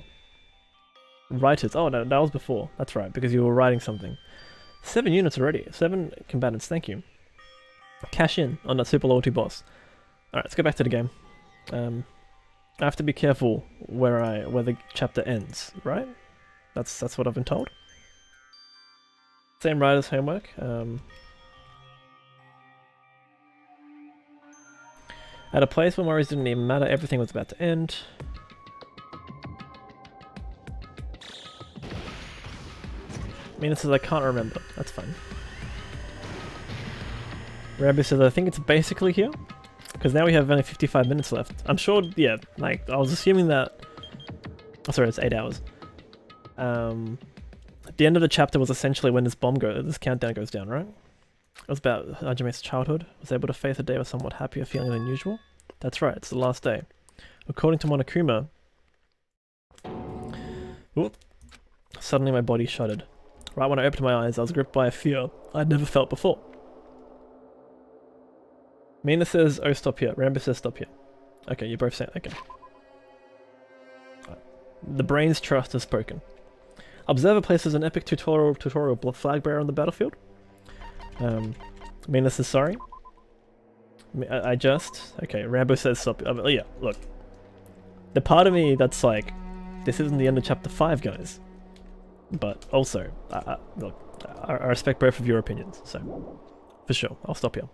Writers. Oh no, that was before. That's right, because you were writing something. 7 units already. 7 combatants, thank you. Cash in on that super loyalty boss. Alright, let's go back to the game. I have to be careful where the chapter ends, right? That's what I've been told. Same writer's homework. At a place where worries didn't even matter, everything was about to end. Mina says I can't remember. That's fine. Rabbi says I think it's basically here. Because now we have only 55 minutes left. I'm sure, yeah, like, I was assuming that... Oh, sorry, it's 8 hours. The end of the chapter was essentially when this countdown goes down, right? It was about Hajime's childhood. Was able to face a day with somewhat happier feeling than usual. That's right, it's the last day. According to Monokuma... Whoop. Suddenly my body shuddered. Right when I opened my eyes, I was gripped by a fear I'd never felt before. Mina says, oh, stop here. Rambo says, stop here. Okay, you're both saying, okay. The brain's trust has spoken. Observer places an epic tutorial flag bearer on the battlefield. Mina says, sorry. Okay, Rambo says, stop. Yeah, look. The part of me that's like, this isn't the end of chapter 5, guys. But also, look, I respect both of your opinions, so for sure, I'll stop here.